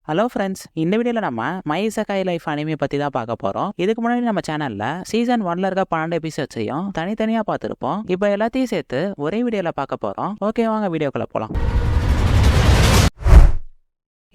Hello friends, இந்த வீடியோவில் நம்ம மை இசக்காய் லைஃப் அனிமே பற்றி தான் பார்க்க போகிறோம். இதுக்கு முன்னாடி நம்ம சேனலில் சீசன் 1ல இருக்க 12 எபிசோட்ஸையும் தனித்தனியாக பார்த்துருப்போம். இப்போ எல்லாத்தையும் சேர்த்து ஒரே வீடியோவில் பார்க்க போகிறோம். ஓகே, வாங்க வீடியோக்குள்ளே போகலாம்.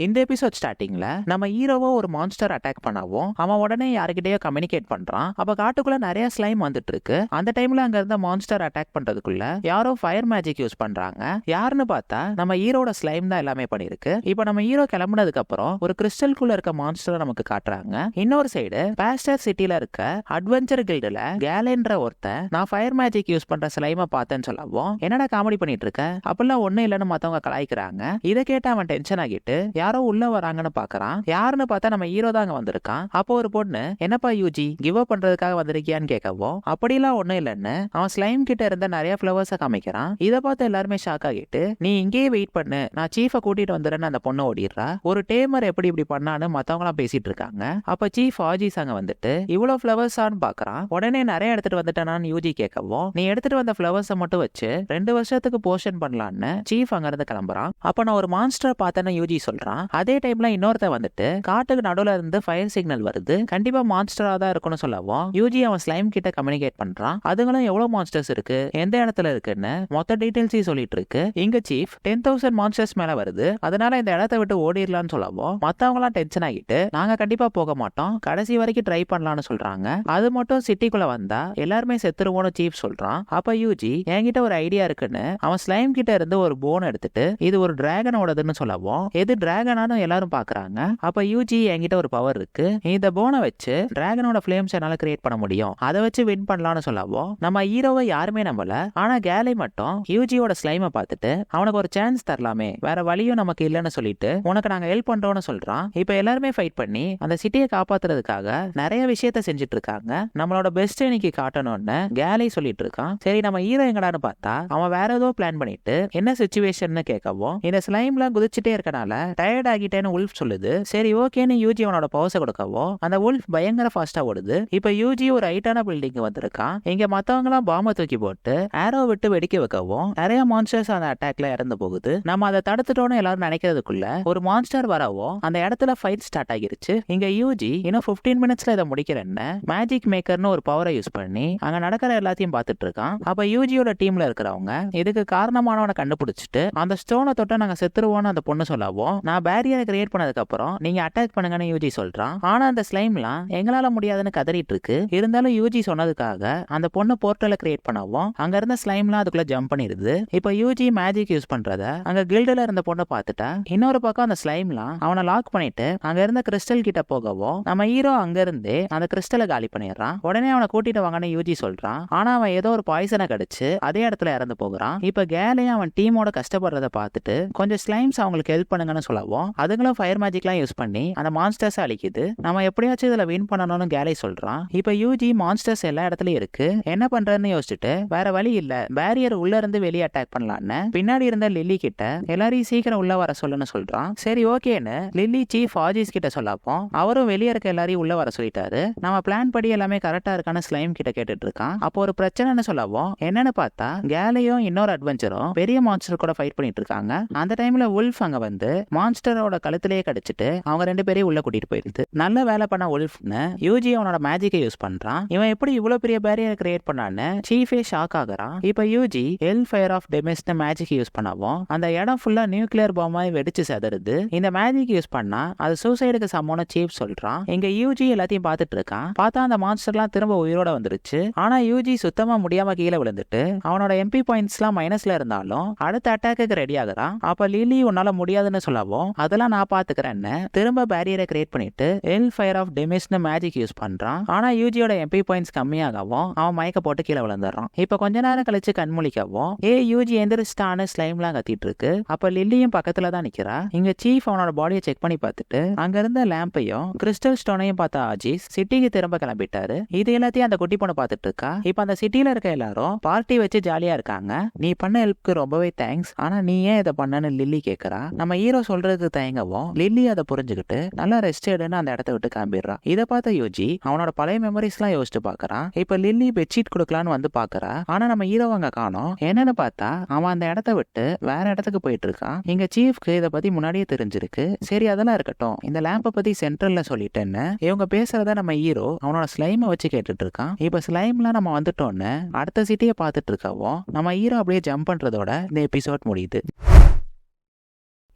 இந்த எபிசோட் ஸ்டார்டிங்ல நம்ம ஹீரோவோ ஒரு மான்ஸ்டர் அட்டாக் பண்ணவும் அவன் உடனே யாருக்கிட்டயோ கம்யூனிகேட் பண்றான். அப்ப காட்டுக்குள்ள நிறைய ஸ்லைம் வந்துட்டு இருக்கு. அந்த டைம்ல அங்க இருந்த மான்ஸ்டர் அட்டாக் பண்றதுக்குள்ள யாரோ ஃபயர் மேஜிக் யூஸ் பண்றாங்க. யாருன்னு பார்த்தா நம்ம ஹீரோட ஸ்லைம் தான் எல்லாமே பண்ணிருக்கு. இப்ப நம்ம ஹீரோ கிளம்புனதுக்கு அப்புறம் ஒரு கிறிஸ்டலுக்குள்ள இருக்க மான்ஸ்டரை நமக்கு காட்டுறாங்க. இன்னொரு சைடு பாஸ்டர் சிட்டில இருக்க அட்வென்ச்சர் கில்டுல கேலன்ற ஒருத்தன் நான் ஃபயர் மேஜிக் யூஸ் பண்ற ஸ்லைமை பார்த்தேன்னு சொல்லவும் என்னடா காமெடி பண்ணிட்டு இருக்க, அப்பெல்லாம் ஒண்ணு இல்லைன்னு மத்தவங்க கலாய்க்கிறாங்க. இதை கேட்டு அவன் டென்ஷன் ஆகிட்டு யாரோ உள்ள வராங்கன்னு பாக்குறான். யாருன்னு பார்த்தா நம்ம ஹீரோ தாங்க வந்திருக்கான். அப்போ ஒரு பொண்ணு என்னப்பா யூஜி கிவ் அப் பண்றதுக்காக வந்திருக்கியான்னு கேட்கவும் அப்படிலாம் ஒண்ணும் இல்லைன்னு அவன் ஸ்லைம் கிட்ட இருந்த நிறைய ஃபிளவர்ஸை காமிக்கிறான். இதை பார்த்து எல்லாருமே ஷாக் ஆகிட்டு நீ இங்கேயே வெயிட் பண்ணு, நான் சீஃபை கூட்டிட்டு வந்துடுறேன்னு அந்த பொண்ணு ஓடிடுறா. ஒரு டேமர் எப்படி இப்படி பண்ணான்னு மத்தவங்களாம் பேசிட்டு இருக்காங்க. அப்ப சீஃப் ஆஜிஸ் அங்க வந்துட்டு இவ்வளவு ஃபிளவர்ஸான்னு பாக்குறான். உடனே நிறைய எடுத்துட்டு வந்துட்டானான்னு யூஜி கேட்கவும் நீ எடுத்துட்டு வந்த ஃபிளவர்ஸை மட்டும் வச்சு 2 வருஷத்துக்கு போர்ஷன் பண்ணலான்னு சீஃப் அங்க இருந்து கிளம்புறான். அப்ப நான் ஒரு மான்ஸ்டர் பார்த்தேன்னு யூஜி சொல்றான். அதே டைம்ல இன்னொருத்த வந்துட்டு காட்டுக்கு நடுவுல இருந்து ஃபயர் சிக்னல் வருது, கண்டிப்பா மான்ஸ்டரா தான் இருக்கும்னு சொல்லவும் யூஜி அவன் ஸ்லைம் கிட்ட கம்யூனிகேட் பண்றான். அதுங்களும் எவ்வளவு மான்ஸ்டர்ஸ் இருக்கு, எந்த இடத்துல இருக்குன்னு மொத்த டீடைல்ஸையும் சொல்லிட்டு இருக்கு. இங்க சீஃப் 10,000 மான்ஸ்டர்ஸ் மேல வருது, அதனால இந்த இடத்த விட்டு ஓடிடலாம்னு சொல்லவும் மத்தவங்க எல்லாம் டென்ஷன் ஆகிட்டு நாங்க கண்டிப்பா போக மாட்டோம், கடைசி வரைக்கும் ட்ரை பண்ணலாம்னு சொல்றாங்க. அது மட்டும் சிட்டிக்குள்ள வந்தா எல்லாருமே செத்துருவோம்னு சீஃப் சொல்றான். அப்ப யூஜி என்கிட்ட ஒரு ஐடியா இருக்குன்னு அவன் ஸ்லைம் கிட்ட இருந்து ஒரு போன் எடுத்துட்டு இது ஒரு டிராகனோடதுன்னு சொல்லவும் எது டிராகனானு எல்லாரும் பாக்குறாங்க. அப்ப யூஜி என்கிட்ட ஒரு பவர் இருக்கு, இந்த போனை வச்சு டிராகனோட ஃபிளேம்ஸ் என்னால கிரியேட் பண்ண முடியும், அதை வச்சு வின் பண்ணலாம்னு சொல்லவும் நம்ம ஹீரோவை யாருமே நம்பல. ஆனா கேலை மட்டும் யூஜியோட ஸ்லைமை பார்த்துட்டு அவனுக்கு ஒரு சான்ஸ் தரலாமே, வேற வழியும் நமக்கு இல்லைன்னு சொல்லிட்டு உனக்கு நாங்க ஹெல்ப் பண்றோம்னு சொல்றான். இப்ப எல்லாருமே ஃபைட் பண்ணி அந்த சிட்டியை காப்பாத்துறதுக்காக நிறைய விஷயத்த செஞ்சுட்டு இருக்காங்க. நம்மளோட பெஸ்ட் இன்னைக்கு காட்டணும்னு கேலை சொல்லிட்டு இருக்கான். சரி, நம்ம ஹீரோ எங்கடான்னு பார்த்தா அவன் வேற ஏதோ பிளான் பண்ணிட்டு என்ன சிச்சுவேஷன் கேட்கவும் இந்த ஸ்லைம்ல குதிச்சுட்டே இருக்கனால டயர்ட் ஆகிட்டேன்னு உல்ஃப் சொல்லுது. சரி ஓகேன்னு யூஜி அவனோட பவர்ஸை கொடுக்கவோ அந்த உல்ஃப் பயங்கர ஃபாஸ்டா ஓடுது. இப்ப யூஜி ஒரு ஹைட்டான பில்டிங் வந்திருக்கான். இங்க மத்தவங்க எல்லாம் பாம்பை தூக்கி போட்டு ஏரோ விட்டு வெடிக்க வைக்கவும் நிறைய மான்ஸ்டர்ஸ் அந்த அட்டாக்ல இறந்து போகுது. நம்ம அதை தடுத்துட்டோம்னு எல்லாரும் நினைக்கிறதுக்குள்ள ஒரு மான்ஸ்டர் வரவோ அந்த இடத்துல ஃபைட் ஸ்டார்ட் ஆகிருச்சு. இங்க யூஜி இன்னும் 15 மினிட்ஸ்ல இதை முடிக்கிறேன்னு மேஜிக் மேக்கர்னு ஒரு பவரை யூஸ் பண்ணி அங்க நடக்கிற எல்லாத்தையும் பார்த்துட்டு இருக்கான். அப்ப யூஜியோட டீம்ல இருக்கிறவங்க இதுக்கு காரணமானவனை கண்டுபிடிச்சிட்டு அந்த ஸ்டோனை தொட்ட நாங்க செத்துருவோம்னு அந்த பொண்ணு சொல்லவும் நான் பேரியரை கிரியேட் பண்ணதுக்கு அப்புறம் நீங்க அட்டாக் பண்ணுங்கன்னு யூஜி சொல்றான். ஆனா அந்த ஸ்லைம்லாம் எங்களால முடியாதுன்னு கதறிட்டு இருக்கு. இருந்தாலும் யூஜி சொன்னதுக்காக அந்த பொண்ணு போர்ட்டலை கிரியேட் பண்ணவும் அங்க இருந்த ஸ்லைம்லாம் அதுக்குள்ள ஜம்ப் பண்ணிடுது. இப்ப யூஜி மேஜிக் யூஸ் பண்றத அங்க கில்டுல இருந்த பொண்ணை பார்த்துட்டா இன்னொரு பக்கம் அந்த ஸ்லைம்லாம் அவனை லாக் பண்ணிட்டு அங்க இருந்த கிறிஸ்டல் கிட்ட போகவும் நம்ம ஹீரோ அங்க இருந்தே அந்த கிறிஸ்டலை காலி பண்ணிடுறான். உடனே அவனை கூட்டிட்டு வாங்கன்னு யூஜி சொல்றான். ஆனா அவன் ஏதோ ஒரு பாய்சனை கடிச்சு அதே இடத்துல இறந்து போகிறான். இப்ப கேலையும் அவன் டீமோட கஷ்டப்படுறத பார்த்துட்டு கொஞ்சம் ஸ்லைம்ஸ் அவங்களுக்கு ஹெல்ப் பண்ணுங்கன்னு சொல்லவும் அதுங்களும் ஃபயர் மேஜிக்லாம் யூஸ் பண்ணி அந்த மான்ஸ்டர்ஸ் அழிக்குது. நம்ம எப்படியாச்சும் இதுல வின் பண்ணணும்னு கேலை சொல்றான். இப்ப யூஜி மான்ஸ்டர்ஸ் எல்லா இடத்துலயும் இருக்கு, என்ன பண்றதுன்னு யோசிச்சுட்டு வேற வழி இல்ல பேரியர் உள்ள இருந்து வெளியே அட்டாக் பண்ணலான்னு பின்னாடி இருந்த லில்லி கிட்ட எல்லாரையும் சீக்கிரம் உள்ள வர சொல்லுன்னு சொல்றான். சரி ஓகேன்னு லில்லி சீஃப் ஆஜிஸ் கிட்ட சொல்லப்போம் அவரும் வெளியே இருக்க எல்லாரையும் உள்ள வர சொல்லிட்டாரு. நம்ம பிளான் படி எல்லாமே கரெக்டா இருக்கான ஸ்லைம் கிட்ட கேட்டுட்டு இருக்கான். அப்போ ஒரு பிரச்சனைன்னு சொல்லவும் என்னன்னு பார்த்தா கேலையும் இன்னொரு அட்வென்ச்சரும் பெரிய மான்ஸ்டர் கூட ஃபைட் பண்ணிட்டு இருக்காங்க. அந்த டைம்ல உல்ஃப் அங்க வந்து மான்ஸ்டரோட கழுத்திலேயே கடிச்சிட்டு அவங்க 2 பேரையும் உள்ள கூட்டிட்டு போயிருது. நல்ல வேலை பண்ண உல்ஃப்னு யூஜி அவனோட மேஜிக்கை யூஸ் பண்றான். இவன் எப்படி இவ்வளவு பெரிய பேரியர் கிரியேட் பண்ணான்னு சீஃபே ஷாக் ஆகுறான். இப்ப யூஜி ஹெல் ஃபயர் ஆஃப் டெமிஸ்ட் மேஜிக் யூஸ் பண்ணவும் அந்த இடம் ஃபுல்லா நியூக்ளியர் பாமாய் வெடிச்சு செதறுது. இந்த மேஜிக் யூஸ் பண்ணா அது சூசைடுக்கு சமமான சீஃப் சொல்றான். இங்க யூஜி எல்லாத்தையும் பார்த்துட்டு இருக்கான். பார்த்தா அந்த மான்ஸ்டர்லாம் திரும்ப உயிரோட வந்துருச்சு. ஆனா யூஜி சுத்தமா முடியாம கீழே விழுந்துட்டு அவனோட எம்பி பாயிண்ட்ஸ்லாம் மைனஸ்ல இருந்தாலும் அடுத்த அட்டாக்கு ரெடி ஆகுறான். அப்ப லில்லி உன்னால முடியாதுன்னு சொல்லவும் அதெல்லாம் நான் பாத்துக்கிறேன்னு திரும்ப பேரியரை கிரியேட் பண்ணிட்டு ஹெல் ஃபயர் ஆஃப் டெமிஸ்ட் மேஜிக் யூஸ் பண்றான். ஆனா யூஜியோட எம்பி பாயிண்ட்ஸ் கம்மியாகவும் அவன் மயக்க போட்டு கீழே விழுந்துடுறான். இப்ப கொஞ்ச நேரம் கழிச்சு கண்முழிக்கவும் யூஜி எந்திரிச்சிட்டான்னு ஸ்லைம்லாம் கத்திட்டு இருக்கு. அப்ப லில்லியும் பக்கத்துல தான் நிக்கிறா. இங்க சீஃப் அவனோட பாடியை செக் பண்ணி பார்த்துட்டு அங்க இருந்த லேம்பையும் கிறிஸ்டல் ஸ்டோனையும் பார்த்த ஆஜிஸ் சிட்டிக்கு திரும்ப கிளம்பிட்டாரு. இது எல்லாத்தையும் அந்த குட்டி பொண்ணு பார்த்துட்டு இருக்கா. இப்ப அந்த சிட்டில இருக்க எல்லாரும் பார்ட்டி வச்சு ஜாலியா இருக்காங்க. நீ பண்ண ஹெல்ப்க்கு ரொம்பவே தேங்க்ஸ், ஆனா நீ ஏன் இதை பண்ணன்னு லில்லி கேக்குறா. நம்ம ஹீரோ சொல்றது சொல்றதுக்கு தயங்கவும் லில்லி அதை புரிஞ்சுக்கிட்டு நல்லா ரெஸ்ட் எடுன்னு அந்த இடத்த விட்டு கிளம்பிடுறான். இதை பார்த்த யூஜி அவனோட பழைய மெமரிஸ் எல்லாம் யோசிச்சு பாக்குறான். இப்ப லில்லி பெட்ஷீட் கொடுக்கலான்னு வந்து பாக்குறா. ஆனா நம்ம ஹீரோ அங்க காணோம். என்னன்னு பார்த்தா அவன் அந்த இடத்த விட்டு வேற இடத்துக்கு போயிட்டு இருக்கான். எங்க சீஃப்க்கு இதை பத்தி முன்னாடியே தெரிஞ்சிருக்கு. சரி அதெல்லாம் இருக்கட்டும், இந்த லேம்பை பத்தி சென்ட்ரல்ல சொல்லிட்டேன்னு இவங்க பேசுறத நம்ம ஹீரோ அவனோட ஸ்லைமை வச்சு கேட்டுட்டு இருக்கான். இப்ப ஸ்லைம்லாம் நம்ம வந்துட்டோன்னு அடுத்த சிட்டியை பார்த்துட்டு இருக்கவும் நம்ம ஹீரோ அப்படியே ஜம்ப் பண்றதோட இந்த எபிசோட் முடியுது.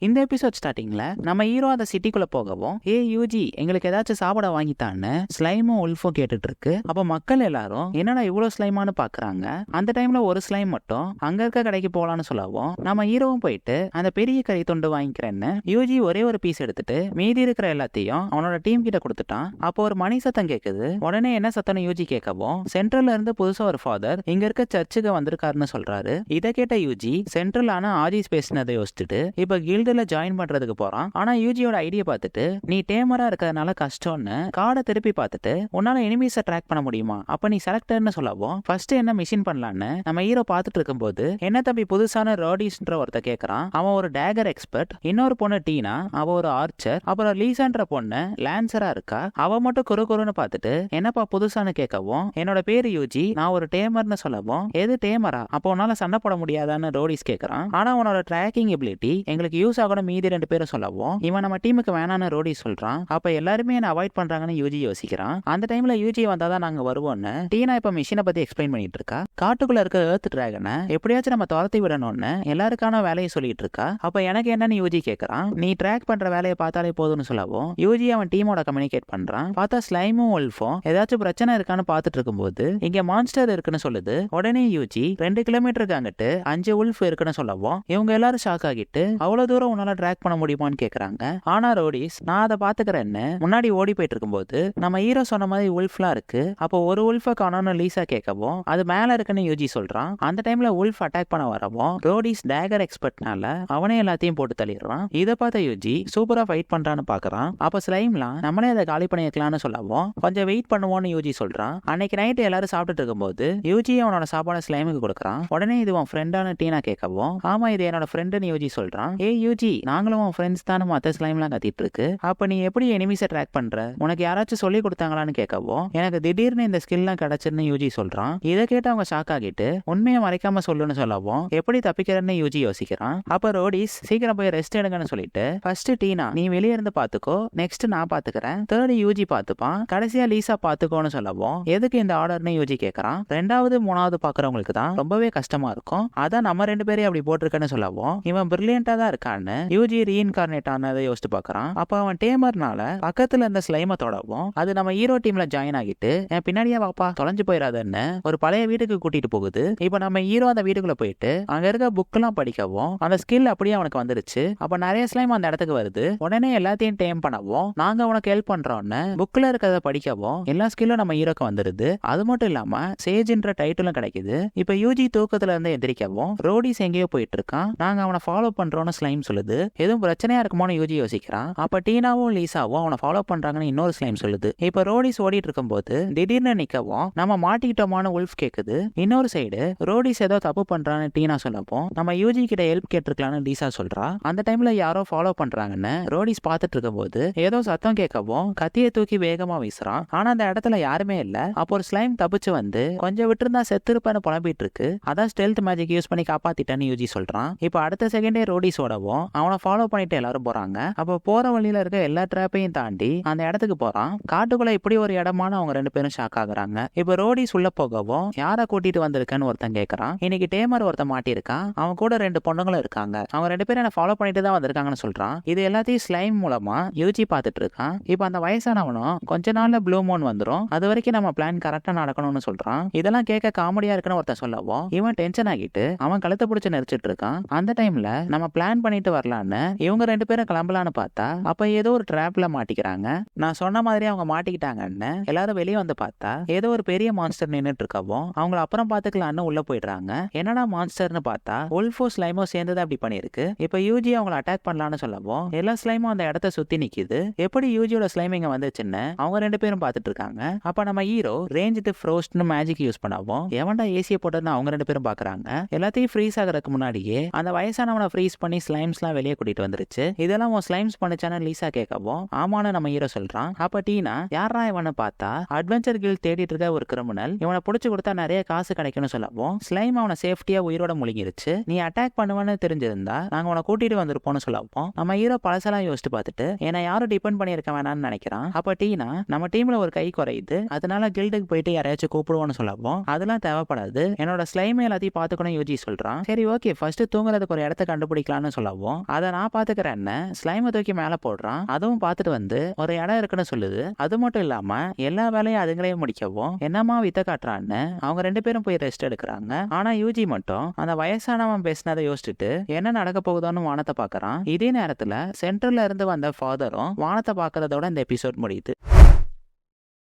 இந்த எபிசோட் ஸ்டார்டிங்ல நம்ம ஹீரோ அந்த சிட்டிக்குள்ள போகவும் யூஜி எங்களுக்கு ஏதாச்சும் சாப்பிட வாங்கித்தான்னு ஸ்லைமும் உல்ஃபும் கேட்டுட்டு இருக்கு. அப்ப மக்கள் எல்லாரும் என்னடா இவ்வளவு ஸ்லைமானு பாக்குறாங்க. அந்த டைம்ல ஒரு ஸ்லைம் மட்டும் அங்க இருக்க கடைக்கு போலான்னு சொல்லவும் நம்ம ஹீரோவும் போயிட்டு அந்த பெரிய கறி தொண்டு வாங்கிக்கிறேன்னு யூஜி ஒரே ஒரு பீஸ் எடுத்துட்டு மீதி இருக்கிற எல்லாத்தையும் அவனோட டீம் கிட்ட கொடுத்துட்டான். அப்போ ஒரு மணி சத்தம் கேக்குது. உடனே என்ன சத்தம்னு யூஜி கேட்கவும் சென்ட்ரல்ல இருந்து புதுசா ஒரு ஃபாதர் இங்க இருக்க சர்ச்சுக்கு வந்திருக்காருன்னு சொல்றாரு. இதை கேட்ட யூஜி சென்ட்ரலான ஆஜிஸ் பேசினதை யோசிச்சுட்டு இப்ப கில்டுல ஜாயின் பண்றதுக்கு போறான். ஆனா யூஜியோட ஐடியா பார்த்துட்டு நீ டேமரா இருக்கிறதுனால கஷ்டம்னு கார்டை திருப்பி பார்த்துட்டு உன்னால எனிமீஸை ட்ராக் பண்ண முடியுமா, அப்ப நீ செலக்டர்னு சொல்லவும் ஃபர்ஸ்ட் என்ன மிஷின் பண்ணலான்னு நம்ம ஹீரோ பார்த்துட்டு இருக்கும்போது என்ன தம்பி புதுசான ரோடிஸ்ன்ற ஒருத்த கேட்கறான். அவன் ஒரு டேகர் எக்ஸ்பர்ட். இன்னொரு பொண்ணு டீனா, அவ ஒரு ஆர்ச்சர். அப்புறம் லீசான்ற பொண்ணு லான்சரா இருக்கா. அவ மட்டும் குறுன்னு பார்த்துட்டு என்னப்பா புதுசான்னு கேட்கவும் என்னோட பேரு யூஜி, நான் ஒரு டேமர்னு சொல்லவும் எது டேமரா, அப்போ உன்னால சண்டை போட முடியாதான்னு ரோடிஸ் கேட்கறான். ஆனா உன்னோட ட்ராக்கிங் எபிலிட்டி எங்களுக்கு யூஸ் ஆகணும் மீதி ரெண்டு பேரும் சொல்லவும் இவன் நம்ம டீமுக்கு வேணான்னு ரோடி சொல்றான். அப்ப எல்லாருமே என்ன அவாய்ட் பண்றாங்கன்னு யூஜி யோசிக்கிறான். அந்த டைம்ல யூஜி வந்தாதான் நாங்க வருவோம்னு டீனா இப்ப மிஷினை பத்தி எக்ஸ்பிளைன் பண்ணிட்டு இருக்கா. காட்டுக்குள்ள இருக்க எர்த் டிராகனை எப்படியாச்சும் நம்ம துரத்தி விடணும்னு எல்லாருக்கான வேலையை சொல்லிட்டு இருக்கா. அப்ப எனக்கு என்னன்னு யூஜி கேட்கறான். நீ ட்ராக் பண்ற வேலையை பார்த்தாலே போதும்னு சொல்லவும் யூஜி அவன் டீமோட கம்யூனிகேட் பண்றான். பார்த்தா ஸ்லைமும் உல்ஃபும் ஏதாச்சும் பிரச்சனை இருக்கான்னு பார்த்துட்டு இருக்கும்போது இங்க மான்ஸ்டர் இருக்குன்னு சொல்லுது. உடனே யூஜி 2 கிலோமீட்டருக்கு அங்கிட்டு 5 உல்ஃப் இருக்குன்னு சொல்லவும் இவங்க எல்லாரும் ஷாக் ஆகிட்டு அவ்வளவு தூரம் உன்னால ட்ராக் பண்ண முடியுமான்னு கேக்குறாங்க. ஆனா ரோடிஸ் நான் அதை பாத்துக்கிறேன்னு முன்னாடி ஓடி போயிட்டு இருக்கும்போது நம்ம ஹீரோ சொன்ன மாதிரி உல்ஃப்லாம் இருக்கு. அப்போ ஒரு உல்ஃபை காணோம்னு லீசா கேட்கவும் அது மேல இருக்குன்னு யூஜி சொல்றான். அந்த டைம்ல உல்ஃப் அட்டாக் பண்ண வரவும் ரோடிஸ் டேகர் எக்ஸ்பர்ட்னால அவனே எல்லாத்தையும் போட்டு தள்ளிடுறான். இதை பார்த்த யூஜி சூப்பரா ஃபைட் பண்றான்னு பாக்குறான். அப்ப ஸ்லைம்லாம் நம்மளே அதை காலி பண்ணி வைக்கலாம்னு சொல்லவும் கொஞ்சம் வெயிட் பண்ணுவோம்னு யூஜி சொல்றான். அன்னைக்கு நைட் எல்லாரும் சாப்பிட்டுட்டு இருக்கும்போது யூஜி அவனோட சாப்பாடு ஸ்லைமுக்கு கொடுக்குறான். உடனே இது உன் ஃப்ரெண்டான டீனா கேட்கவும் ஆமா இது என்னோட ஃப்ரெண்டுன்னு யூஜி சொல்றான். யூஜி நாங்களும் உன் ஃப்ரெண்ட்ஸ் தான் மத்த ஸ்லைம்லாம் கத்திட்டு இருக்கு. அப்ப நீ எப்படி எனிமீஸை ட்ராக் பண்ற, உனக்கு யாராச்சும் சொல்லி கொடுத்தாங்களான்னு கேட்கவும் எனக்கு திடீர்னு இந்த ஸ்கில்லாம் கிடைச்சுன்னு யூஜி சொல்றான். இதை கேட்டு அவங்க ஷாக் ஆகிட்டு உண்மையை மறைக்காம சொல்லுன்னு சொல்லவும் எப்படி தப்பிக்கிறேன்னு யூஜி யோசிக்கிறான். அப்ப ரோடிஸ் சீக்கிரம் போய் ரெஸ்ட் எடுங்கன்னு சொல்லிட்டு ஃபர்ஸ்ட் டீனா நீ வெளியே இருந்து பாத்துக்கோ, நெக்ஸ்ட் நான் பாத்துக்கிறேன், தேர்ட் யூஜி பாத்துப்பான், கடைசியா லீசா பாத்துக்கோன்னு சொல்லவும் எதுக்கு இந்த ஆர்டர்னு யூஜி கேட்கறான். 2வது 3வது பாக்குறவங்களுக்கு தான் ரொம்பவே கஷ்டமா இருக்கும், அதான் நம்ம 2 பேரையும் அப்படி போட்டிருக்கேன்னு சொல்லவும் இவன் பிரில்லியண்டா தான் இருக்கான்னு யூஜி ரீஇன்கார்னேட் ஆனதை யோசிச்சு பாக்குறான். அப்ப அவன் டேமர்னால பக்கத்துல இருந்த ஸ்லைமை தொடவும் அது நம்ம ஹீரோ டீம்ல ஜாயின் ஆகிட்டு என் பின்னாடியே வாப்பா தொலைஞ்சு போயிடாதன்னு ஒரு பழைய வீட்டுக்கு கூட்டிட்டு போகுது. இப்ப நம்ம ஹீரோ அந்த வீட்டுக்குள்ள போயிட்டு அங்க இருக்க புக் எல்லாம் படிக்கவும் அந்த ஸ்கில் அப்படியே அவனுக்கு வந்துருச்சு. அப்ப நிறைய ஸ்லைம் அந்த இடத்துக்கு வருது. உடனே எல்லாத்தையும் டேம் பண்ணவும் நாங்க உனக்கு ஹெல்ப் பண்றோம்னு புக்ல இருக்கிறத படிக்கவும் எல்லா ஸ்கில்லும் நம்ம ஹீரோக்கு வந்துருது. அது மட்டும் இல்லாம சேஜ்ன்ற டைட்டிலும் கிடைக்குது. இப்ப யூஜி தூக்கத்துல இருந்து எந்திரிக்கவும் ரோடிஸ் எங்கேயோ போயிட்டு இருக்கான். நாங்க அவனை ஃபாலோ பண்றோம்னு ஸ்லைம் சொல்லுது. எதுவும் பிரச்சனையா இருக்குமோன்னு யூஜி யோசிக்கிறான். அப்ப டீனாவும் லீசாவும் அவனை ஃபாலோ பண்றாங்கன்னு இன்னொரு ஸ்லைம் சொல்லுது. இப்ப ரோடிஸ் ஓடிட்டு இருக்கும்போது திடீர்னு நிக்கவும் நம்ம மாட்டிக்கிட்டோமான உல்ஃப் கேக்குது. இன்னொரு சைடு ரோடிஸ் ஏதோ தப்பு பண்றான்னு டீனா சொல்லப்போ நம்ம யூஜி கிட்ட ஹெல்ப் கேட்டிருக்கலாம்னு லீசா சொல்றா. அந்த டைம்ல யாரோ ஃபாலோ பண்றாங்கன்னு ரோடிஸ் பார்த்துட்டு இருக்கும்போது ஏதோ சத்தம் கேட்கவும் கத்தியை தூக்கி வேகமா வீசுறான். ஆனா அந்த இடத்துல யாருமே இல்ல. அப்போ ஒரு ஸ்லைம் தப்பிச்சு வந்து கொஞ்சம் விட்டுருந்தா செத்துருப்பேன்னு புலம்பிட்டு இருக்கு. அதான் ஸ்டெல்த் மேஜிக் யூஸ் பண்ணி காப்பாத்திட்டேன்னு யூஜி சொல்றான். இப்ப அடுத்த செகண்டே ரோடிஸ் ஓடவும் அவனை ஃபாலோ பண்ணிட்டு எல்லாரும் போறாங்க. அப்ப போற வழியில இருக்க எல்லா ட்ராப்பையும் தாண்டி அந்த இடத்துக்கு போறான். காட்டுக்குள்ள இப்படி ஒரு இடமான அவங்க 2 பேரும் ஷாக் ஆகுறாங்க. இப்ப ரோடிஸ் உள்ள போகவும் யாரை கூட்டிட்டு வந்திருக்கன்னு ஒருத்தன் கேட்கறான். இன்னைக்கு டேமர் ஒருத்தன் மாட்டிருக்கான், அவன் கூட 2 பொண்ணுங்களும் இருக்காங்க, அவங்க 2 பேரும் என்ன ஃபாலோ பண்ணிட்டு தான் வந்திருக்காங்கன்னு சொல்றான். இது எல்லாத்தையும் ஸ்லைம் மூலமா யூஜி பார்த்துட்டு இருக்கான். இப்ப அந்த வயசானவனும் கொஞ்ச நாள்ல ப்ளூ மூன் வந்துரும், அது வரைக்கும் நம்ம பிளான் கரெக்டா நடக்கணும்னு சொல்றான். இதெல்லாம் கேட்க காமெடியா இருக்குன்னு ஒருத்தன் சொல்லவும் இவன் டென்ஷன் ஆகிட்டு அவன் கழுத்தை பிடிச்சு நெரிச்சிட்டு இருக்கான். அந்த டைம்ல நம்ம பிளான் பண்ணிட்டு வரலான்னு இவங்க 2 பேரும் கிளம்பலான்னு பார்த்தா அப்ப ஏதோ ஒரு ட்ராப்ல மாட்டிக்கிறாங்க. நான் சொன்ன மாதிரி அவங்க மாட்டிக்கிட்டாங்கன்னு எல்லாரும் வெளியே வந்து பார்த்தா ஏதோ ஒரு பெரிய மான்ஸ்டர் நின்னுட்டு இருக்கவும் அவங்கள அப்புறம் பாத்துக்கலான்னு உள்ள போயிடுறாங்க. என்னடா மான்ஸ்டர்னு பார்த்தா உல்ஃபோ ஸ்லைமோ சேர்ந்தது அப்படி பண்ணிருக்கு. இப்ப யூஜி அவங்கள அட்டாக் பண்ணலான்னு சொல்லவும் எல்லா ஸ்லைமும் அந்த இடத்த சுத்தி நிக்குது. எப்படி யூஜியோட ஸ்லைம் இங்க வந்துச்சுன்னு அவங்க 2 பேரும் பார்த்துட்டு இருக்காங்க. அப்ப நம்ம ஹீரோ ரேஞ்ச் ஃப்ரோஸ்ட்னு மேஜிக் யூஸ் பண்ணவும் எவன்டா ஏசிய போட்டதுன்னு அவங்க 2 பேரும் பாக்குறாங்க. எல்லாத்தையும் ஃப்ரீஸ் ஆகிறதுக்கு முன்னாடியே அந்த வயசானவனை ஃப்ரீஸ் பண்ணி ஸ்லைம் ஸ்லைம்ஸ்லாம் வெளியே கூட்டிட்டு வந்துருச்சு. இதெல்லாம் உன் ஸ்லைம்ஸ் பண்ணுச்சானு லீசா கேட்கவும் ஆமான்னு நம்ம ஹீரோ சொல்றான். அப்ப டீனா யாரா இவனை பார்த்தா அட்வென்ச்சர் கில் தேடிட்டு இருக்க ஒரு கிரிமினல், இவனை புடிச்சு கொடுத்தா நிறைய காசு கிடைக்கும்னு சொல்லவும் ஸ்லைம் அவனை சேஃப்டியா உயிரோட முழுங்கிருச்சு. நீ அட்டாக் பண்ணுவேன்னு தெரிஞ்சிருந்தா நாங்க உன கூட்டிட்டு வந்திருப்போம்னு சொல்லவும் நம்ம ஹீரோ பழசெல்லாம் யோசிச்சு பார்த்துட்டு ஏன்னா யாரும் டிபெண்ட் பண்ணியிருக்க வேணாம்னு நினைக்கிறான். அப்ப டீனா நம்ம டீம்ல ஒரு கை குறையுது, அதனால கில்டுக்கு போயிட்டு யாரையாச்சும் கூப்பிடுவோம்னு சொல்லவும் அதெல்லாம் தேவைப்படாது, என்னோட ஸ்லைம் எல்லாத்தையும் பாத்துக்கணும் யூஜி சொல்றான். சரி ஓகே, ஃபர்ஸ்ட் தூங்குறதுக்கு ஒரு இடத்த கண்டுபிடிக்கலாம்னு சொல்லவும் அதை நான் பாத்துக்கிறேன்னு ஸ்லைமை தூக்கி மேல போடுறான். அதுவும் பார்த்துட்டு வந்து ஒரு இடம் இருக்குன்னு சொல்லுது. அது மட்டும் இல்லாம எல்லா வேலையும் அதுங்களே முடிக்கவும் என்னமா வித்த காட்டுறான்னு அவங்க 2 பேரும் போய் ரெஸ்ட் எடுக்கிறாங்க. ஆனா யூஜி மட்டும் அந்த வயசானவன் பேசினதை யோசிச்சுட்டு என்ன நடக்க போகுதோன்னு வானத்தை பாக்குறான். இதே நேரத்துல சென்ட்ரல்ல இருந்து வந்த ஃபாதரும் வானத்தை பாக்குறதோட இந்த எபிசோட் முடியுது.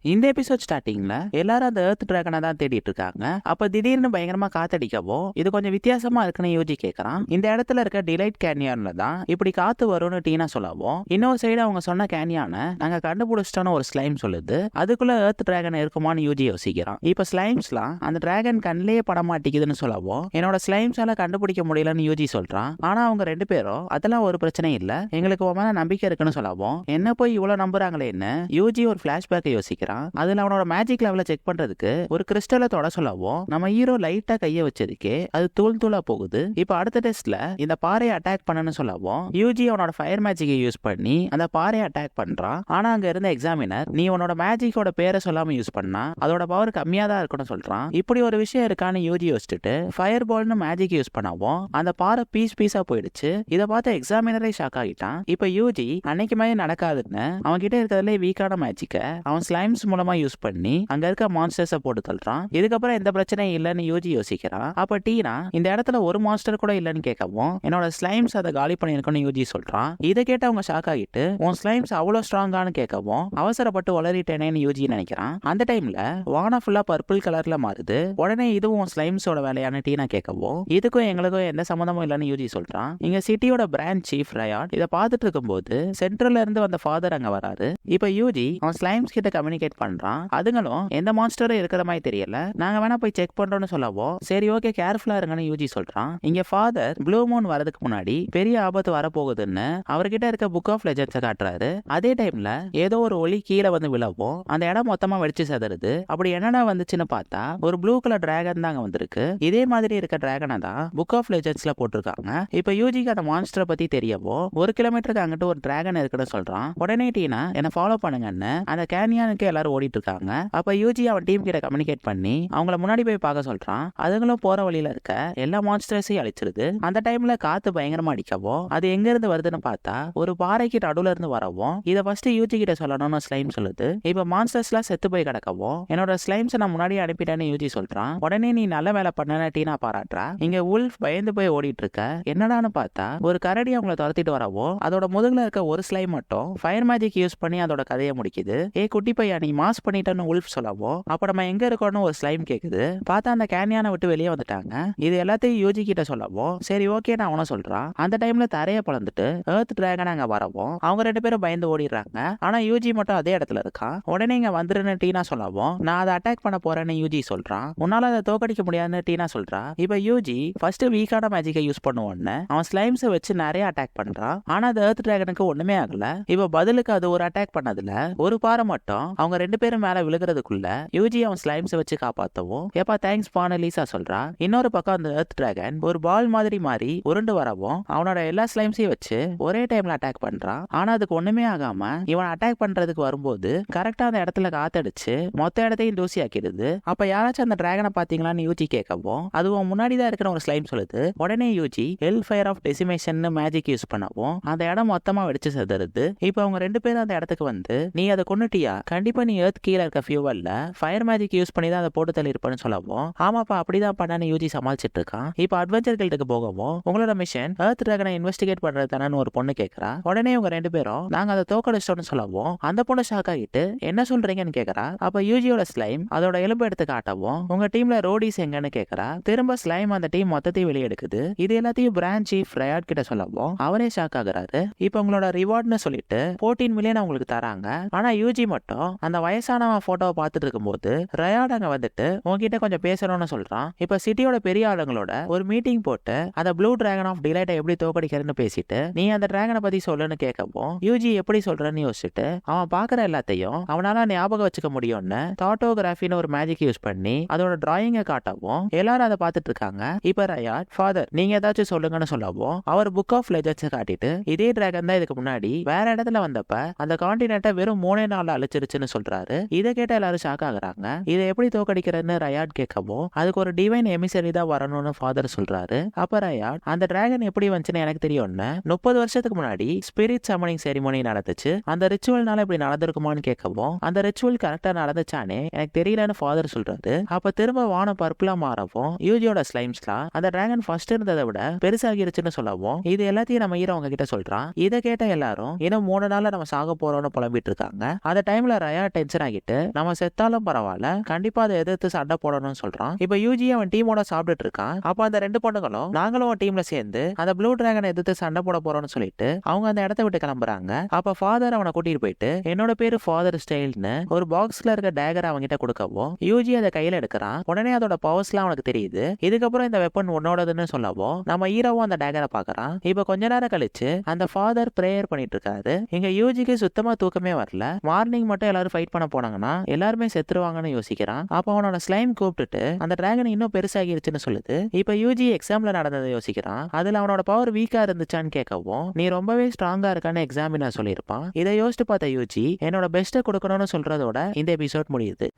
இந்த எபிசோட் ஸ்டார்டிங்ல எல்லாரும் அந்த எர்த் டிராகனை தான் தேடிட்டு இருக்காங்க. அப்ப திடீர்னு பயங்கரமா காத்தடிக்கவோ இது கொஞ்சம் வித்தியாசமா இருக்குன்னு யூஜி கேட்கறான். இந்த இடத்துல இருக்க டிலைட் கேனியான்ல தான் இப்படி காத்து வரும்னு டீனா சொல்லவும் இன்னொரு சைடு அவங்க சொன்ன கேனியான நாங்க கண்டுபிடிச்சிட்டோன்னு ஒரு ஸ்லைம் சொல்லுது. அதுக்குள்ள எர்த் டிராகன் இருக்குமான்னு யூஜி யோசிக்கிறான். இப்ப ஸ்லைம்ஸ்லாம் அந்த டிராகன் கண்ணிலேயே பட மாட்டேங்குதுன்னு சொல்லவும் என்னோட ஸ்லைம்ஸால கண்டுபிடிக்க முடியலன்னு யூஜி சொல்றான். ஆனா அவங்க 2 பேரும் அதெல்லாம் ஒரு பிரச்சனை இல்ல, எங்களுக்கு உன் மேல நம்பிக்கை இருக்குன்னு சொல்லவும் என்ன போய் இவ்வளவு நம்புறாங்களேன்னு யூஜி ஒரு பிளாஷ்பேக்கை யோசிக்கிறான். அதுல அவனோட மேஜிக் லெவல செக் பண்றதுக்கு ஒரு கிறிஸ்டலை தொட சொல்லவும் நம்ம ஹீரோ லைட்டா கைய வச்சதுக்கே அது தூள் தூளா போகுது. இப்ப அடுத்த டெஸ்ட்ல இந்த பாறையை அட்டாக் பண்ணனு சொல்லவும் யூஜி அவனோட ஃபயர் மேஜிக்கை யூஸ் பண்ணி அந்த பாறையை அட்டாக் பண்றான். ஆனா அங்க இருந்த எக்ஸாமினர் நீ உன்னோட மேஜிக்கோட பேரை சொல்லாம யூஸ் பண்ணா அதோட பவர் கம்மியா தான் இருக்கும்னு சொல்றான். இப்படி ஒரு விஷயம் இருக்கான்னு யூஜி யோசிச்சுட்டு ஃபயர் பால்னு மேஜிக் யூஸ் பண்ணவும் அந்த பாறை பீஸ் பீஸா போயிடுச்சு. இதை பார்த்து எக்ஸாமினரே ஷாக் ஆகிட்டான். இப்ப யூஜி அன்னைக்கு மாதிரி நடக்காதுன்னு அவன் கிட்ட இருக்கிறதுல வீக்கான மேஜிக்க அவன் ஸ்லைம்ஸ் மூலமா யூஸ் பண்ணி அங்க இருக்க மான்ஸ்டர்ஸை போட்டு தள்ளுறான். இதுக்கப்புறம் எந்த பிரச்சனையும் இல்லைன்னு யூஜி யோசிக்கிறான். அப்ப டீனா இந்த இடத்துல ஒரு மான்ஸ்டர் கூட இல்லைன்னு கேட்கவும் என்னோட ஸ்லைம்ஸ் அதை காலி பண்ணிருக்கணும்னு யூஜி சொல்றான். இதை கேட்டு அவங்க ஷாக் ஆகிட்டு உன் ஸ்லைம்ஸ் அவ்வளவு ஸ்ட்ராங்கானு கேட்கவும் அவசரப்பட்டு வளரிட்டேனேன்னு யூஜி நினைக்கிறான். அந்த டைம்ல வானம் ஃபுல்லா பர்பிள் கலர்ல மாறுது. உடனே இதுவும் ஸ்லைம்ஸோட வேலையான டீனா கேட்கவும் இதுக்கும் எங்களுக்கும் எந்த சம்மந்தமும் இல்லைன்னு யூஜி சொல்றான். இங்க சிட்டியோட பிரான்ச் சீஃப் ரயாட் இதை பார்த்துட்டு இருக்கும்போது சென்ட்ரல்ல இருந்து வந்த ஃபாதர் அங்க வராரு. இப்ப யூஜி அவன் ஸ்லைம்ஸ் கிட்ட கம்யூனிகேட் பண்றான். அதுங்களும் எந்த மான்ஸ்டரும் இருக்கிற மாதிரி தெரியல, நாங்க வேணா போய் செக் பண்றோம்னு சொல்லவும் சரி ஓகே கேர்ஃபுல்லா இருங்கன்னு யூஜி சொல்றான். இங்க ஃபாதர் ப்ளூ மூன் வரதுக்கு முன்னாடி பெரிய ஆபத்து வரப்போகுதுன்னு அவர்கிட்ட இருக்க புக் ஆஃப் லெஜெண்ட்ஸை காட்டுறாரு. அதே டைம்ல ஏதோ ஒரு ஒளி கீழே வந்து விழவும் அந்த இடம் மொத்தமா வெடிச்சு செதறுது. அப்படி என்னடா வந்துச்சுன்னு பார்த்தா ஒரு ப்ளூ கலர் டிராகன் தாங்க வந்திருக்கு. இதே மாதிரி இருக்க டிராகனை தான் புக் ஆஃப் லெஜெண்ட்ஸ்ல போட்டிருக்காங்க. இப்ப யூஜிக்கு அந்த மான்ஸ்டரை பத்தி தெரியவோ 1 கிலோமீட்டருக்கு அங்கிட்டு ஒரு டிராகன் இருக்குன்னு சொல்றான். உடனே டீனா என்ன ஃபாலோ பண்ணுங்கன்னு அந்த கேனியானுக்கு எல்லாரும் ஓடிட்டு இருக்காங்க. அப்ப யூஜி அவன் டீம் கிட்ட கம்யூனிகேட் பண்ணி அவங்கள முன்னாடி போய் பார்க்க சொல்றான். அதுங்களும் போற வழியில இருக்க எல்லா மான்ஸ்டர்ஸையும் அழிச்சிருது. அந்த டைம்ல காத்து பயங்கரமா அடிக்கவும் அது எங்க இருந்து வருதுன்னு பார்த்தா ஒரு பாறைக்கு நடுவுல இருந்து வரவும் இதை ஃபர்ஸ்ட் யூஜி கிட்ட சொல்லணும்னு ஸ்லைம் சொல்லுது. இப்ப மான்ஸ்டர்ஸ் எல்லாம் செத்து போய் கிடக்கவும் என்னோட ஸ்லைம்ஸ் நான் முன்னாடி அனுப்பிட்டேன்னு யூஜி சொல்றான். உடனே நீ நல்ல வேலை பண்ணன டீனா பாராட்டுறா. இங்க உல்ஃப் பயந்து போய் ஓடிட்டு இருக்க, என்னடான்னு பார்த்தா ஒரு கரடி அவங்களை துரத்திட்டு வரவோ அதோட முதுகுல இருக்க ஒரு ஸ்லைம் மட்டும் ஃபயர் மேஜிக் யூஸ் பண்ணி அதோட கதையை முடிக்குது. ஏ குட்டி பையா நீ மாஸ் பண்ணிட்டேன்னு உல்ஃப் சொல்லவும் அப்ப நம்ம எங்க இருக்கோம்னு ஒரு ஸ்லைம் கேக்குது. பார்த்தா அந்த கேனியான விட்டு வெளியே வந்துட்டாங்க. இது எல்லாத்தையும் யூஜி கிட்ட சொல்லவும் சரி ஓகே நான் அவனை சொல்றான். அந்த டைம்ல தரைய பழந்துட்டு எர்த் டிராகன் அங்க வரவும் அவங்க 2 பேரும் பயந்து ஓடிடுறாங்க. ஆனா யூஜி மட்டும் அதே இடத்துல இருக்கான். உடனே இங்க வந்துருன்னு டீனா சொல்லவும் நான் அதை அட்டாக் பண்ண போறேன்னு யூஜி சொல்றான். உன்னால அதை தோக்கடிக்க முடியாதுன்னு டீனா சொல்றா. இப்ப யூஜி ஃபர்ஸ்ட் வீக்கான மேஜிக்கை யூஸ் பண்ணுவோன்னு அவன் ஸ்லைம்ஸை வச்சு நிறைய அட்டாக் பண்றான். ஆனா அந்த எர்த் டிராகனுக்கு ஒண்ணுமே ஆகல. இப்ப பதிலுக்கு அது ஒரு அட்டாக் பண்ணதுல ஒரு பாறை மட்டும் அவங்க 2 பேரும் மேல விழுகிறதுக்குள்ள யூஜி அவன் ஸ்லைம்ஸ் வச்சு காப்பாத்தவும் ஏப்பா தேங்க்ஸ் பான லீசா சொல்றா. இன்னொரு பக்கம் அந்த எர்த் டிராகன் ஒரு பால் மாதிரி மாறி உருண்டு வரவும் அவனோட எல்லா ஸ்லைம்ஸையும் வச்சு ஒரே டைம்ல அட்டாக் பண்றான். ஆனா அதுக்கு ஒண்ணுமே ஆகாம இவன் அட்டாக் பண்றதுக்கு வரும்போது கரெக்டா அந்த இடத்துல காத்தடிச்சு மொத்த இடத்தையும் தூசி ஆக்கிடுது. அப்ப யாராச்சும் அந்த டிராகனை பாத்தீங்களான்னு யூஜி கேட்கவும் அதுவும் முன்னாடி தான் இருக்கிற ஒரு ஸ்லைம் சொல்லுது. உடனே யூஜி ஹெல் fire of decimation magic use பண்ணவும் அந்த இடம் மொத்தமா வெடிச்சு செதறுது. இப்ப அவங்க 2 பேரும் அந்த இடத்துக்கு வந்து நீ அதை கொன்னுட்டியா, கண்டிப்பா நீ எர்த் கீழே இருக்க ஃபியூவல்ல ஃபயர் மேஜிக் யூஸ் பண்ணி தான் அதை போட்டு தள்ளி இருப்பேன்னு சொல்லவும் ஆமாப்பா அப்படிதான் பண்ணான்னு யூஜி சமாளிச்சிட்டு இருக்கான். இப்ப அட்வென்ச்சர் கில்டுக்கு போகவும் உங்களோட மிஷன் எர்த் டிராகனை இன்வெஸ்டிகேட் பண்றது தானே ஒரு பொண்ணு கேட்கறா. உடனே இவங்க 2 பேரும் நாங்க அதை தோக்கடிச்சிட்டோம்னு சொல்லவும் அந்த பொண்ணு ஷாக் ஆகிட்டு என்ன சொல்றீங்கன்னு கேட்கறா. அப்ப யூஜியோட ஸ்லைம் அதோட எலும்பு எடுத்து காட்டவும் உங்க டீம்ல ரோடிஸ் எங்கன்னு கேட்கறா. திரும்ப ஸ்லைம் அந்த டீம் மொத்தத்தையும் வெளியெடுக்குது. இது எல்லாத்தையும் பிரான்ச் சீஃப் ரயாட் கிட்ட சொல்லவும் அவரே ஷாக் ஆகுறாரு. இப்ப உங்களோட ரிவார்ட்னு சொல்லிட்டு 14 மில்லியன் அவங்களுக்கு தராங்க. ஆனா யூஜி மட்டும் அந்த அந்த வயசானவன் போட்டோவை பார்த்துட்டு இருக்கும்போது ரயாட் அங்க வந்துட்டு உங்ககிட்ட கொஞ்சம் பேசணும்னு சொல்றான். இப்ப சிட்டியோட பெரிய ஆளுங்களோட ஒரு மீட்டிங் போட்டு அந்த ப்ளூ டிராகன் ஆஃப் டிலைட்டை எப்படி தோக்கடிக்கிறன்னு பேசிட்டு நீ அந்த டிராகனை பத்தி சொல்லுன்னு கேட்கவும் யூஜி எப்படி சொல்றன்னு யோசிச்சுட்டு அவன் பாக்குற எல்லாத்தையும் அவனால ஞாபகம் வச்சுக்க முடியும்னு தாட்டோகிராஃபின்னு ஒரு மேஜிக் யூஸ் பண்ணி அதோட டிராயிங்கை காட்டவும் எல்லாரும் அதை பார்த்துட்டு இருக்காங்க. இப்ப ரயாட் ஃபாதர் நீங்க ஏதாச்சும் சொல்லுங்கன்னு சொல்லவும் அவர் புக் ஆஃப் லெஜண்ட்ஸ் காட்டிட்டு இதே டிராகன் தான் இதுக்கு முன்னாடி வேற இடத்துல வந்தப்ப அந்த கான்டினென்ட்டை வெறும் 3 நாள்ல அழிச்சிருச்சுன்னு சொல்றாரு. இதை கேட்ட எல்லாரும் ஷாக் ஆகுறாங்க. இதை எப்படி தோக்கடிக்கிறதுன்னு ரயாட் கேட்கவும் அதுக்கு ஒரு டிவைன் எமிசரி தான் வரணும்னு ஃபாதர் சொல்றாரு. அப்ப ரயாட் அந்த டிராகன் எப்படி வந்துச்சுன்னு எனக்கு தெரியும்னு 30 வருஷத்துக்கு முன்னாடி ஸ்பிரிட் சம்மனிங் செரிமோனி நடந்துச்சு, அந்த ரிச்சுவல்னால இப்படி நடந்திருக்குமான்னு கேட்கவும் அந்த ரிச்சுவல் கரெக்டா நடந்துச்சானே எனக்கு தெரியலன்னு ஃபாதர் சொல்றாரு. அப்ப திரும்ப வானம் பர்பிளா மாறவும் யூஜியோட ஸ்லைம்ஸ்லாம் அந்த டிராகன் ஃபர்ஸ்ட் இருந்ததை விட பெருசாகிருச்சுன்னு சொல்லவும் இது எல்லாத்தையும் நம்ம ஹீரோ அவங்க கிட்ட சொல்றான். இதை கேட்ட எல்லாரும் இன்னும் 3 நாள்ல நம்ம சாக போறோம்னு புலம்பிட்டு இருக்காங்க. அந்த டைம்ல ரயா டென்ஷன் ஆகிட்டு நம்ம செத்தாலும் பரவாயில்ல கண்டிப்பா அதை எதிர்த்து சண்டை போடணும்னு சொல்றான். இப்ப யூஜி அவன் டீமோட சாப்பிட்டுட்டு இருக்கான். அப்ப அந்த 2 பொண்ணுங்களும் நாங்களும் டீம்ல சேர்ந்து அந்த ப்ளூ டிராகனை எதிர்த்து சண்டை போட போறோம்னு சொல்லிட்டு அவங்க அந்த இடத்த விட்டு கிளம்புறாங்க. அப்ப ஃபாதர் அவனை கூட்டிட்டு போயிட்டு என்னோட பேரு ஃபாதர் ஸ்டைல்னு ஒரு பாக்ஸ்ல இருக்க டேகர் அவங்க கிட்ட கொடுக்கவும் யூஜி அதை கையில எடுக்கிறான். உடனே அதோட பவர்ஸ்லாம் அவனுக்கு தெரியுது. இதுக்கப்புறம் இந்த வெப்பன் உன்னோடதுன்னு சொல்லவும் நம்ம ஹீரோவும் அந்த டேகரை பாக்குறான். இப்ப கொஞ்ச நேரம் கழிச்சு அந்த ஃபாதர் பிரேயர் பண்ணிட்டு இருக்காரு. இங்க யூஜிக்கு சுத்தமா தூக்கமே வரல. மார்னிங் மட்டும் எல்லாரும் ஃபைட் பண்ண போனாங்கன்னா எல்லாருமே செத்துருவாங்கன்னு யோசிக்கிறான். அப்ப அவனோட ஸ்லைம் கூப்பிட்டுட்டு அந்த டிராகன் இன்னும் பெருசாகிருச்சுன்னு சொல்லுது. இப்ப யூஜி எக்ஸாம்ல நடந்ததை யோசிக்கிறான். அதுல அவனோட பவர் வீக்கா இருந்துச்சான்னு கேட்கவும் நீ ரொம்பவே ஸ்ட்ராங்கா இருக்கான்னு எக்ஸாமினர் சொல்லியிருப்பான். இதை யோசிச்சு பார்த்த யூஜி என்னோட பெஸ்ட்டை கொடுக்கணும்னு சொல்றதோட இந்த எபிசோட் முடியுது.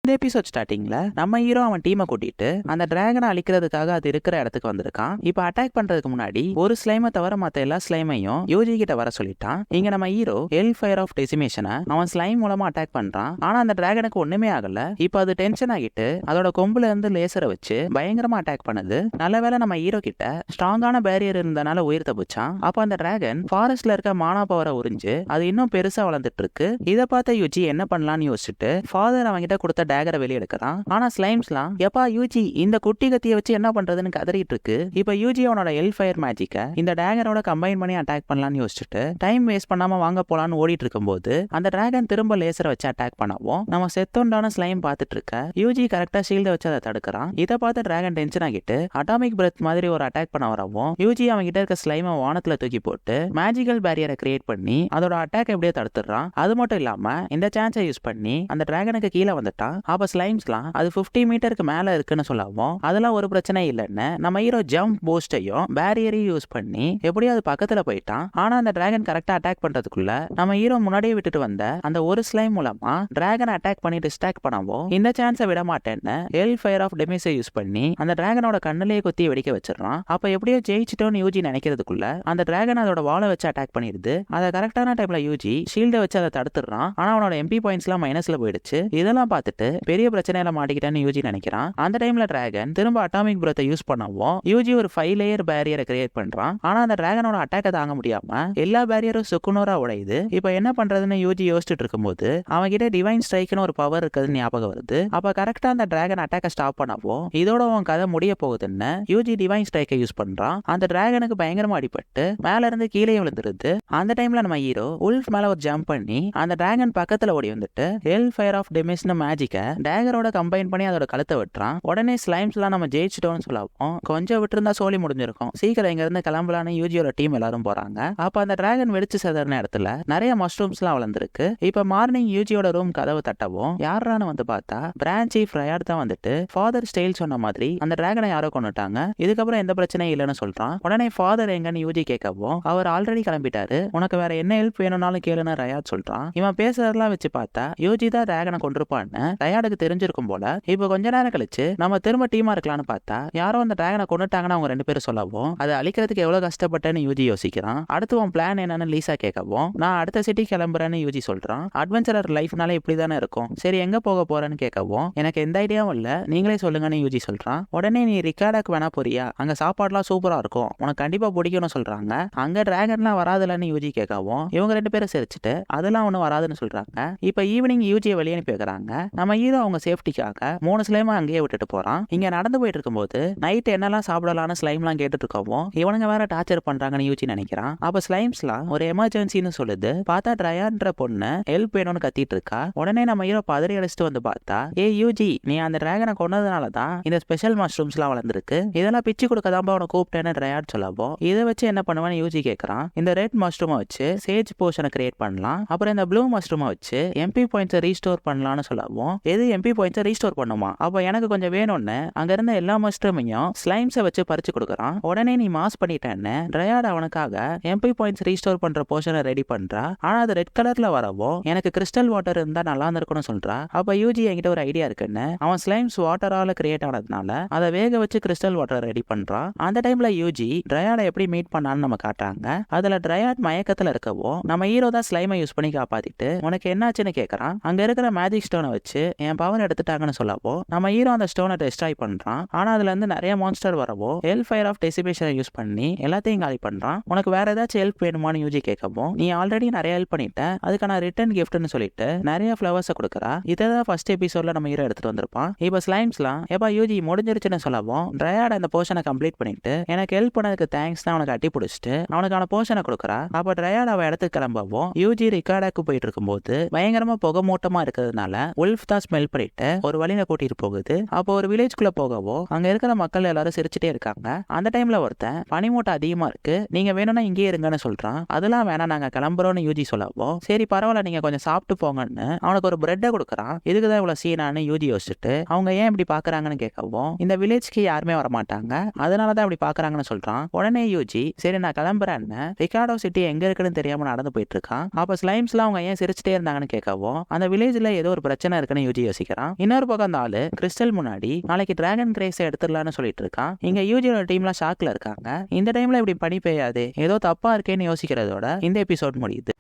இந்த எபிசோட் ஸ்டார்டிங்ல நம்ம ஹீரோ அவன் டீமை கூட்டிட்டு அந்த டிராகனை அழிக்கிறதுக்காக அது இருக்கிற இடத்துக்கு வந்திருக்கான். இப்ப அட்டாக் பண்றதுக்கு முன்னாடி ஒரு ஸ்லைமை தவிர மத்த எல்லா ஸ்லைமையும் யூஜி கிட்ட வர சொல்லிட்டான். இங்க நம்ம ஹீரோ எல் ஃபயர் ஆஃப் டெசிமேஷனை அவன் ஸ்லைம் மூலமா அட்டாக் பண்றான். ஆனா அந்த டிராகனுக்கு ஒண்ணுமே ஆகல. இப்ப அது டென்ஷன் ஆகிட்டு அதோட கொம்புல இருந்து லேசரை வச்சு பயங்கரமா அட்டாக் பண்ணுது. நல்லவேளை நம்ம ஹீரோ கிட்ட ஸ்ட்ராங்கான பேரியர் இருந்தனால உயிர் தப்பிச்சான். அப்ப அந்த டிராகன் ஃபாரஸ்ட்ல இருக்க மானா பவரை உறிஞ்சு அது இன்னும் பெருசா வளர்ந்துட்டு இருக்கு. இதை பார்த்த யூஜி என்ன பண்ணலாம்னு யோசிச்சுட்டு ஃபாதர் அவங்க கிட்ட கொடுத்த டேகரை வெளியே எடுக்கிறான். ஆனா ஸ்லைம்ஸ்லாம் எப்பா யூஜி இந்த குட்டி கத்தியை வச்சு என்ன பண்றதுன்னு கதறிட்டு இருக்கு. இப்ப யூஜி அவனோட எல் ஃபயர் மேஜிக்க இந்த டிராகனோட கம்பைன் பண்ணி அட்டாக் பண்ணலாம்னு யோசிச்சுட்டு டைம் வேஸ்ட் பண்ணாம வாங்க போலான்னு ஓடிட்டு இருக்கும்போது அந்த டிராகன் திரும்ப லேசரை வச்சு அட்டாக் பண்ணவும் நம்ம செத்தோண்டான ஸ்லைம் பார்த்துட்டு இருக்க யூஜி கரெக்டா ஷீல்ட வச்சு அதை தடுக்கிறான். இதை பார்த்து டிராகன் டென்ஷன் ஆகிட்டு அட்டாமிக் பிரெத் மாதிரி ஒரு அட்டாக் பண்ண வரவும் யூஜி அவங்க கிட்ட இருக்க ஸ்லைமை வானத்துல தூக்கி போட்டு மேஜிக்கல் பேரியரை கிரியேட் பண்ணி அதோட அட்டாக் எப்படியே தடுத்துறான். அது மட்டும் இல்லாம இந்த சான்ஸை யூஸ் பண்ணி அந்த டிராகனுக்கு கீழே வந்துட்டான். அப்ப ஸ்லைம்ஸ்லாம் அது 50 மீட்டருக்கு மேல இருக்குன்னு சொல்லவும் அதெல்லாம் ஒரு பிரச்சனை இல்லைன்னு நம்ம ஹீரோ ஜம்ப் பூஸ்டையும் பேரியரையும் யூஸ் பண்ணி எப்படியும் அது பக்கத்துல போயிட்டான். ஆனா அந்த டிராகன் கரெக்டா அட்டாக் பண்றதுக்குள்ள நம்ம ஹீரோ முன்னாடியே விட்டுட்டு வந்த அந்த ஒரு ஸ்லைம் மூலமா டிராகன் அட்டாக் பண்ணி டிஸ்ட்ராக்ட் பண்ணவும் இந்த சான்ஸை விட மாட்டேன்னு எல் ஃபயர் ஆஃப் டெமிஸை யூஸ் பண்ணி அந்த டிராகனோட கண்ணிலேயே குத்தி வெடிக்க வச்சிடறான். அப்ப எப்படியோ ஜெயிச்சிட்டோன்னு யூஜி நினைக்கிறதுக்குள்ள அந்த டிராகன் அதோட வாழை வச்சு அட்டாக் பண்ணிடுது. அதை கரெக்டான டைம்ல யூஜி ஷீல்டை வச்சு அதை தடுத்துறான். ஆனா அவனோட எம்பி பாயிண்ட்ஸ் எல்லாம் மைனஸ்ல போயிடுச்சு. இதெல்லாம் பார்த்துட்டு பெரிய பிரச்சனையில மாட்டிக்கிட்டான்னு யூஜி நினைக்கிறான். அந்த டைம்ல டிராகன் திரும்ப அட்டாமிக் பிரத்தை யூஸ் பண்ணவும் யூஜி ஒரு 5 லேயர் பேரியரை கிரியேட் பண்றான். ஆனா அந்த டிராகனோட அட்டாக்கை தாங்க முடியாம எல்லா பேரியரும் சுக்குநூறா உடையுது. இப்ப என்ன பண்றதுன்னு யூஜி யோசிச்சுட்டு இருக்கும்போது அவன் கிட்ட டிவைன் ஸ்ட்ரைக்னு ஒரு பவர் இருக்குதுன்னு ஞாபகம் வருது. அப்ப கரெக்டா அந்த டிராகன் அட்டாக்கை ஸ்டாப் பண்ணவும் இதோட அவன் கதை முடிய போகுதுன்னு யூஜி டிவைன் ஸ்ட்ரைக்கை யூஸ் பண்றான். அந்த டிராகனுக்கு பயங்கரமா அடிபட்டு மேல இருந்து கீழே விழுந்துருது. அந்த டைம்ல நம்ம ஹீரோ உல்ஃப் மேல ஒரு ஜம்ப் பண்ணி அந்த டிராகன் பக்கத்துல ஓடி வந்துட்டு எல் ஃபயர் ஆஃப் டெமிஸ்னு மேஜிக்க டேகரோட கம்பைன் பண்ணி அதோட கழுத்தை வெட்டுறான். உடனே ஸ்லைம்ஸ் எல்லாம் நம்ம ஜெயிச்சிட்டோம்னு சொல்லவும் கொஞ்சம் விட்டுருந்தா சோழி முடிஞ்சிருக்கும், சீக்கிரம் இங்க இருந்து கிளம்பலான்னு யூஜியோட டீம் எல்லாரும் போறாங்க. அப்ப அந்த டிராகன் வெடிச்சு செதறின இடத்துல நிறைய மஷ்ரூம்ஸ் எல்லாம் வளர்ந்துருக்கு. இப்ப மார்னிங் யூஜியோட ரூம் கதவு தட்டவும் யாரானு வந்து பார்த்தா பிரான்ச் சீஃப் ரயாட் தான் வந்துட்டு ஃபாதர் ஸ்டைல் சொன்ன மாதிரி அந்த டிராகனை யாரோ கொண்டுட்டாங்க, இதுக்கப்புறம் எந்த பிரச்சனையும் இல்லைன்னு சொல்றான். உடனே ஃபாதர் எங்கன்னு யூஜி கேட்கவும் அவர் ஆல்ரெடி கிளம்பிட்டாரு, உனக்கு வேற என்ன ஹெல்ப் வேணும்னாலும் கேளுன்னு ரயாட் சொல்றான். இவன் பேசுறதெல்லாம் வச்சு பார்த்தா யூஜி தான் டிராகனை கொண்டிருப்பான்னு ரயாடுக்கு தெரிஞ்சிருக்கும் போல. இப்ப கொஞ்ச நேரம் கழிச்சு நம்ம திரும்ப டீமா இருக்கலாம்னு பார்த்தா யாரோ அந்த டிராகனை கொண்டுட்டாங்கன்னு அவங்க 2 பேரும் சொல்லவும் அதை அழிக்கிறதுக்கு எவ்வளவு கஷ்டப்பட்டேன்னு யூஜி யோசிக்கிறான். அடுத்து உன் பிளான் என்னன்னு லீசா கேட்கவும் நான் அடுத்த சிட்டி கிளம்புறேன்னு யூஜி சொல்றான். அட்வென்ச்சரர் லைஃப்னால இப்படிதானே இருக்கும், சரி எங்க போக போறேன்னு கேட்கவும் எனக்கு எந்த ஐடியாவும் இல்ல, நீங்களே சொல்லுங்கன்னு யூஜி சொல்றான். உடனே நீ ரிகார்டாக்கு வேணா போறியா, அங்க சாப்பாடுலாம் சூப்பரா இருக்கும், உனக்கு கண்டிப்பா பிடிக்கும்னு சொல்றாங்க. அங்க டிராகன்லாம் வராதுலன்னு யூஜி கேட்கவும் இவங்க 2 பேரும் சிரிச்சுட்டு அதெல்லாம் ஒன்னும் வராதுன்னு சொல்றாங்க. இப்ப ஈவினிங் யூஜியை வெளியே அனுப்பி வைக்கிறாங்க. நம்ம ஹீரோ அவங்க சேஃப்டிக்காக 3 ஸ்லைம் அங்கேயே விட்டுட்டு போறான். இங்க நடந்து போயிட்டு இருக்கும்போது நைட் என்னெல்லாம் சாப்பிடலாம்னு ஸ்லைம்லாம் கேட்டுட்டு இருக்கவும் இவனுங்க வேற டார்ச்சர் பண்றாங்கன்னு யூஜி நினைக்கிறான். அப்ப ஸ்லைம்ஸ்லாம் ஒரு எமர்ஜென்சின்னு சொல்லுது. பார்த்தா ட்ரையான்ற பொண்ணு ஹெல்ப் வேணும்னு கத்திட்டு இருக்கா. உடனே நம்ம ஹீரோ பதறி அடிச்சுட்டு வந்து பார்த்தா, யூஜி நீ அந்த டிராகனை கொன்னதுனாலதான் இந்த ஸ்பெஷல் மஷ்ரூம்ஸ்லாம் வளர்ந்துருக்கு, இதெல்லாம் பிச்சு கொடுக்க தான் அவனை கூப்பிட்டேன்னு ட்ரையாட் சொல்லவும் இதை வச்சு என்ன பண்ணுவேன்னு யூஜி கேட்கறான். இந்த ரெட் மஷ்ரூமை வச்சு சேஜ் போஷனை கிரியேட் பண்ணலாம், அப்புறம் இந்த ப்ளூ மஷ்ரூமை வச்சு எம்பி பாயிண்ட்ஸை ரீஸ்டோர் பண்ணலாம்னு சொல்லவும் எது எம்பி பாயிண்ட்ஸை ரீஸ்டோர் பண்ணுமா, அப்போ எனக்கு கொஞ்சம் வேணும்னு அங்க இருந்த எல்லா மஷ்ரூமையும் ஸ்லைம்ஸை வச்சு பறிச்சு கொடுக்குறான். உடனே நீ மாஸ் பண்ணிட்டேன்னு ட்ரையாட் அவனுக்காக எம்பி பாயிண்ட்ஸ் ரீஸ்டோர் பண்ற போஷனை ரெடி பண்றா. ஆனா அது ரெட் கலர்ல வரவும் எனக்கு கிறிஸ்டல் வாட்டர் இருந்தா நல்லா இருந்திருக்கும்னு சொல்றா. அப்ப யூஜி என்கிட்ட ஒரு ஐடியா இருக்குன்னு அவன் ஸ்லைம்ஸ் வாட்டரால கிரியேட் ஆனதுனால அதை வேக வச்சு கிறிஸ்டல் வாட்டர் ரெடி பண்றான். அந்த டைம்ல யூஜி ட்ரையாட எப்படி மீட் பண்ணான்னு நம்ம காட்டுறாங்க. அதுல ட்ரையாட் மயக்கத்துல இருக்கவோ நம்ம ஹீரோ தான் ஸ்லைமை யூஸ் பண்ணி காப்பாத்திட்டு உனக்கு என்னாச்சுன்னு கேட்கறான். அங்க இருக்கிற மேஜிக் ஸ்டோனை வச்சு என் பவர் எடுத்துட்டாங்கன்னு சொல்லவோ நம்ம ஹீரோ அந்த ஸ்டோனை டெஸ்ட்ராய் பண்றான். ஆனா அதுல இருந்து நிறைய மான்ஸ்டர் வரவோ ஹெல் ஃபயர் ஆஃப் டெசிபேஷனை யூஸ் பண்ணி எல்லாத்தையும் காலி பண்றான். உனக்கு வேற ஏதாச்சும் ஹெல்ப் வேணுமான்னு யூஜி கேட்கவும் நீ ஆல்ரெடி நிறைய ஹெல்ப் பண்ணிட்ட, அதுக்கான ரிட்டர்ன் கிஃப்ட்னு சொல்லிட்டு நிறைய ஃபிளவர்ஸை கொடுக்குறா. இதான் ஃபர்ஸ்ட் எபிசோட்ல நம்ம ஹீரோ எடுத்துட்டு வந்திருப்பான். இப்போ ஸ்லைம்ஸ்லாம் எப்பா யூஜி முடிஞ்சிருச்சுன்னு சொல்லவும் ட்ரையாட் அந்த போர்ஷனை கம்ப்ளீட் பண்ணிட்டு எனக்கு ஹெல்ப் பண்ணதுக்கு தேங்க்ஸ் தான் அவனுக்கு அட்டி பிடிச்சிட்டு அவனுக்கான போர்ஷனை கொடுக்குறா. அப்போ ட்ரையாட் அவ இடத்துக்கு கிளம்பவும் யூஜி ரிகார்டாக்கு போயிட்டு இருக்கும்போது பயங்கரமா புகை மூட்டமா இருக்கிறதுனால உல்ஃப் தான் ஸ்மெல் பண்ணிட்டு ஒரு வழியில கூட்டிட்டு போகுது. அப்போ ஒரு வில்லேஜ்குள்ள போகவோ அங்க இருக்கிற மக்கள் எல்லாரும் சிரிச்சுட்டே இருக்காங்க. அந்த டைம்ல ஒருத்தன் பனிமூட்டை அதிகமா இருக்கு, நீங்க வேணும்னா இங்கேயே இருங்கன்னு சொல்றான். அதெல்லாம் வேணாம் நாங்க கிளம்புறோம்னு யூஜி சொல்லவோ சரி பரவாயில்ல நீங்க கொஞ்சம் சாப்பிட்டு போங்கன்னு அவனுக்கு ஒரு பிரெட்டை கொடுக்குறான். இதுக்குதான் இவ்வளவு சீனான்னு யூஜி யோசிச்சுட்டு அவங்க ஏன் இப்படி பாக்குறாங்கன்னு கேட்கவும் இந்த வில்லேஜ்க்கு யாருமே வர மாட்டாங்க, அதனாலதான் இப்படி பாக்குறாங்கன்னு சொல்றான். உடனே யூஜி சரி நான் கிளம்புறேன்னு ரிகார்டோ சிட்டி எங்க இருக்குன்னு தெரியாம நடந்து போயிட்டு இருக்கான். அப்ப ஸ்லைம்ஸ்லாம் அவங்க ஏன் சிரிச்சுட்டே இருந்தாங்கன்னு கேட்கவும் அந்த வில்லேஜ்ல ஏதோ ஒரு பிரச்சனை இருக்குன்னு யூஜி யோசிக்கிறான். இன்னொரு பக்கம் அந்த ஆளு கிறிஸ்டல் முன்னாடி நாளைக்கு டிராகன் கிரேஸை எடுத்துடலாம்னு சொல்லிட்டு இருக்கான். இங்க யூஜியோட டீம்லாம் ஷாக்ல இருக்காங்க. இந்த டைம்ல இப்படி பனி பெய்யாது ஏதோ தப்பா இருக்கேன்னு யோசிக்கிறதோட இந்த எபிசோட் முடியுது.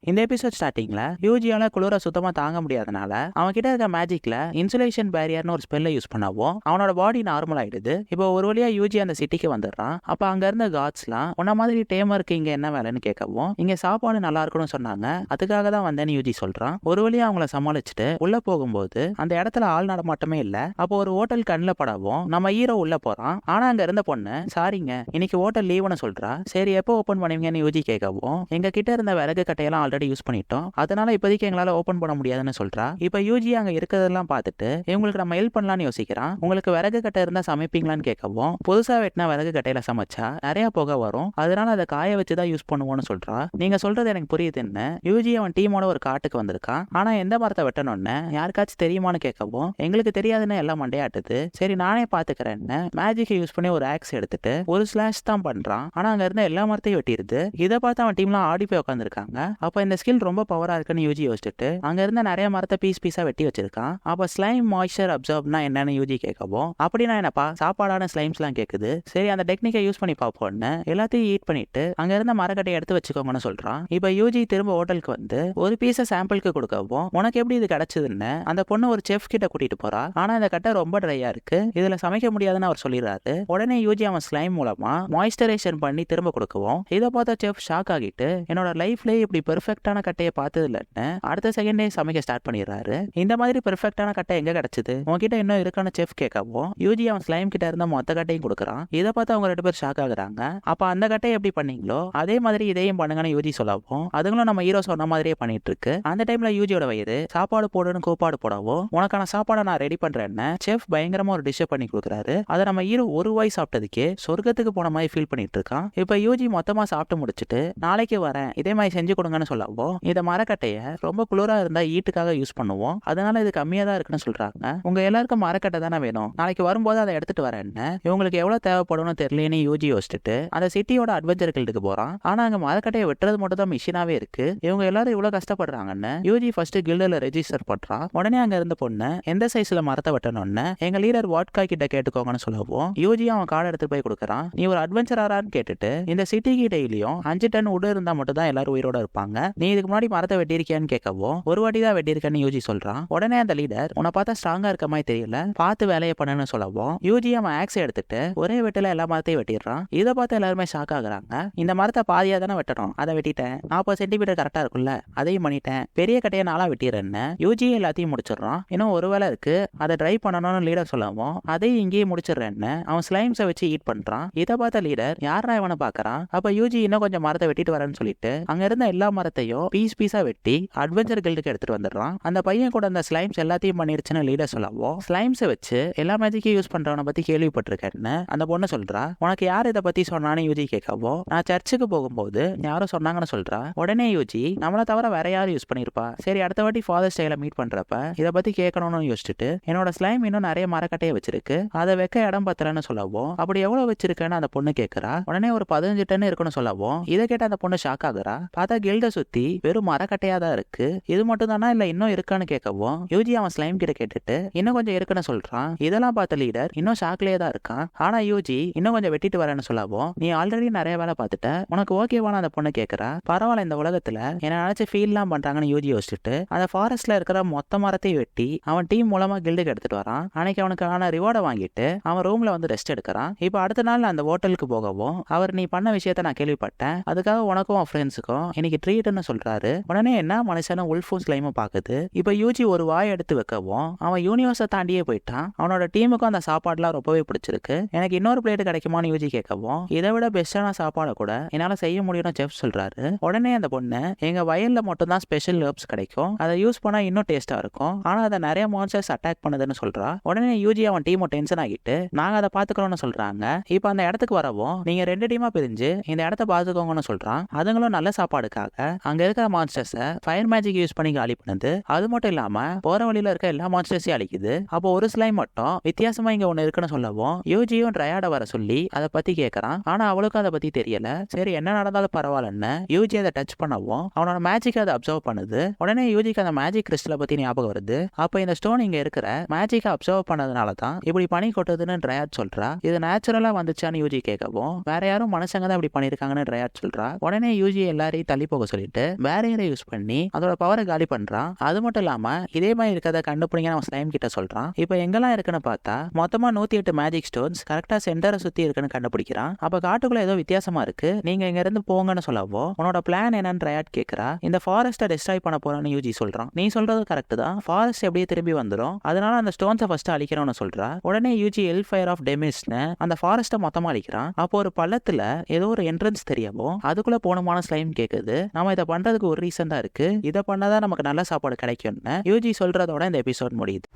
இந்த எபிசோட் ஸ்டார்டிங்ல யூஜியால குளிர சுத்தமா தாங்க முடியாதனால அவன் கிட்ட இருக்க மேஜிக்ல இன்சுலேஷன் பேரியர்னு ஒரு ஸ்பெல்லை யூஸ் பண்ணவும் அவனோட பாடி நார்மல் ஆயிடுது. இப்போ ஒரு வழியா யூஜி அந்த சிட்டிக்கு வந்துடுறான். அப்ப அங்க இருந்த காட்ஸ்லாம் உன்ன மாதிரி டேமருக்கு இங்க என்ன வேலைன்னு கேட்கவும் இங்க சாப்பாடு நல்லா இருக்கணும்னு சொன்னாங்க, அதுக்காக தான் வந்தேன்னு யூஜி சொல்றான். ஒரு வழியா அவங்கள சமாளிச்சுட்டு உள்ள போகும்போது அந்த இடத்துல ஆள் நடமாட்டமே இல்ல. அப்போ ஒரு ஹோட்டல் கண்ணில் படவும் நம்ம ஹீரோ உள்ள போறான். ஆனா அங்க இருந்த பொண்ணு சாரிங்க இன்னைக்கு ஹோட்டல் லீவுன்னு சொல்றா. சரி எப்போ ஓபன் பண்ணுவீங்கன்னு யூஜி கேட்கவும் எங்க கிட்ட இருந்த விறகு கட்டையெல்லாம் ஆல்ரெடி யூஸ் பண்ணிட்டோம், அதனால இப்போதைக்கு எங்களால ஓபன் பண்ண முடியாதுன்னு சொல்றா. இப்ப யூஜி அங்க இருக்கிறதெல்லாம் பார்த்துட்டு இவங்களுக்கு நம்ம ஹெல்ப் பண்ணலாம்னு யோசிக்கிறான். உங்களுக்கு விறகு கட்டை இருந்தா சமைப்பீங்களான்னு கேட்கவும் புதுசா வெட்டினா விறகு கட்டையில சமைச்சா நிறைய புகை வரும், அதனால அதை காய வச்சுதான் யூஸ் பண்ணுவோம்னு சொல்றா. நீங்க சொல்றது எனக்கு புரியுதுன்னு யூஜி அவன் டீமோட ஒரு காட்டுக்கு வந்திருக்கான். ஆனா எந்த மரத்தை வெட்டணும்னு யாருக்காச்சும் தெரியுமான்னு கேட்கவும் எங்களுக்கு தெரியாதுன்னு எல்லாம் மண்டையாட்டுது. சரி நானே பாத்துக்கிறேன்னு மேஜிக்கை யூஸ் பண்ணி ஒரு ஆக்ஸ் எடுத்துட்டு ஒரு ஸ்லாஷ் தான் பண்றான். ஆனா அங்க இருந்த எல்லா மரத்தையும் வெட்டிடுது. இதை பார்த்து அவன் டீம்லாம் ஆடி போய் உட்காந்துருக்காங்க. அப்ப இந்த ஸ்கில் ரொம்ப பவரா இருக்குன்னு யூஜி யோசிச்சுட்டு அங்க இருந்த நிறைய மரத்தை பீஸ் பீஸா வெட்டி வச்சிருக்கான். அப்ப ஸ்லைம் மாய்ஸ்சர் அப்சர்வ்னா என்னன்னு யூஜி கேட்கவும் அப்படின்னா என்னப்பா சாப்பாடான ஸ்லைம்ஸ்லாம் கேக்குது. சரி அந்த டெக்னிக்கை யூஸ் பண்ணி பார்ப்போம்னு எல்லாத்தையும் ஈட் பண்ணிட்டு அங்க இருந்த மரக்கட்டையை எடுத்து வச்சுக்கோங்கன்னு சொல்றான். இப்ப யூஜி திரும்ப ஹோட்டலுக்கு வந்து ஒரு பீஸை சாம்பிளுக்கு கொடுக்கவும் உனக்கு எப்படி இது கிடைச்சதுன்னு அந்த பொண்ணு ஒரு செஃப் கிட்ட கூட்டிட்டு போறா. ஆனா இந்த கட்டை ரொம்ப ட்ரையா இருக்கு, இதுல சமைக்க முடியாதுன்னு அவர் சொல்லிடுறாரு. உடனே யூஜி அவன் ஸ்லைம் மூலமா மாய்ஸ்சரைசேஷன் பண்ணி திரும்ப கொடுக்கவும் இதை பார்த்தா செஃப் ஷாக் ஆகிட்டு என்னோட லைஃப்ல இப்படி பெர்ஃபெக்டான கட்டையை பார்த்தது இல்லைன்னு அடுத்த செகண்டே சமைக்க ஸ்டார்ட் பண்ணிடுறாரு. இந்த மாதிரி பெர்ஃபெக்டான கட்டை எங்க கிடைச்சது உங்ககிட்ட இன்னும் இருக்கான செஃப் கேட்கவும் யூஜி அவன் ஸ்லைம் கிட்ட இருந்த மொத்த கட்டையும் கொடுக்குறான். இதை பார்த்து அவங்க 2 பேர் ஷாக் ஆகுறாங்க. அப்ப அந்த கட்டையை எப்படி பண்ணீங்களோ அதே மாதிரி இதையும் பண்ணுங்கன்னு யூஜி சொல்லவும் அதுங்களும் நம்ம ஹீரோ சொன்ன மாதிரியே பண்ணிட்டு இருக்கு. அந்த டைம்ல யூஜியோட வயிறு சாப்பாடு போடுன்னு கூப்பாடு போடவும் உனக்கான சாப்பாடை நான் ரெடி பண்றேன்னு செஃப் பயங்கரமா ஒரு டிஷ் பண்ணி கொடுக்குறாரு. அதை நம்ம ஹீரோ ஒரு வாய் சாப்பிட்டதுக்கே சொர்க்கத்துக்கு போன மாதிரி ஃபீல் பண்ணிட்டு இருக்கான். இப்ப யூஜி மொத்தமா சாப்பிட்டு முடிச்சுட்டு நாளைக்கு வரேன் இதே மாதிரி செஞ்சு கொடுங்கன்னு சொல்லவும் இதை மரக்கட்டைய ரொம்ப குளிரா இருந்தா ஈட்டுக்காக யூஸ் பண்ணுவோம், அதனால இது கம்மியா தான் இருக்குன்னு சொல்றாங்க. உங்க எல்லாருக்கும் மரக்கட்டை தானே வேணும், நாளைக்கு வரும்போது அதை எடுத்துட்டு வரேன்னு இவங்களுக்கு எவ்வளவு தேவைப்படும்னு தெரியலன்னு யூஜி யோசிச்சுட்டு அந்த சிட்டியோட அட்வென்ச்சர் கில்டுக்கு போறான். ஆனா அங்க மரக்கட்டையை வெட்டுறது மட்டும் தான் மிஷினாவே இருக்கு. இவங்க எல்லாரும் இவ்வளவு கஷ்டப்படுறாங்கன்னு யூஜி ஃபர்ஸ்ட் கில்டுல ரெஜிஸ்டர் பண்றான். உடனே அங்க இருந்த பொண்ணு எந்த சைஸ்ல மரத்தை வெட்டணும்னு எங்க லீடர் வாட்கா கிட்ட கேட்டுக்கோங்கன்னு சொல்லவும் யூஜி அவன் கார்டு எடுத்து போய் கொடுக்குறான். நீ ஒரு அட்வென்ச்சரான்னு கேட்டுட்டு இந்த சிட்டிக்கு டெய்லியும் 5 டன் உடு இருந்தா மட்டும் தான் எல்லாரும் உயிரோட இருப்பாங்க, நீ இதுக்கு முன்னாடி மரத்தை வெட்டியிருக்கியான்னு கேட்கவும் ஒரு வாட்டி தான் வெட்டியிருக்கேன்னு யூஜி சொல்றான். உடனே அந்த லீடர் உன்னை பார்த்தா ஸ்ட்ராங்கா இருக்க மாதிரி தெரியல, பார்த்து வேலையை பண்ணுன்னு சொல்லவும் யூஜி அவன் ஆக்ஸ் எடுத்துட்டு ஒரே வெட்டில எல்லா மரத்தையும் வெட்டிடுறான். இதை பார்த்து எல்லாருமே ஷாக் ஆகுறாங்க. இந்த மரத்தை பாதியா தானே வெட்டணும், அதை வெட்டிட்டேன், 40 சென்டிமீட்டர் கரெக்டா இருக்குல்ல, அதையும் பண்ணிட்டேன், பெரிய கட்டையை நாளா வெட்டிடுறேன்னு யூஜி எல்லாத்தையும் முடிச்சிடறான். இன்னும் ஒரு வேலை இருக்கு, அதை ட்ரை பண்ணணும்னு லீடர் சொல்லவும் அதையும் இங்கேயே முடிச்சிடுறேன்னு அவன் ஸ்லைம்ஸை வச்சு ஈட் பண்றான். இதை பார்த்த லீடர் யாரா இவனை பாக்குறான். அப்ப யூஜி இன்னும் கொஞ்சம் மரத்தை வெட்டிட்டு வரேன்னு சொல்லிட்டு அங்க இருந்த எல்லா மரத்தையும் பீஸ் பீஸா வெட்டி அட்வென்ச்சர் கில்டுக்கு எடுத்துட்டு வந்துடுறான். அந்த பையன் கூட அந்த ஸ்லைம்ஸ் எல்லாத்தையும் பண்ணிருச்சுன்னு லீடர் சொல்லவும் ஸ்லைம்ஸை வச்சு எல்லா மேஜிக்கையும் யூஸ் பண்றவனை பத்தி கேள்விப்பட்டிருக்கேன்னு அந்த பொண்ணு சொல்றா. உனக்கு யார் இதை பத்தி சொன்னான்னு யூஜி கேட்கவோ நான் சர்ச்சுக்கு போகும்போது யாரும் சொன்னாங்கன்னு சொல்றா. உடனே யூஜி நம்மளை தவிர வேற யாரும் யூஸ் பண்ணிருப்பா, சரி அடுத்த வாட்டி ஃபாதர்ஸ் டேல மீட் பண்றப்ப இதை பத்தி கேட்கணும்னு யோசிச்சுட்டு என்னோட ஸ்லைம் இன்னும் நிறைய மரக்கட்டையை வச்சிருக்கு, அதை வைக்க இடம் பத்தலன்னு சொல்லவும் அப்படி எவ்வளவு வச்சிருக்கேன்னு அந்த பொண்ணு கேட்கறா. உடனே ஒரு 15 டன் இருக்குன்னு சொல்லவும் இதை கேட்ட அந்த பொண்ணு ஷாக் ஆகுறா. பார்த்தா கில்ட சுத்தி வெறும் மரக்கட்டையா தான் இருக்கு, இது மட்டும் தானா இல்ல இன்னும் இருக்கான்னு கேட்கவும் யூஜி அவன் ஸ்லைம் கிட்ட கேட்டுட்டு இன்னும் கொஞ்சம் இருக்குன்னு சொல்றான். இதெல்லாம் பார்த்த லீடர் இன்னும் ஷாக்லயே தான் இருக்கான். ஆனா யூஜி இன்னும் கொஞ்சம் வெட்டிட்டு வரேன்னு சொல்லவும் நீ ஆல்ரெடி நிறைய வேலை பார்த்துட்ட, உனக்கு ஓகேவான அந்த பொண்ணு கேட்கறா. பரவாயில்ல, இந்த உலகத்துல என்ன நினைச்சு ஃபீல்லாம் பண்றாங்கன்னு யூஜி யோசிச்சுட்டு அந்த ஃபாரஸ்ட்ல இருக்கிற மொத்த மரத்தையும் வெட்டி அவன் டீம் மூலமா கில்டுக்கு எடுத்துட்டு வரான். அன்னைக்கு அவனுக்கான ரிவார்டை வாங்கிட்டு அவன் ரூம்ல வந்து ரெஸ்ட் எடுக்கிறான். இப்போ அடுத்த நாள் அந்த ஹோட்டலுக்கு போகவும் அவர் நீ பண்ண விஷயத்த நான் கேள்விப்பட்டேன், அதுக்காக உனக்கும் உன் ஃப்ரெண்ட்ஸுக்கும் இன்னைக்கு ட்ரீட்னு சொல்றாரு. உடனே என்ன மனுஷனும் உல்ஃபும் ஸ்லைமும் பாக்குது. இப்போ யூஜி ஒரு வாய் எடுத்து வைக்கவும் அவன் யூனிவர்ஸை தாண்டியே போயிட்டான். அவனோட டீமுக்கும் அந்த சாப்பாடுலாம் ரொம்பவே பிடிச்சிருக்கு, எனக்கு இன்னொரு பிளேட் கிடைக்குமான்னு யூஜி கேட்கவும் இதை விட பெஸ்டான சாப்பாடை கூட என்னால செய்ய முடியும்னு செஃப் சொல்றாரு. உடனே அந்த பொண்ணு எங்க வயல்ல மட்டும் தான் ஸ்பெஷல் ஹெர்ப்ஸ் கிடைக்கும், அதை யூஸ் பண்ணா இன்னும் டேஸ்டா இருக்கும், ஆனா அதை நிறைய மான்ஸ்டர்ஸ் அட்டாக் பண்ணுதுன்னு சொல்றா. உடனே யூஜி அவன் டீமும் டென்ஷன் ஆகிட்டு நாங்க அதை பாத்துக்கிறோம்னு சொல்றாங்க. இப்போ அந்த இடத்துக்கு வரவும் நீங்க 2 டீமா பிரிஞ்சு இந்த இடத்த பாத்துக்கோங்கன்னு சொல்றான். அதுங்களும் நல்ல சாப்பாடுக்காக அங்க இருக்கிற மான்ஸ்டர்ஸை ஃபயர் மேஜிக் யூஸ் பண்ணி காலி பண்ணுது. அது மட்டும் இல்லாம போற வழியில இருக்க எல்லா மான்ஸ்டர்ஸையும் அழிக்குது. அப்போ ஒரு ஸ்லைம் மட்டும் வித்தியாசமா இங்க ஒண்ணு இருக்குன்னு சொல்லவும் யூஜியும் ட்ரையாட வர சொல்லி அதை பத்தி கேட்கறான். ஆனா அவளுக்கும் அதை பத்தி தெரியல. சரி என்ன நடந்தாலும் பரவாயில்லன்னு யூஜி அதை டச் பண்ணவும் அவனோட மேஜிக் அதை அப்சர்வ் பண்ணுது. உடனே யூஜிக்கு அந்த மேஜிக் கிறிஸ்டலை பத்தி ஞாபகம் வருது. அப்ப இந்த ஸ்டோன் இங்க இருக்கிற மேஜிக்கை அப்சர்வ் பண்ணதுனால தான் இப்படி பனி கொட்டுதுன்னு ட்ரையாட் சொல்றா. இது நேச்சுரலா வந்துச்சான்னு யூஜி கேட்கவும் வேற யாரும் மனுஷங்க தான் இப்படி பண்ணிருக்காங்கன்னு ட்ரையாட் சொல்றா. உடனே யூஜி எல்லாரையும் தள்ளி போக சொல்லிட்டு பேரியரை யூஸ் பண்ணி அதோட பவரை காலி பண்றான். அது மட்டும் இல்லாம இதே மாதிரி இருக்கிறத கண்டுபிடிங்க நம்ம ஸ்லைம் கிட்ட சொல்றான். இப்போ எங்கெல்லாம் இருக்குன்னு பார்த்தா மொத்தமா 108 மேஜிக் ஸ்டோன்ஸ் கரெக்டா சென்டரை சுத்தி இருக்குன்னு கண்டுபிடிக்கிறான். அப்ப காட்டுக்குள்ள ஏதோ வித்தியாசமா இருக்கு, நீங்க இங்க இருந்து போங்கன்னு சொல்லவோ உன்னோட பிளான் என்னன்னு ட்ரையாட் கேட்கறா. இந்த ஃபாரஸ்ட்டை டிஸ்ட்ராய் பண்ண போறேன்னு யூஜி சொல்றான். நீ சொல்றது கரெக்ட் தான், ஃபாரஸ்ட் எப்படியே திரும்பி வந்துடும், அதனால அந்த ஸ்டோன்ஸை ஃபர்ஸ்ட் அழிக்கிறோம்னு சொல்றா. உடனே யூஜி எல் ஃபயர் ஆஃப் டெமிஸ்னு அந்த ஃபாரஸ்ட்டை மொத்தமா அழிக்கிறான். அப்போ ஒரு பள்ளத்துல ஏதோ ஒரு என்ட்ரன்ஸ் தெரியவும் அதுக்குள்ள போனமான ஸ்லைம் கேக்குது. நம்ம இதை பண்றதுக்கு ஒரு ரீசன் தான் இருக்கு, இதை பண்ணாதான் நமக்கு நல்ல சாப்பாடு கிடைக்கும்னு யூஜி சொல்றதோட இந்த எபிசோட் முடியுது.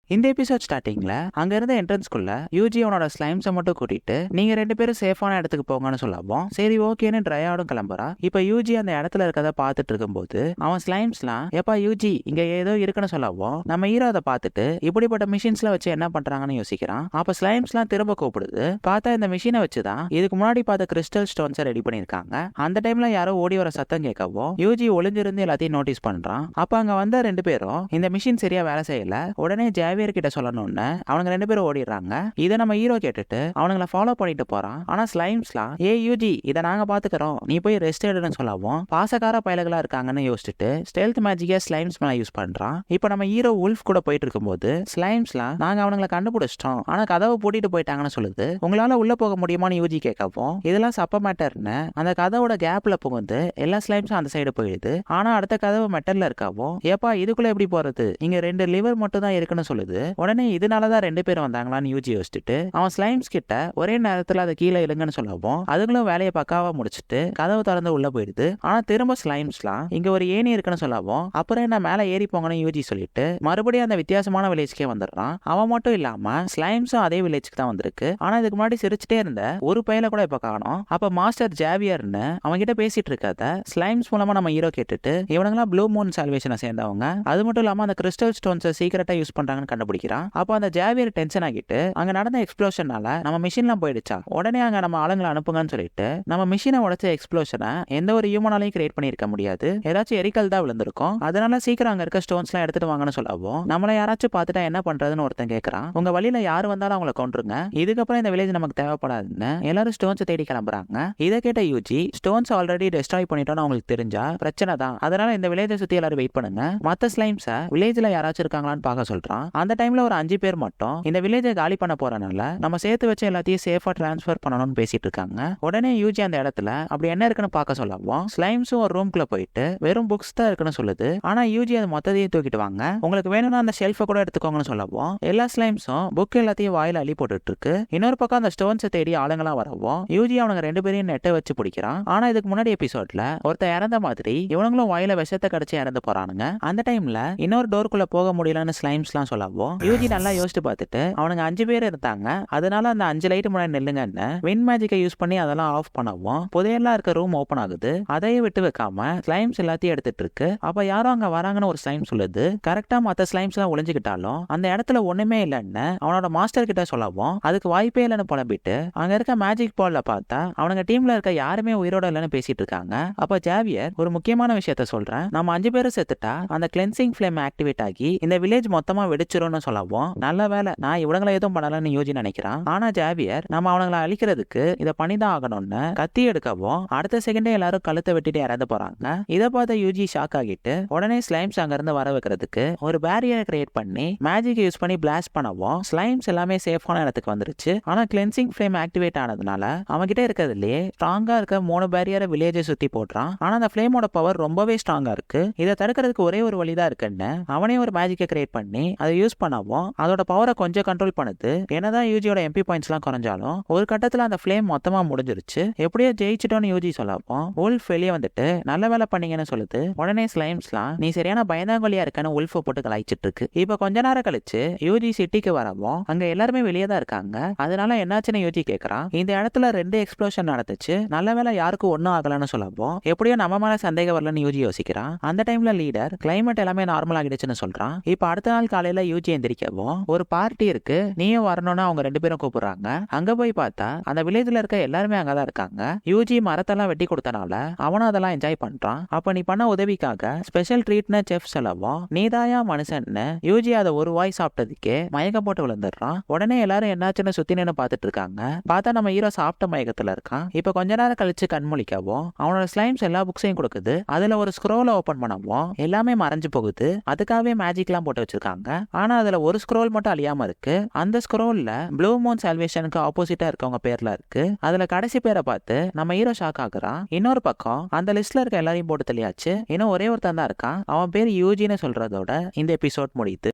இந்த எபிசோட் ஸ்டார்டிங்ல அங்க இருந்த என்ட்ரன்ஸ்குள்ள யூஜி அவனோட ஸ்லைம்ஸை மட்டும் கூட்டிட்டு நீங்க 2 பேரும் சேஃபான இடத்துக்கு போங்கன்னு சொல்லவும் சரி ஓகேன்னு ட்ரையாடும் கிளம்புறா. இப்ப யூஜி அந்த இடத்துல இருக்கத பாத்துட்டு இருக்கும்போது அவன் ஸ்லைம்ஸ்லாம் எப்பா யூஜி இங்க ஏதோ இருக்குன்னு சொல்லவும் நம்ம ஹீரோ அதை பார்த்துட்டு இப்படிப்பட்ட மிஷின்ஸ்ல வச்சு என்ன பண்றாங்கன்னு யோசிக்கிறான். அப்ப ஸ்லைம்ஸ்லாம் திரும்ப கூப்பிடுது. பார்த்தா இந்த மிஷினை வச்சுதான் இதுக்கு முன்னாடி பார்த்த கிறிஸ்டல் ஸ்டோன்ஸை ரெடி பண்ணிருக்காங்க. அந்த டைம்ல யாரோ ஓடி வர சத்தம் கேட்கவும் யூஜி ஒளிஞ்சிருந்து எல்லாத்தையும் நோட்டீஸ் பண்றான். அப்ப அங்க வந்த 2 பேரும் இந்த மிஷின் சரியா வேலை செய்யல, உடனே கிட்ட சொல்லணும்னு அவங்க 2 பேரும் ஓடிடுறாங்க. இதை நம்ம ஹீரோ கேட்டுட்டு அவனுங்களை ஃபாலோ பண்ணிட்டு போறான். ஆனா ஸ்லைம்ஸ்லாம் ஏ யூஜி இதை நாங்க பாத்துக்கிறோம், நீ போய் ரெஸ்ட் எடுன்னு சொல்லவும் பாசக்கார பயல்களா இருக்காங்கன்னு யோசிச்சுட்டு ஸ்டெல்த் மேஜிக்கை ஸ்லைம்ஸ் மேல யூஸ் பண்றான். இப்போ நம்ம ஹீரோ உல்ஃப் கூட போயிட்டு இருக்கும்போது ஸ்லைம்ஸ்லாம் நாங்க அவங்களை கண்டுபிடிச்சிட்டோம், ஆனா கதவை பூட்டிட்டு போயிட்டாங்கன்னு சொல்லுது. உங்களால உள்ள போக முடியுமான்னு யூஜி கேட்கவும் இதெல்லாம் சப்ப மேட்டர்னு அந்த கதவோட கேப்ல புகுந்து எல்லா ஸ்லைம்ஸும் அந்த சைடு போயிடுது. ஆனா அடுத்த கதவு மெட்டல்ல இருக்காவும் ஏப்பா இதுக்குள்ள எப்படி போறது, இங்க 2 லிவர் மட்டும் தான் இருக்குன்னு சொல்லுது. உடனே இதனாலதான் 2 பேரும் வந்தாங்களான்னு யூஜி யோசிச்சுட்டு அவன் ஸ்லைம்ஸ் கிட்ட ஒரே நேரத்துல அதை கீழே இழுங்கன்னு சொல்லவும் அதுங்களும் வேலையை பக்காவா முடிச்சுட்டு கதவு திறந்து உள்ள போயிடுது. ஆனா திரும்ப ஸ்லைம்ஸ்லாம் இங்க ஒரு ஏணி இருக்குன்னு சொல்லவும் அப்புறம் என்ன மேல ஏறி போங்கன்னு யூஜி சொல்லிட்டு மறுபடியும் அந்த வித்தியாசமான வில்லேஜ்க்கே வந்துடுறான். அவன் மட்டும் இல்லாம ஸ்லைம்ஸும் அதே வில்லேஜ்க்கு தான் வந்திருக்கு. ஆனா இதுக்கு முன்னாடி சிரிச்சுட்டே இருந்த ஒரு பையல கூட இப்ப காணோம். அப்ப மாஸ்டர் ஜாவியர்னு அவங்க கிட்ட பேசிட்டு இருக்காத ஸ்லைம்ஸ் மூலமா நம்ம ஹீரோ கேட்டுட்டு இவனுங்களாம் ப்ளூ மூன் சால்வேஷனை சேர்ந்தவங்க, அது மட்டும் இல்லாம அந்த கிறிஸ்டல் ஸ்டோன்ஸை சீக்கிரட்டா யூஸ் பண்றாங்கன்னு கண்டுபிடிக்கிறான். அப்போ அந்த ஜாவியர் டென்ஷன் ஆகிட்டு அங்க நடந்த எக்ஸ்ப்ளோஷனால நம்ம மிஷின்லாம் போயிடுச்சா, உடனே அங்க நம்ம ஆளுங்களை அனுப்புங்கன்னு சொல்லிட்டு நம்ம மிஷினை உடைச்ச எக்ஸ்ப்ளோஷனை எந்த ஒரு ஹியூமனாலையும் கிரியேட் பண்ணிருக்க முடியாது, ஏதாச்சும் எரிக்கல் தான் விழுந்திருக்கும். அதனால சீக்கிரம் அங்க இருக்க ஸ்டோன்ஸ் எல்லாம் எடுத்துட்டு வாங்கன்னு சொல்லவும் நம்மள யாராச்சும் பார்த்துட்டா என்ன பண்றதுன்னு ஒருத்தன் கேட்கறான். உங்க வழியில யாரு வந்தாலும் அவங்களை கொன்றுங்க, இதுக்கப்புறம் இந்த வில்லேஜ் நமக்கு தேவைப்படாதுன்னு எல்லாரும் ஸ்டோன்ஸ் தேடி கிளம்புறாங்க. இதை கேட்ட யூஜி, ஸ்டோன்ஸ் ஆல்ரெடி டெஸ்ட்ராய் பண்ணிட்டோம்னு அவங்களுக்கு தெரிஞ்சா பிரச்சனை தான், அதனால இந்த வில்லேஜை சுத்தி எல்லாரும் வெயிட் பண்ணுங்க, மத்த ஸ்லைம்ஸை வில்லேஜ்ல யாராச்சும் இருக்காங்களான்னு பார்க்க சொல்றான். அந்த டைம்ல ஒரு 5 பேர் மட்டும் இந்த வில்லேஜை காலி பண்ண போறனால நம்ம சேர்த்து வச்ச எல்லாத்தையும் சேஃபா டிரான்ஸ்ஃபர் பண்ணணும்னு பேசிட்டு இருக்காங்க. உடனே யூஜி அந்த இடத்துல அப்படி என்ன இருக்குன்னு பார்க்க சொல்லவும் ஸ்லைம்ஸும் ஒரு ரூம்குள்ள போயிட்டு வெறும் புக்ஸ் தான் இருக்குன்னு சொல்லுது. ஆனா யூஜி அது மொத்தத்தையும் தூக்கிட்டு வாங்க, உங்களுக்கு வேணும்னா அந்த ஷெல்ஃபை கூட எடுத்துக்கோங்கன்னு சொல்லவும் எல்லா ஸ்லைம்ஸும் புக் எல்லாத்தையும் வாயில அள்ளி போட்டுட்டு இருக்கு. இன்னொரு பக்கம் அந்த ஸ்டோன்ஸை தேடி ஆளுங்களாம் வரவும் யூஜி அவனுங்க 2 பேரையும் நெட்டை வச்சு பிடிக்கிறான். ஆனா இதுக்கு முன்னாடி எபிசோட்ல ஒருத்த இறந்த மாதிரி இவனுங்களும் வாயில விஷத்தை கடிச்சு இறந்து போறானுங்க. அந்த டைம்ல இன்னொரு டோருக்குள்ள போக முடியலன்னு ஸ்லைம்ஸ்லாம் சொல்லவும் யூஜி நல்லா யோசிச்சு பார்த்துட்டு அவனுங்க 5 பேர் இருந்தாங்க, அதனால அந்த 5 லைட் முன்னாடி நில்லுங்கன்னு வின் மேஜிக்கை யூஸ் பண்ணி அதெல்லாம் ஆஃப் பண்ணவும் புதையெல்லாம் இருக்க ரூம் ஓபன் ஆகுது. அதையே விட்டு வைக்காம ஸ்லைம்ஸ் எல்லாத்தையும் எடுத்துட்டு இருக்கு. அப்ப யாரும் அங்க வராங்கன்னு ஒரு ஸ்லைம் சொல்லுது. கரெக்டா மத்த ஸ்லைம்ஸ் எல்லாம் ஒளிஞ்சுக்கிட்டாலும் அந்த இடத்துல ஒண்ணுமே இல்லைன்னு அவனோட மாஸ்டர் கிட்ட சொல்லவும் அதுக்கு வாய்ப்பே இல்லைன்னு புலம்பிட்டு அங்க இருக்க மேஜிக் பால்ல பார்த்தா அவனுங்க டீம்ல இருக்க யாருமே உயிரோட இல்லைன்னு பேசிட்டு இருக்காங்க. அப்ப ஜாவியர் ஒரு முக்கியமான விஷயத்த சொல்றேன், நம்ம 5 பேரும் செத்துட்டா அந்த கிளென்சிங் ஃபிளேம் ஆக்டிவேட் ஆகி இந்த வில்லேஜ் மொத்தமா வெடிச்சிரும்னு சொல்லவும் நல்ல வேலை நான் இவங்களை எதுவும் பண்ணலன்னு யூஜி நினைக்கிறான். ஆனா ஜாவியர் நம்ம அவங்களை அழிக்கிறதுக்கு இதை பண்ணிதான் ஆகணும்னு கத்தி எடுக்கவும் அடுத்த செகண்டே எல்லாரும் கழுத்தை வெட்டிட்டு இறந்து போறாங்க. இதை பார்த்த யூஜி ஷாக் ஆகிட்டு உடனே ஸ்லைம்ஸ் அங்க இருந்து வர வைக்கிறதுக்கு ஒரு பேரியரை கிரியேட் பண்ணி மேஜிக் யூஸ் பண்ணி பிளாஸ்ட் பண்ணவும் ஸ்லைம்ஸ் எல்லாமே சேஃபான இடத்துக்கு வந்துருச்சு. ஆனா கிளென்சிங் ஃபிளேம் ஆக்டிவேட் ஆனதுனால அவன்கிட்ட இருக்கிறதுலயே ஸ்ட்ராங்கா இருக்க 3 பேரியரை வில்லேஜை சுத்தி போடுறான். ஆனா அந்த ஃபிளேமோட பவர் ரொம்பவே ஸ்ட்ராங்கா இருக்கு, இதை தடுக்கிறதுக்கு ஒரே ஒரு வழிதான் இருக்குன்னு அவனே ஒரு மேஜிக்கை கிரியேட் பண்ணி அதை யூஸ் பண்ணவும் அதோட பவரை கொஞ்சம் கண்ட்ரோல் பண்ணுது. என்னதான் யூஜியோட எம்பி பாயிண்ட்ஸ் எல்லாம் குறைஞ்சாலும் ஒரு கட்டத்துல அந்த ஃபிளேம் மொத்தமா முடிஞ்சிருச்சு. எப்படியோ ஜெயிச்சிட்டோன்னு யூஜி சொல்லவும் உல்ஃப் வெளியே வந்துட்டு நல்ல வேலை பண்ணீங்கன்னு சொல்லுது. உடனே ஸ்லைம்ஸ்லாம் நீ சரியான பயந்தாங்கொலியா இருக்கன்னு உல்ஃபை போட்டு கலாய்ச்சிட்டு இருக்கு. இப்ப கொஞ்ச நேரம் கழிச்சு யூஜி சிட்டிக்கு வரவும் அங்க எல்லாருமே வெளியே தான் இருக்காங்க. அதனால என்னாச்சுன்னு யூஜி கேக்குறான். இந்த இடத்துல 2 எக்ஸ்ப்ளோஷன் நடந்துச்சு, நல்ல வேலை யாருக்கும் ஒன்னும் ஆகலன்னு சொல்லவும் எப்படியோ நம்ம மேல சந்தேகம் வரலன்னு யூஜி யோசிக்கிறான். அந்த டைம்ல லீடர் கிளைமேட் எல்லாமே நார்மல் ஆகிடுச்சுன்னு சொல்றான். இப்ப அடுத்த நாள் காலையில யூஜி எந்திரிக்கவும் ஒரு பார்ட்டி இருக்கு, நீயும் வரணும்னு அவங்க 2 பேரும் கூப்பிடுறாங்க. அங்க போய் பார்த்தா அந்த வில்லேஜ்ல இருக்க எல்லாருமே அங்கதான் இருக்காங்க. யூஜி மரத்தெல்லாம் வெட்டி கொடுத்தனால அவனும் அதெல்லாம் என்ஜாய் பண்றான். அப்ப நீ பண்ண உதவிக்காக ஸ்பெஷல் ட்ரீட்னு செஃப் சொல்லவும் நீதாயா மனுஷன்னு யூஜி அதை ஒரு வாய் சாப்பிட்டதுக்கே மயக்கம் போட்டு விழுந்துடுறான். உடனே எல்லாரும் என்னாச்சுன்னு சுத்தி நின்று பார்த்துட்டு இருக்காங்க. பார்த்தா நம்ம ஹீரோ சாப்பிட்ட மயக்கத்துல இருக்கான். இப்ப கொஞ்ச நேரம் கழிச்சு கண் முழிக்கவும் அவனோட ஸ்லைம்ஸ் எல்லா புக்ஸையும் கொடுக்குது. அதுல ஒரு ஸ்க்ரோலை ஓபன் பண்ணவும் எல்லாமே மறைஞ்சு போகுது. அதுக்காகவே மேஜிக் எல்லாம் போட்டு வச்சிருக்காங்க. ஆனா அதுல ஒரு ஸ்க்ரோல் மட்டும் அழியாம இருக்கு. அந்த ஸ்க்ரோல்ல ப்ளூ மூன் சால்வேஷனுக்கு ஆப்போசிட்டா இருக்கவங்க பேர்ல இருக்கு. அதுல கடைசி பேரை பார்த்து நம்ம ஹீரோ ஷாக் ஆகுறான். இன்னொரு பக்கம் அந்த லிஸ்ட்ல இருக்க எல்லாரையும் போட்டு தெளியாச்சு. இன்னும் ஒரே ஒருத்தன் தான் இருக்கான், அவன் பேர் யூஜின்னு சொல்றதோட இந்த எபிசோட் முடியுது.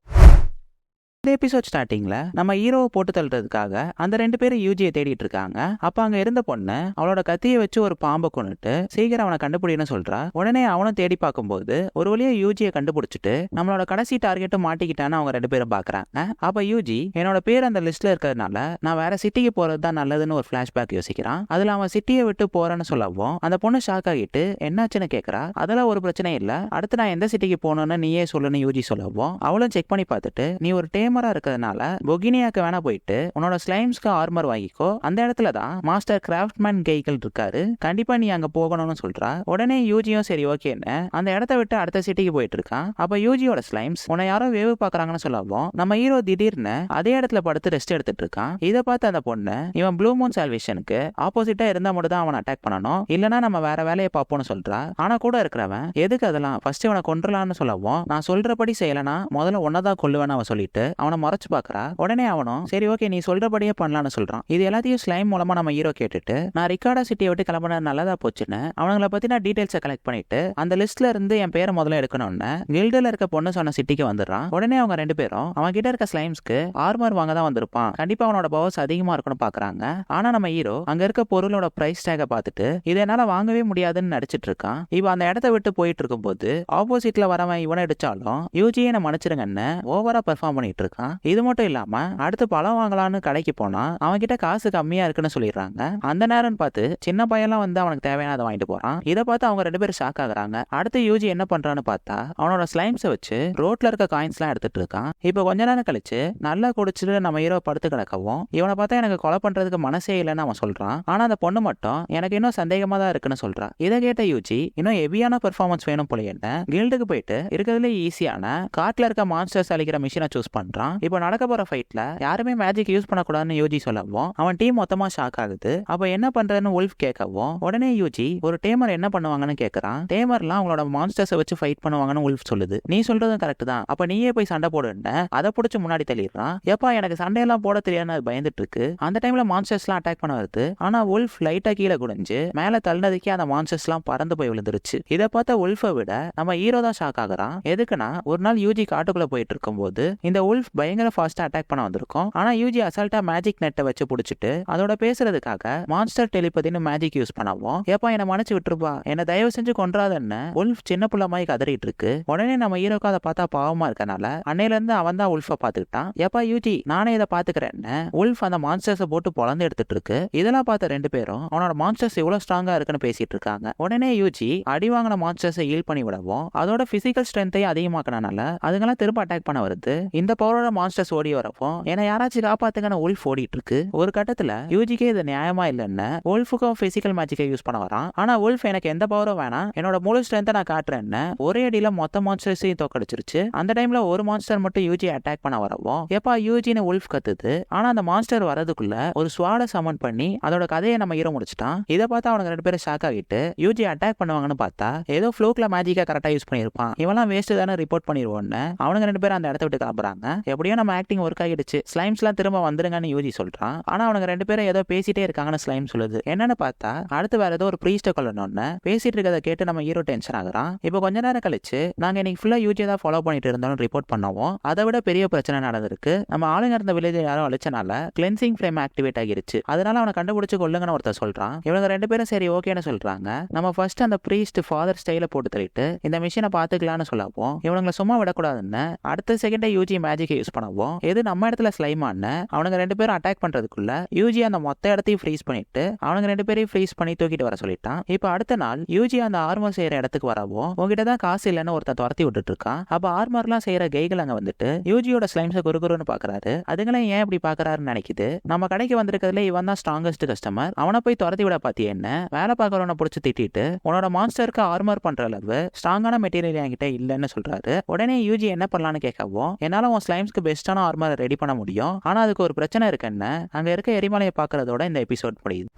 இந்த எபிசோட் ஸ்டார்டிங்ல நம்ம ஹீரோவை போட்டு தள்ளுறதுக்காக அந்த 2 பேரும் யூஜியை தேடிட்டு இருக்காங்க. அப்ப அங்க இருந்த பொண்ணு அவளோட கத்தியை வச்சு ஒரு பாம்பை கொண்டுட்டு சீக்கிரம் அவனை கண்டுபிடின்னு சொல்றா. உடனே அவனும் தேடி பார்க்கும்போது ஒரு வழியா யூஜியை கண்டுபிடிச்சிட்டு நம்மளோட கடைசி டார்கெட்டும் மாட்டிக்கிட்டான்னு அவங்க 2 பேரும் பாக்குறாங்க. அப்ப யூஜி என்னோட பேர் அந்த லிஸ்ட்ல இருக்கிறதுனால நான் வேற சிட்டிக்கு போறதுதான் நல்லதுன்னு ஒரு பிளாஷ்பேக் யோசிக்கிறான். அதுல அவன் சிட்டியை விட்டு போறேன்னு சொல்லவும் அந்த பொண்ணு ஷாக் ஆகிட்டு என்னாச்சுன்னு கேக்குறா. அதெல்லாம் ஒரு பிரச்சனை இல்ல, அடுத்து நான் எந்த சிட்டிக்கு போகணும்னு நீயே சொல்லுன்னு யூஜி சொல்லவும் அவளும் செக் பண்ணி பார்த்துட்டு நீ ஒரு இருக்கிறதுனால பொகினியாக்கு வேணா போயிட்டு உன்னோட ஸ்லைம்ஸ்க்கு ஆர்மர் வாங்கிக்கோ, அந்த இடத்துல தான் மாஸ்டர் கிராஃப்ட்மேன் கெய்கள் இருக்காரு, கண்டிப்பா நீ அங்க போகணும்னு சொல்றா. உடனே யூஜியும் சரி ஓகேன்னு அந்த இடத்த விட்டு அடுத்த சிட்டிக்கு போயிட்டு இருக்கான். அப்ப யூஜியோட ஸ்லைம்ஸ் உன்னை யாரோ வேவு பாக்குறாங்கன்னு சொல்லவும் நம்ம ஹீரோ திடீர்னு அதே இடத்துல படுத்து ரெஸ்ட் எடுத்துட்டு இருக்கான். இதை பார்த்து அந்த பொண்ணு இவன் ப்ளூ மூன் சால்வேஷனுக்கு ஆப்போசிட்டா இருந்தா மட்டும் தான் அவன் அட்டாக் பண்ணணும், இல்லனா நம்ம வேற வேலையை பார்ப்போம்னு சொல்றா. ஆனா கூட இருக்கிறவன் எதுக்கு அதெல்லாம் ஃபர்ஸ்ட் இவனை கொன்றலாம்னு சொல்லவும் நான் சொல்றபடி செய்யலனா முதல்ல ஒன்னதான் கொல்லுவேன்னு அவன் சொல்லிட்டு அவனை மறைச்சு பாக்குறா. உடனே அவனும் சரி ஓகே நீ சொல்றபடியே பண்ணலாம்னு சொல்றான். இது எல்லாத்தையும் ஸ்லைம் மூலமா நம்ம ஹீரோ கேட்டுட்டு நான் ரிகார்டா சிட்டியை விட்டு கிளம்பின நல்லதா போச்சுன்னு அவங்கள பத்தி நான் டீடைல்ஸை கலெக்ட் பண்ணிட்டு அந்த லிஸ்ட்ல இருந்து என் பேரை முதல்ல எடுக்கணும்னு கில்டுல இருக்க பொண்ணு சொன்ன சிட்டிக்கு வந்துடுறான். உடனே அவங்க 2 பேரும் அவன் கிட்ட இருக்க ஸ்லைம்ஸ்க்கு ஆர்மர் வாங்க தான் வந்திருப்பான், கண்டிப்பா அவனோட பவர்ஸ் அதிகமா இருக்கணும் பாக்குறாங்க. ஆனா நம்ம ஹீரோ அங்க இருக்க பொருளோட பிரைஸ் டேக பார்த்துட்டு இதை என்னால வாங்கவே முடியாதுன்னு நடிச்சிட்டு இருக்கான். இப்ப அந்த இடத்த விட்டு போயிட்டு இருக்கும்போது ஆப்போசிட்ல வரவன் இவனை அடிச்சாலும் யூஜியை மன்னிச்சிருங்கன்னு ஓவரா பெர்ஃபார்ம் பண்ணிட்டு இருக்கான். இருக்கான். இது மட்டும் இல்லாம அடுத்து பழம் வாங்கலான்னு கடைக்கு போனா அவன்கிட்ட காசு கம்மியா இருக்குன்னு சொல்லிடுறாங்க. அந்த நேரம் பார்த்து சின்ன பையன்லாம் வந்து அவனுக்கு தேவையானதை வாங்கிட்டு போறான். இதை பார்த்து அவங்க 2 பேரும் ஷாக் ஆகுறாங்க. அடுத்து யூஜி என்ன பண்றான்னு பார்த்தா அவனோட ஸ்லைம்ஸை வச்சு ரோட்ல இருக்க காயின்ஸ் எல்லாம் எடுத்துட்டு இருக்கான். இப்போ கொஞ்ச நேரம் கழிச்சு நல்லா குடிச்சிட்டு நம்ம ஹீரோ படுத்து கிடக்கவும் இவனை பார்த்தா எனக்கு கொலை பண்றதுக்கு மனசே இல்லைன்னு அவன் சொல்றான். ஆனா அந்த பொண்ணு மட்டும் எனக்கு இன்னும் சந்தேகமா தான் இருக்குன்னு சொல்றா. இதை கேட்ட யூஜி இன்னும் ஹெவியான பெர்ஃபார்மன்ஸ் வேணும் போல என்ன கில்டுக்கு போயிட்டு இருக்கிறதுல ஈஸியான காட்டுல இருக்க மான்ஸ்டர்ஸ் அழிக்கிற மிஷினை சூஸ் பண்றான். இப்போ நடக்க போற ஃபைட்ல யாருமே மேஜிக் யூஸ் பண்ணக்கூடாதுன்னு யூஜி சொல்லவும் அவன் டீம் மொத்தமா ஷாக் ஆகுது. அப்ப என்ன பண்றதுன்னு உல்ஃப் கேட்கவும் உடனே யூஜி ஒரு டேமர் என்ன பண்ணுவாங்கன்னு கேட்கறான். டேமர்லாம் அவங்களோட மான்ஸ்டர்ஸை வச்சு ஃபைட் பண்ணுவாங்கன்னு உல்ஃப் சொல்லுது. நீ சொல்றதும் கரெக்ட் தான், அப்ப நீயே போய் சண்டை போடுன்னு அதை பிடிச்சி முன்னாடி தள்ளிடுறான். எப்பா எனக்கு சண்டையெல்லாம் போட தெரியாதுன்னு அது பயந்துட்டு இருக்கு. அந்த டைம்ல மான்ஸ்டர்ஸ் எல்லாம் அட்டாக் பண்ண வருது. ஆனா உல்ஃப் லைட்டா கீழே குடிஞ்சு மேல தள்ளினதுக்கே அந்த மான்ஸ்டர்ஸ் எல்லாம் பறந்து போய் விழுந்துருச்சு. இதை பார்த்த உல்ஃபை விட நம்ம ஹீரோ தான் ஷாக் ஆகுறான். எதுக்குன்னா ஒரு நாள் யூஜி காட்டுக்குள்ள போயிட்டு இருக்கும் போது இந்த உல்ஃப் பயங்கர ஃபாஸ்டா அட்டாக் பண்ண வந்திருக்கும். ஆனா யூஜி அசால்ட்டா மேஜிக் நெட்டை வச்சு புடிச்சிட்டு அதோட பேசுறதுக்காக மான்ஸ்டர் டெலிபதின்னு மேஜிக் யூஸ் பண்ணவும் ஏப்பா என்ன மன்னிச்சு விட்டுருப்பா, என்ன தயவு செஞ்சு கொன்றாதன்னு உல்ஃப் சின்ன புள்ள மாதிரி கதறிட்டு இருக்கு. உடனே நம்ம ஹீரோக்கு அதை பார்த்தா பாவமா இருக்கனால அன்னையில இருந்து அவன் தான் உல்ஃபை பாத்துக்கிட்டான். ஏப்பா யூஜி நானே இதை பாத்துக்கிறேன்னு உல்ஃப் அந்த மான்ஸ்டர்ஸை போட்டு பொழந்து எடுத்துட்டு இருக்கு. இதெல்லாம் பார்த்த 2 பேரும் அவனோட மான்ஸ்டர்ஸ் எவ்வளவு ஸ்ட்ராங்கா இருக்குன்னு பேசிட்டு இருக்காங்க. உடனே யூஜி அடி வாங்கின மான்ஸ்டர்ஸை ஹீல் பண்ணி விடவும் அதோட பிசிக்கல் ஸ்ட்ரென்த்தையும் அதிகமாக்கனால அதுங்கெல்லாம் திரும்ப அட்டாக் பண்ண வருது. இந்த பவரோட மான்ஸ்டர்ஸ் ஓடி வரவும் ஏன்னா யாராச்சும் காப்பாத்துங்கன்னு உல்ஃப் ஓடிட்டு இருக்கு. ஒரு கட்டத்துல யூஜிக்கே இது நியாயமா இல்லைன்னு உல்ஃபுக்கும் பிசிக்கல் மேஜிக்கை யூஸ் பண்ண வரான். ஆனா உல்ஃப் எனக்கு எந்த பவரும் வேணாம், என்னோட முழு ஸ்ட்ரென்த்தை நான் காட்டுறேன்னு ஒரே அடியில மொத்த மான்ஸ்டர்ஸையும் தோக்கடிச்சிருச்சு. அந்த டைம்ல ஒரு மான்ஸ்டர் மட்டும் யூஜி அட்டாக் பண்ண வரவும் எப்பா யூஜின்னு உல்ஃப் கத்துது. ஆனா அந்த மான்ஸ்டர் வரதுக்குள்ள ஒரு ஸ்வாட சமன் பண்ணி அதோட கதையை நம்ம ஹீரோ முடிச்சிட்டான். இதை பார்த்தா அவனுக்கு 2 பேரும் ஷாக் ஆகிட்டு யூஜி அட்டாக் பண்ணுவாங்கன்னு பார்த்தா ஏதோ ஃப்ளோக்ல மேஜிக்கா கரெக்டா யூஸ் பண்ணிருப்பான். இவெல்லாம் வேஸ்ட் தானே ரிப்போர்ட் பண்ணிடுவோன்னு அவனுங்க 2 பேரும் அந்த இடத்த விட்டு கிளம்புறாங்க. எப்படியோ நம்ம ஆக்டிங் ஒர்க் ஆகிடுச்சு, ஸ்லைம்ஸ் எல்லாம் திரும்ப வந்துருங்கன்னு யூஜி சொல்றான். ஆனா அவனுங்க 2 பேரும் ஏதோ பேசிட்டே இருக்காங்கன்னு ஸ்லைம் சொல்லுது. என்னன்னு பார்த்தா அடுத்து வேற ஏதோ ஒரு பிரீஸ்ட கொல்லணும்னு பேசிட்டு இருக்கதை கேட்டு நம்ம ஹீரோ டென்ஷன் ஆகுறான். இப்போ கொஞ்ச நேரம் கழிச்சு நாங்க இன்னைக்கு ஃபுல்லா யூஜி தான் ஃபாலோ பண்ணிட்டு இருந்தோம் ரிப்போர்ட் பண்ணவும் அதை விட பெரிய பிரச்சனை நடந்திருக்கு. நம்ம ஆளுங்க இருந்த வில்லேஜ் யாரோ அழிச்சனால கிளென்சிங் ஃப்ரேம் ஆக்டிவேட் ஆகிருச்சு. அதனால அவனை கண்டுபிடிச்சு கொல்லுங்கன்னு ஒருத்தர் சொல்றான். இவங்க 2 பேரும் சரி ஓகேன்னு சொல்றாங்க. நம்ம ஃபர்ஸ்ட் அந்த பிரீஸ்ட் ஃபாதர் ஸ்டைல போட்டு தள்ளிட்டு இந்த மிஷினை பாத்துக்கலாம்னு சொல்லவும் இவங்களை சும்மா விடக்கூடாதுன்னு அடுத்த செகண்டே யூஜி மேஜிக்கை யூஸ் பண்ணவும் எது நம்ம இடத்துல ஸ்லைமான்னு அவனுங்க 2 பேரும் அட்டாக் பண்றதுக்குள்ள யூஜி அந்த மொத்த இடத்தையும் ஃப்ரீஸ் பண்ணிட்டு அவனுங்க 2 பேரையும் ஃப்ரீஸ் பண்ணி தூக்கிட்டு வர சொல்லிட்டான். இப்போ அடுத்த நாள் யூஜி அந்த ஆர்மர் செய்யற இடத்துக்கு வரவும் உங்ககிட்ட தான் காசு இல்லைன்னு ஒருத்தன் துரத்தி விட்டுட்டு இருக்கான். அப்ப ஆர்மர்லாம் செய்யற கைகள் அங்க வந்துட்டு யூஜியோட ஸ்லைம்ஸை குறுகுறுன்னு பாக்குறாரு. அதுங்களாம் ஏன் இப்படி பாக்குறாருன்னு நினைக்குது. நம்ம கடைக்கு வந்திருக்கிறதுல இவன் தான் ஸ்ட்ராங்கஸ்ட் கஸ்டமர், அவனை போய் துரத்தி விட பாத்தி என்ன வேலை பார்க்கறவனை பிடிச்சி திட்டிட்டு உன்னோட மான்ஸ்டருக்கு ஆர்மர் பண்ற அளவு ஸ்ட்ராங்கான மெட்டீரியல் என்கிட்ட இல்லைன்னு சொல்றாரு. உடனே யூஜி என்ன பண்ணலான்னு கேட்கவும் என்னால உன் ஸ்லைம்ஸ்க்கு பெஸ்டான ஆர்மர் ரெடி பண்ண முடியும், ஆனா அதுக்கு ஒரு பிரச்சனை இருக்குன்னு அங்க இருக்க எரிமலையை பாக்குறதோட இந்த எபிசோட் முடியுது.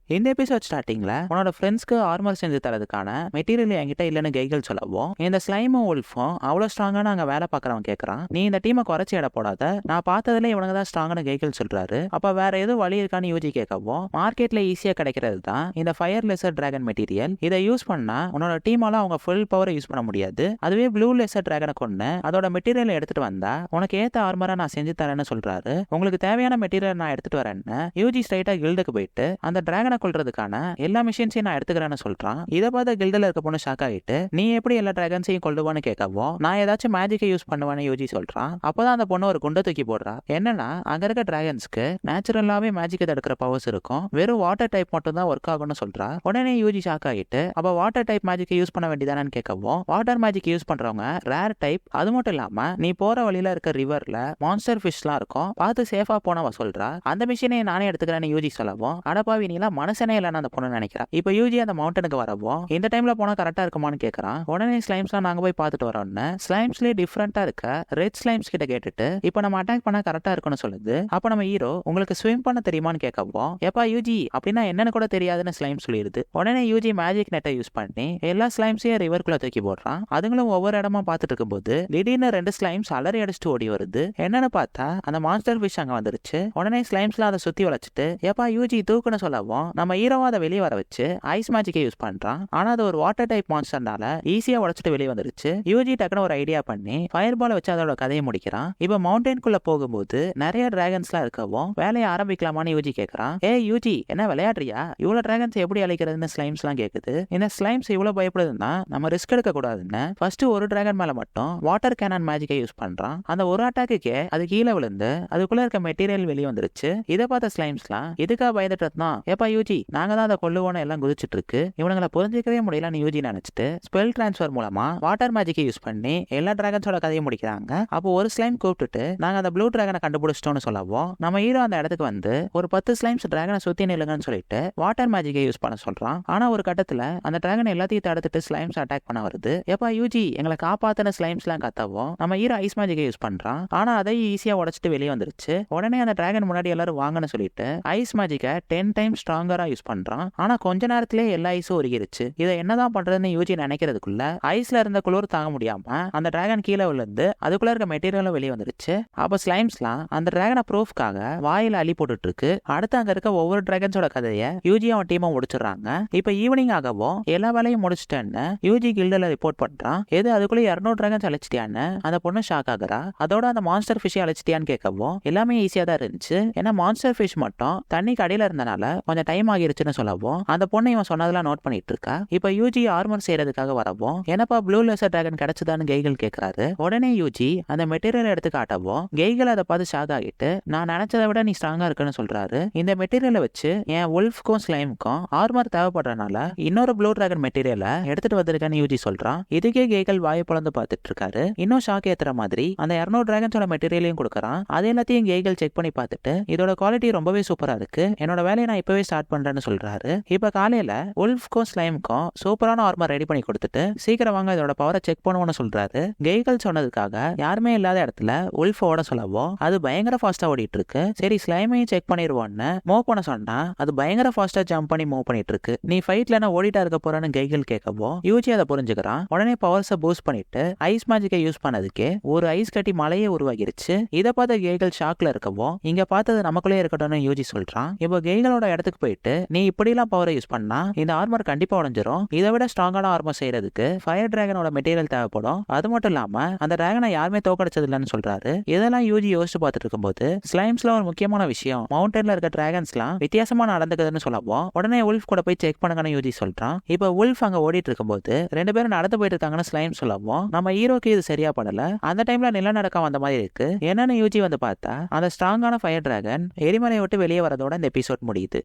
இந்த எபிசோட் ஸ்டார்டிங்ல உன்னோட ஃப்ரெண்ட்ஸ்க்கு ஆர்மர் செஞ்சு தரதுக்கான மெட்டீரியல் என்கிட்ட இல்லைன்னு கைகள் சொல்லவும் இந்த ஸ்லைமும் உல்ஃபும் அவ்வளோ ஸ்ட்ராங்கான அங்கே வேலை பார்க்குறவன் கேட்குறான். நீ இந்த டீமை குறைச்சி இட போடாத, நான் பார்த்ததுல இவனுக்கு தான் ஸ்ட்ராங்கான கைகள் சொல்றாரு. அப்போ வேற எதுவும் வழி இருக்கான்னு யூஜி கேட்கவும் மார்க்கெட்ல ஈஸியாக கிடைக்கிறது தான் இந்த ஃபயர் லெசர் டிராகன் மெட்டீரியல். இதை யூஸ் பண்ணா உன்னோட டீமால அவங்க ஃபுல் பவரை யூஸ் பண்ண முடியாது. அதுவே ப்ளூ லெசர் டிராகனை கொண்டு அதோட மெட்டீரியல் எடுத்துட்டு வந்தா உனக்கு ஏத்த ஆர்மரா நான் செஞ்சு தரேன்னு சொல்றாரு. உங்களுக்கு தேவையான மெட்டீரியல் நான் எடுத்துட்டு வரேன்னு யூஜி ஸ்ட்ரைட்டா கில்டுக்கு போயிட்டு அந்த டிராகனை கொல்றதுக்கான எல்லா மிஷின்ஸையும் நான் எடுத்துக்கிறேன்னு சொல்றான். இதை பார்த்த கில்டுல இருக்க பொண்ணு ஷாக் ஆகிட்டு நீ எப்படி எல்லா டிராகன்ஸையும் கொள்ளுவான்னு கேட்கவும் நான் ஏதாச்சும் மேஜிக்கை யூஸ் பண்ணுவான்னு யூஜி சொல்றான். அப்பதான் அந்த பொண்ணு ஒரு குண்டை தூக்கி போடுறா. என்னன்னா அங்க இருக்க டிராகன்ஸ்க்கு நேச்சுரலாவே மேஜிக்கை தடுக்கிற பவர்ஸ் இருக்கும், வெறும் வாட்டர் டைப் மட்டும் தான் ஒர்க் ஆகும்னு சொல்றா. உடனே யூஜி ஷாக் ஆகிட்டு அப்ப வாட்டர் டைப் மேஜிக்கை யூஸ் பண்ண வேண்டியதானு கேட்கவும் வாட்டர் மேஜிக் யூஸ் பண்றவங்க ரேர் டைப், அது மட்டும் இல்லாம நீ போற வழியில இருக்க ரிவர்ல மான்ஸ்டர் ஃபிஷ்லாம் இருக்கும், பார்த்து சேஃபா போனவ சொல்றா. அந்த மிஷினை நானே எடுத்துக்கிறேன்னு யூஜி சொல்லவும் அடப்பாவி நீ எல்லாம் மனசனே இல்லைன்னு அந்த பொண்ணு நினைக்கிறா. இப்ப யூஜி அந்த மவுண்டனுக்கு வரவும் இந்த டைம்ல போனா கரெக்டா இருக்குமான்னு கேட்கறான். உடனே ஸ்லைம்ஸ்லாம் நாங்க போய் பார்த்துட்டு வரோம்னு ஸ்லைம்ஸ்லயே டிஃப்ரெண்டா இருக்க ரெட் ஸ்லைம்ஸ் கிட்ட கேட்டுட்டு இப்ப நம்ம அட்டாக் பண்ணா கரெக்டா இருக்கும்னு சொல்லுது. அப்ப நம்ம ஹீரோ உங்களுக்கு ஸ்விம் பண்ண தெரியுமான்னு கேட்கவும் எப்பா யூஜி அப்படின்னா என்னன்னு கூட தெரியாதுன்னு ஸ்லைம் சொல்லிடுது. உடனே யூஜி மேஜிக் நெட்டை யூஸ் பண்ணி எல்லா ஸ்லைம்ஸையும் ரிவர்க்குள்ள தூக்கி போடுறான். அதுங்களும் ஒவ்வொரு இடமா பார்த்துட்டு இருக்கும்போது திடீர்னு 2 ஸ்லைம்ஸ் அலறி அடிச்சுட்டு ஓடி வருது. என்னன்னு பார்த்தா அந்த மான்ஸ்டர் ஃபிஷ் அங்க வந்துருச்சு. உடனே ஸ்லைம்ஸ்லாம் அதை சுத்தி வளைச்சிட்டு எப்பா யூஜி தூக்குன்னு சொல்லவும் நம்ம ஹீரோவா அதை வெளியே வர வச்சு ஐஸ் மேஜிக்கை யூஸ் பண்றான். ஆனா அது ஒரு வாட்டர் டைப் மான்ஸ்டர்னால ஈஸியா உடைச்சிட்டு வெளியே வந்துருச்சு. யூஜி டக்குனு ஒரு ஐடியா பண்ணி ஃபயர் பால் வச்சு அதோட கதையை முடிக்கிறான். இப்ப மவுண்டன்குள்ள போகும்போது நிறைய டிராகன்ஸ்லாம் இருக்கவும் வேலையை ஆரம்பிக்கலாமான்னு யூஜி கேட்கறான். யூஜி என்ன விளையாடுறியா, இவ்வளவு டிராகன்ஸ் எப்படி அழிக்கிறதுன்னு ஸ்லைம்ஸ் எல்லாம் கேக்குது. இந்த ஸ்லைம்ஸ் இவ்வளவு பயப்படுதுன்னா நம்ம ரிஸ்க் எடுக்க கூடாதுன்னு ஃபர்ஸ்ட் ஒரு டிராகன் மேல மட்டும் வாட்டர் கேனன் மேஜிக்கை யூஸ் பண்றான். அந்த ஒரு அட்டாக்குக்கே அது கீழே விழுந்து அதுக்குள்ள இருக்க மெட்டீரியல் வெளியே வந்துருச்சு. இதை பார்த்த ஸ்லைம்ஸ்லாம் இதுக்கா பயந்துட்டு தான் ஏப்பா யூஜி நாங்க தான் அதை கொல்லுவோன்னு எல்லாம் குதிச்சிட்டு இருக்கு. இவனுங்களை புரிஞ்சிக்கவே முடியலன்னு யூஜி நினைச்சிட்டு ஸ்பெல் டிரான்ஸ்ஃபர் மூலமா வாட்டர் மேஜிக்கை யூஸ் பண்ணி எல்லா டிராகன்ஸோட கதையை முடிக்கிறாங்க. அப்போ ஒரு ஸ்லைம் கூப்பிட்டுட்டு நாங்க அந்த ப்ளூ டிராகனை கண்டுபிடிச்சிட்டோம்னு சொல்லவும் நம்ம ஹீரோ அந்த இடத்துக்கு வந்து ஒரு 10 ஸ்லைம்ஸ் டிராகனை சுத்தி நில்லுங்கன்னு சொல்லிட்டு வாட்டர் மேஜிக்கை யூஸ் பண்ண சொல்றான். ஆனா ஒரு கட்டத்துல அந்த டிராகன் எல்லாத்தையும் தடுத்துட்டு ஸ்லைம்ஸ் அட்டாக் பண்ண வருது. எப்பா யூஜி எங்களை காப்பாத்தின ஸ்லைம்ஸ் எல்லாம் கத்தவும் நம்ம ஹீரோ ஐஸ் மேஜிக்கை யூஸ் பண்றான். ஆனா அதை ஈஸியா உடைச்சிட்டு வெளியே வந்துருச்சு. உடனே அந்த டிராகன் முன்னாடி எல்லாரும் வாங்கன்னு சொல்லிட்டு ஐஸ் மேஜிக்கை 10 டைம்ஸ் ஸ்ட்ராங்கரா யூஸ் பண்றான். ஆனா கொஞ்ச நேரத்திலே எல்லா ஐஸும் உருகிருச்சு. இதை என்னதான் பண்றதுன்னு யூஜி நினைக்கிறதுக்குள்ள ஐஸ்ல இருந்த குளிர் தாங்க முடியாம அந்த டிராகன் கீழே விழுந்து அதுக்குள்ள இருக்க மெட்டீரியலும் வெளியே வந்துருச்சு. அப்ப ஸ்லைம்ஸ்லாம் அந்த டிராகனை ப்ரூஃப்காக வாயில அள்ளி போட்டுட்டு இருக்கு. அடுத்து அங்க இருக்க ஒவ்வொரு டிராகன்ஸோட கதையை யூஜி அவன் டீமும் முடிச்சிடறாங்க. இப்ப ஈவினிங் ஆகவும் எல்லா வேலையும் முடிச்சிட்டேன்னு யூஜி கில்டுல ரிப்போர்ட் பண்றான். எது அதுக்குள்ள 200 டிராகன்ஸ் அழிச்சிட்டியான்னு அந்த பொண்ணு ஷாக் ஆகுறா. அதோட அந்த மான்ஸ்டர் ஃபிஷ் அழிச்சிட்டியான்னு கேட்கவும் எல்லாமே ஈஸியா தான் இருந்துச்சு. ஏன்னா மான்ஸ்டர் ஃபிஷ் மட்டும் தண்ணிக்கு அடியில இருந்தனால கொஞ்சம் டைம் ஆகிருச்சுன்னு சொல்லவும் அந்த பொண்ணு இவன் சொன்னதெல்லாம் நோட் பண்ணிட்டு இருக்கா. இப்ப யூஜி ஆர்மர் செய்யறதுக்காக வரவும் என்னப்பா ப்ளூ லேசர் டிராகன் கிடைச்சதான்னு கெய்கள் கேட்கறாரு. உடனே யூஜி அந்த மெட்டீரியல் எடுத்து காட்டவும் கெய்கள் அதை பார்த்து ஷாக் ஆகிட்டு நான் நினைச்சதை விட நீ ஸ்ட்ராங்கா இருக்குன்னு சொல்றாரு. இந்த மெட்டீரியலை வச்சு என் உல்ஃப்க்கும் ஸ்லைமுக்கும் ஆர்மர் தேவைப்படுறதுனால இன்னொரு ப்ளூ டிராகன் மெட்டீரியலை எடுத்துட்டு வந்திருக்கேன்னு யூஜி சொல்றான். இதுக்கே கெய்கள் வாயை பொளந்து பார்த்துட்டு இருக்காரு. இன்னும் ஷாக் ஏத்துற மாதிரி அந்த 200 டிராகன்ஸோட மெட்டீரியலையும் கொடுக்கறான். அது எல்லாத்தையும் கெய்கள் செக் பண்ணி பார்த்துட்டு இதோட குவாலிட்டி ரொம்பவே சூப்பரா இருக்கு, என்னோட வேலையை நான் இப்பவே ஸ்டார்ட் பண்றேன்னு சொல்றாரு. இப்ப காலையில உல்ஃப்க்கும் ஸ்லைமுக்கும் சூப்பரான ஆர்மர் ரெடி பண்ணி கொடுத்துட்டு சீக்கிரம் வாங்க இதோட பவரை செக் பண்ணுவோம்னு சொல்றாரு. கெய்கள் சொன்னதுக்காக யாருமே இல்லாத இடத்துல உல்ஃப் ஓட சொல்லவும் அது பயங்கர ஃபாஸ்டா ஓடிட்டு இருக்கு. சரி ஸ்லைமையும் செக் பண்ணிடுவோன்னு மூவ் பண்ண சொன்னா அது பயங்கர ஃபாஸ்டா ஜம்ப் பண்ணி மூவ் பண்ணிட்டு இருக்கு. நீ ஃபைட்ல என்ன ஓடிட்டா இருக்க போறன்னு கெய்கள் கேட்கவும் யூஜி அதை புரிஞ்சுக்கிறான். உடனே பவர்ஸை பூஸ்ட் பண்ணிட்டு ஐஸ் மேஜிக்கை யூஸ் பண்ணதுக்கே ஒரு ஐஸ் கட்டி மலையே உருவாகிருச்சு. இதை பார்த்த கெய்கள் ஷாக்ல இருக்கவும் இங்க பார்த்தது நமக்குள்ளே இருக்கட்டும்னு யூஜி சொல்றான். இப்போ கெய்களோட இடத்துக்கு போயிட்டு நீ இப்படி எல்லாம் பவரை யூஸ் பண்ணா இந்த ஆர்மர் கண்டிப்பா உடைஞ்சிரும். இதை விட ஸ்ட்ராங்கான ஆர்மர் செய்யறதுக்கு ஃபயர் டிராகனோட மெட்டீரியல் தேவைப்படும். அது மட்டும் இல்லாம அந்த டிராகனை யாருமே தோக்கடிச்சது இல்லைன்னு சொல்றாரு. இதெல்லாம் யூஜி யோசிச்சு பார்த்துட்டு இருக்கும்போது ஸ்லைம்ஸ்ல ஒரு முக்கியமான விஷயம் மவுண்டன்ல இருக்க டிராகன்ஸ்லாம் வித்தியாசமா நடந்துக்குதுன்னு சொல்லவும் உடனே உல்ஃப் கூட போய் செக் பண்ணுங்கன்னு யூஜி சொல்றான். இப்ப உல்ஃப் அங்க ஓடிட்டு இருக்கும்போது 2 பேரும் நடந்து போயிட்டு இருக்காங்கன்னு ஸ்லைம் சொல்லவும் நம்ம ஹீரோக்கு இது சரியா படல. அந்த டைம்ல நிலநடுக்கம் வந்த மாதிரி இருக்கு. என்னன்னு யூஜி வந்து பார்த்தா அந்த ஸ்ட்ராங்கான ஃபயர் டிராகன் எரிமலையை விட்டு வெளியே வரதோட இந்த எபிசோட் முடியுது.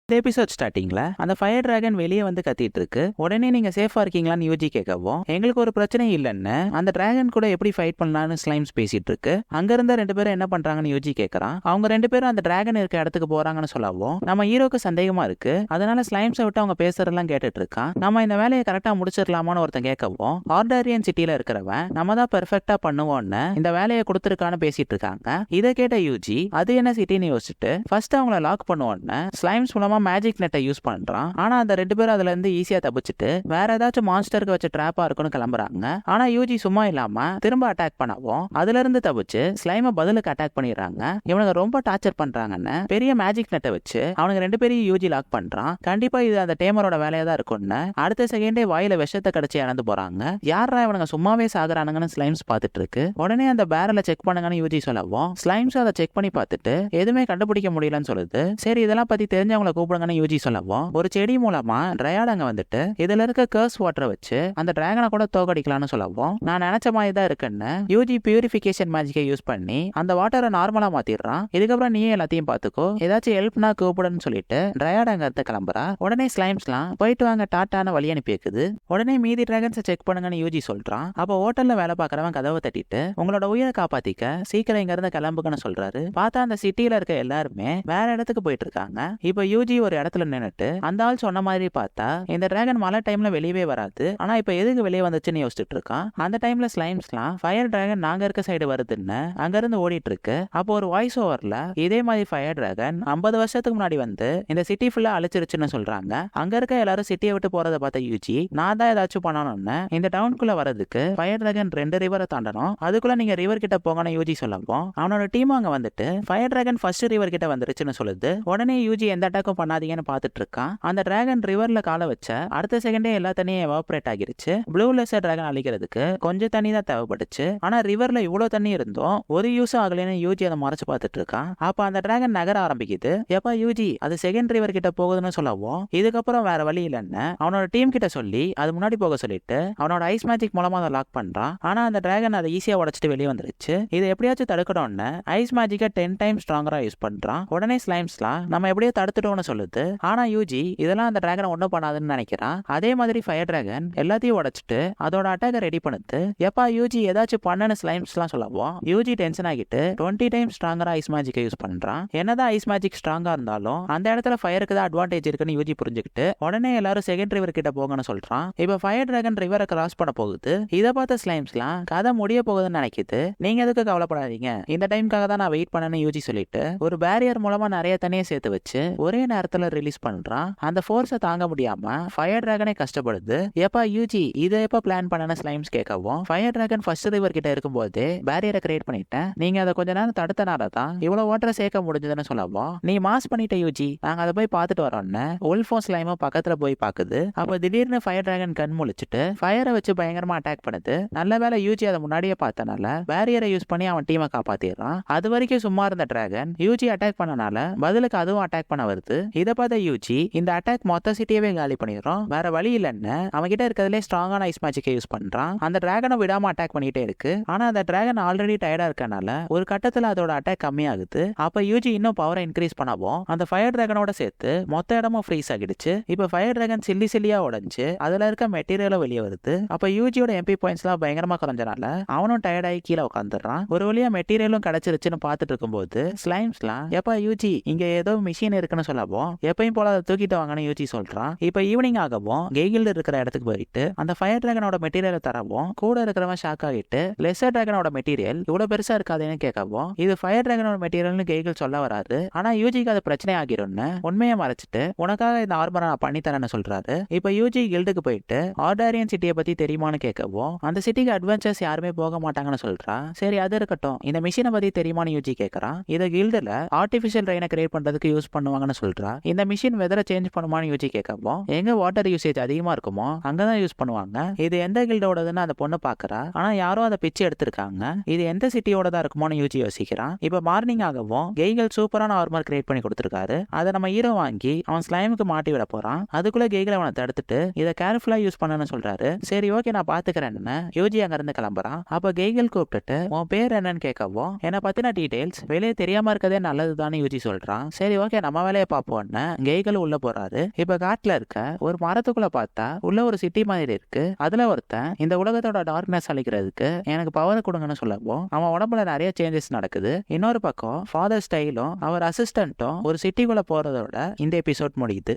இந்த எபிசோட் ஸ்டார்டிங்ல அந்த ஃபயர் டிராகன் வெளியே வந்து கத்திட்டு இருக்கு. உடனே நீங்க சேஃபா இருக்கீங்களான்னு யூஜி கேட்கவும் எங்களுக்கு ஒரு பிரச்சனை இல்லைன்னு அந்த டிராகன் கூட எப்படி ஃபைட் பண்ணலாம்னு ஸ்லைம்ஸ் பேசிட்டு இருக்கு. அங்க இருந்த 2 பேரும் என்ன பண்றாங்கன்னு யூஜி கேட்கறான். அவங்க 2 பேரும் அந்த டிராகன் இருக்க இடத்துக்கு போறாங்கன்னு சொல்லவும் நம்ம ஹீரோக்கு சந்தேகமா இருக்கு. அதனால ஸ்லைம்ஸை விட்டு அவங்க பேசுறதெல்லாம் கேட்டுட்டு இருக்கான். நம்ம இந்த வேலையை கரெக்டா முடிச்சிடலாமான்னு ஒருத்தன் கேட்கவும் ஆர்டாரியன் சிட்டில இருக்கிறவன் நம்ம தான் பெர்ஃபெக்டா பண்ணுவோம்னு இந்த வேலையை கொடுத்துருக்கான்னு பேசிட்டு இருக்காங்க. இதை கேட்ட யூஜி அது என்ன சிட்டின்னு யோசிச்சுட்டு ஃபர்ஸ்ட் அவங்கள லாக் பண்ணுவோன்னு ஸ்லைம்ஸ் மூலமா மேஜிக் நெட்டை யூஸ் பண்றான். ஆனா அந்த 2 பேரும் அதுல இருந்து ஈஸியா தப்பிச்சுட்டு வேற ஏதாச்சும் மான்ஸ்டருக்கு வச்ச ட்ராப்பா இருக்குன்னு கிளம்புறாங்க. ஆனா யூஜி சும்மா இல்லாம திரும்ப அட்டாக் பண்ணவும் அதுல இருந்து தப்பிச்சு ஸ்லைம பதிலுக்கு அட்டாக் பண்ணிடுறாங்க. இவனுங்க ரொம்ப டார்ச்சர் பண்றாங்கன்னு பெரிய மேஜிக் நெட்டை வச்சு அவனுக்கு 2 பேரையும் யூஜி லாக் பண்றான். கண்டிப்பா இது அந்த டேமரோட வேலையா தான் இருக்கும்னு அடுத்த செகண்டே வாயில விஷத்தை கடிச்சு இறந்து போறாங்க. யாரா இவனுங்க சும்மாவே சாகுறானுங்கன்னு ஸ்லைம்ஸ் பார்த்துட்டு இருக்கு. உடனே அந்த பேரலை செக் பண்ணுங்கன்னு யூஜி சொல்லவும் ஸ்லைம்ஸ் அதை செக் பண்ணி பார்த்துட்டு எதுவுமே கண்டுபிடிக்க முடியலன்னு சொல்லுது. சரி இதெல்லாம் பத்தி தெரிஞ்சவங்களை கூப்பிடுங்கன்னு யூஜி சொல்லவும் ஒரு செடி மூலமா ட்ரையாட் அங்க வந்துட்டு இதுல இருக்க கர்ஸ் வாட்டரை வச்சு அந்த டிராகனை கூட தோக்கடிக்கலாம்னு சொல்லவும் நான் நினைச்ச மாதிரி தான் இருக்குன்னு யூஜி பியூரிஃபிகேஷன் மேஜிக்கை யூஸ் பண்ணி அந்த வாட்டரை நார்மலா மாத்திடுறான். இதுக்கப்புறம் நீயே எல்லாத்தையும் பாத்துக்கோ, ஏதாச்சும் ஹெல்ப்னா கூப்பிடுன்னு சொல்லிட்டு ட்ரையாட் அங்க இருந்து கிளம்புறா. உடனே ஸ்லைம்ஸ்லாம் போயிட்டு வாங்க டாட்டான வழி அனுப்பி வைக்குது. உடனே மீதி டிராகன்ஸை செக் பண்ணுங்கன்னு யூஜி சொல்றான். அப்போ ஹோட்டல்ல வேலை பார்க்கறவன் கதவை தட்டிட்டு உங்களோட உயிரை காப்பாத்திக்க சீக்கிரம் இங்க இருந்து கிளம்புங்கன்னு சொல்றாரு. பார்த்தா அந்த சிட்டில இருக்க எல்லாருமே வேற இடத்துக்கு போயிட்டு இருக்காங்க. இப்போ யூஜி ஒரு இடத்துல நின்னுட்டு அந்த ஆள் சொன்ன மாதிரி பார்த்தா இந்த டிராகன் மழை டைம்ல வெளியவே வராது, ஆனா இப்ப எதுக்கு வெளியே வந்துச்சுன்னு யோசிச்சுட்டு இருக்கான். அந்த டைம்ல ஸ்லைம்ஸ்லாம் ஃபயர் டிராகன் நாங்க இருக்க சைடு வருதுன்னு அங்க இருந்து ஓடிட்டு இருக்கு. அப்போ ஒரு வாய்ஸ் ஓவர்ல இதே மாதிரி ஃபயர் டிராகன் 50 வருஷத்துக்கு முன்னாடி வந்து இந்த சிட்டி ஃபுல்லா அழிச்சிருச்சுன்னு சொல்றாங்க. அங்க இருக்க எல்லாரும் சிட்டியை விட்டு போறதை பார்த்த யூஜி நான் தான் ஏதாச்சும் பண்ணணும்னு இந்த டவுனுக்குள்ள வரதுக்கு ஃபயர் டிராகன் 2 ரிவரை தாண்டணும், அதுக்குள்ள நீங்க ரிவர் கிட்ட போங்கன்னு யூஜி சொல்லவும் அவனோட டீம் அங்க வந்துட்டு ஃபயர் டிராகன் ஃபர்ஸ்ட் ரிவர் கிட்ட வந்துருச்சுன்னு சொல்லுது. உடனே யூஜி எந்த அட்டாக்கும் பண்ணாதீங்கன்னு பாத்துட்டு இருக்கான். அந்த டிராகன் ரிவர்ல கால வச்ச அடுத்த செகண்டே எல்லா தண்ணியும் எவாபரேட் ஆகிருச்சு. ப்ளூ லெசர் டிராகன் அழிக்கிறதுக்கு கொஞ்சம் தண்ணி தான் தேவைப்பட்டுச்சு. ஆனா ரிவர்ல இவ்வளவு தண்ணி இருந்தும் ஒரு யூஸ் ஆகலன்னு யூஜி அதை மறைச்சு பார்த்துட்டு இருக்கான். அப்ப அந்த டிராகன் நகர ஆரம்பிக்குது. எப்பா யூஜி அது செகண்ட் ரிவர் கிட்ட போகுதுன்னு சொல்லவும் இதுக்கப்புறம் வேற வழி இல்லைன்னு அவனோட டீம் கிட்ட சொல்லி அது முன்னாடி போக சொல்லிட்டு அவனோட ஐஸ் மேஜிக் மூலமா அதை லாக் பண்றான். ஆனா அந்த டிராகன் அதை ஈஸியா உடைச்சிட்டு வெளியே வந்துருச்சு. இதை எப்படியாச்சும் தடுக்கணும்னு ஐஸ் மேஜிக்கை 10 டைம்ஸ் ஸ்ட்ராங்கரா யூஸ் பண்றான். உடனே ஸ்லைம்ஸ்லாம் நம்ம எப்படியோ தடுத்துட்டோம்னு சொல்லுது. ஆனா யூஜி இதெல்லாம் அந்த டிராகனை ஒன்றும் பண்ணாதுன்னு நினைக்கிறான். அதே மாதிரி ஃபயர் டிராகன் எல்லாத்தையும் உடைச்சிட்டு அதோட அட்டாக்கை ரெடி பண்ணுது. எப்பா யூஜி ஏதாச்சும் பண்ணனு ஸ்லைம்ஸ்லாம் சொல்லவும் யூஜி டென்ஷன் ஆகிட்டு 20 டைம்ஸ் ஸ்ட்ராங்கரா ஐஸ் மேஜிக்கை யூஸ் பண்றான். என்னதான் ஐஸ் மேஜிக் ஸ்ட்ராங்கா இருந்தாலும் அந்த இடத்துல ஃபயருக்கு தான் அட்வான்டேஜ் இருக்குன்னு யூஜி புரிஞ்சுக்கிட்டு உடனே எல்லாரும் செகண்ட் ரிவர் கிட்ட போங்கன்னு சொல்றான். இப்ப ஃபயர் டிராகன் ரிவரை கிராஸ் பண்ண போகுது. இதை பார்த்த ஸ்லைம்ஸ்லாம் கதை முடிய போகுதுன்னு நினைக்குது. நீங்க எதுக்கு கவலைப்படாதீங்க, இந்த டைம்காக தான் நான் வெயிட் பண்ணேன்னு யூஜி சொல்லிட்டு ஒரு பேரியர் மூலமா நிறைய தண்ணியை சேர்த்து வச்சு ஒரே நேரத்துல ரிலீஸ் பண்றான். அந்த ஃபோர்ஸை தாங்க முடியாம ஃபயர் டிராகனே கஷ்டப்படுது. எப்பா யூஜி இதை எப்ப பிளான் பண்ணன ஸ்லைம்ஸ் கேட்கவும் ஃபயர் டிராகன் ஃபர்ஸ்ட் ரிவர் கிட்ட இருக்கும்போது பேரியரை கிரியேட் பண்ணிட்டேன், நீங்க அதை கொஞ்ச நேரம் தடுத்தனால தான் இவ்வளவு வாட்டரை சேர்க்க முடிஞ்சதுன்னு சொல்லவும் நீ மாஸ் பண்ணிட்ட யூஜி, நாங்க அதை போய் பார்த்துட்டு வரோம்னு உல்ஃபோன் ஸ்லைமோ பக்கத்துல போய் பாக்குது. அப்ப திடீர்னு ஃபயர் டிராகன் கண் முழிச்சிட்டு ஃபயரை வச்சு பயங்கரமா அட்டாக் பண்ணுது. நல்ல வேளை யூஜி அதை முன்னாடியே பார்த்தனால பேரியரை யூஸ் பண்ணி அவன் டீமை காப்பாத்திடுறான். அது வரைக்கும் சும்மா இருந்த டிராகன் யூஜி அட்டாக் பண்ணனால பதிலுக்கு அதுவும் அட்டாக் பண்ண வருது. இதை பார்த்த யூஜி இந்த அட்டாக் மொத்த சிட்டியவே காலி பண்ணிடுறோம், வேற வழி இல்லைன்னு அவன்கிட்ட இருக்கிறதுலே ஸ்ட்ராங்கான ஐஸ் மேஜிக்கை யூஸ் பண்றான். அந்த டிராகனை விடாம அட்டாக் பண்ணிட்டே இருக்கு. ஆனா அந்த டிராகன் ஆல்ரெடி டயர்டா இருக்கனால ஒரு கட்டத்துல அதோட அட்டாக் கம்மியாகுது. அப்ப யூஜி இன்னும் பவரை இன்க்ரீஸ் பண்ணவும் அந்த ஃபயர் டிராகனோட சேர்த்து மொத்த இடமும் ஃப்ரீஸ் ஆகிடுச்சு. இப்ப ஃபயர் டிராகன் சில்லியா உடைஞ்சு அதுல இருக்க மெட்டீரியலும் வெளியே வருது. அப்ப யூஜியோட எம்பி பாயிண்ட்ஸ் எல்லாம் பயங்கரமா குறைஞ்சனால அவனும் டயர்டாகி கீழே உட்காந்துடுறான். ஒரு வழியா மெட்டீரியலும் கிடைச்சிருச்சுன்னு பார்த்துட்டு இருக்கும்போது ஸ்லைம்ஸ்லாம் எப்பா யூஜி இங்க ஏதோ மிஷின் இருக்குன்னு சொல்லவும் எப்பயும் போல அதை தூக்கிட்டு வாங்கன்னு யூஜி சொல்றான். இப்ப ஈவினிங் ஆகவும் கெய்கில் இருக்கிற இடத்துக்கு போயிட்டு அந்த ஃபயர் டிராகனோட மெட்டீரியலை தரவும் கூட இருக்கிறவன் ஷாக் ஆகிட்டு லெசர் டிராகனோட மெட்டீரியல் இவ்வளவு பெருசா இருக்காதுன்னு கேட்கவும் இது ஃபயர் டிராகனோட மெட்டீரியல்னு கெய்கில் சொல்ல வராது. ஆனா யூஜிக்கு அது பிரச்சனை ஆகிரும்னு உண்மையை மறைச்சிட்டு உனக்காக இந்த ஆர்மரை நான் பண்ணி தரேன்னு சொல்றாரு. இப்ப யூஜி கில்டுக்கு போயிட்டு ஆர்டாரியன் சிட்டியை பத்தி தெரியுமான்னு கேட்கவும் அந்த சிட்டிக்கு அட்வென்ச்சர்ஸ் யாருமே போக மாட்டாங்கன்னு சொல்றா. சரி அது இருக்கட்டும், இந்த மிஷினை பத்தி தெரியுமான்னு யூஜி கேட்கறான். இதை கில்டுல ஆர்டிபிஷியல் ரெயினை கிரியேட் பண்றதுக்கு யூஸ் பண்ணுவாங்கன்னு சொல்றா. இந்த மிஷின் வெதரை சேஞ்ச் பண்ணுமான்னு யூஜி கேட்கவும் எங்க வாட்டர் யூசேஜ் அதிகமா இருக்குமோ அங்கதான் யூஸ் பண்ணுவாங்க, இது எந்த கில்டோடதுன்னு அந்த பொண்ணு பாக்குறா. ஆனா யாரோ அதை பிச்சு எடுத்திருக்காங்க, இது எந்த சிட்டியோட தான் இருக்குமோன்னு யூஜி யோசிக்கிறான். இப்ப மார்னிங் ஆகவும் கெய்கல் சூப்பரான ஆர்மர் கிரியேட் பண்ணி கொடுத்திருக்காரு. அதை நம்ம ஹீரோ வாங்கி அவன் ஸ்லைமுக்கு மாட்டி விட போறான். அதுக்குள்ள கெய்கல் அவனை தடுத்துட்டு இதை கேர்ஃபுல்லா யூஸ் பண்ணணும்னு சொல்றாரு. சரி ஓகே நான் பாத்துக்கிறேன்னு யூஜி அங்க இருந்து கிளம்புறான். அப்ப கெய்கல் கூப்பிட்டுட்டு உன் பேர் என்னன்னு கேட்கவும் என்னை பத்தின டீடைல்ஸ் வெளியே தெரியாம இருக்கதே நல்லதுதான் யூஜி சொல்றான். சரி ஓகே நம்ம வேலையை பார்ப்போம்னு கெய்கல் உள்ள போறாரு. இப்ப காட்டுல இருக்க ஒரு மரத்துக்குள்ள பார்த்தா உள்ள ஒரு சிட்டி மாதிரி இருக்கு. அதுல ஒருத்தன் இந்த உலகத்தோட டார்க்னஸ் அழிக்கிறதுக்கு எனக்கு பவர் கொடுங்கன்னு சொல்லவும் அவன் உடம்புல நிறைய சேஞ்சஸ் நடக்குது. இன்னொரு பக்கம் ஃபாதர் ஸ்டைலும் அவர் அசிஸ்டன்ட்டும் ஒரு சிட்டிக்குள்ள போறதோட இந்த எபிசோட் முடியுது.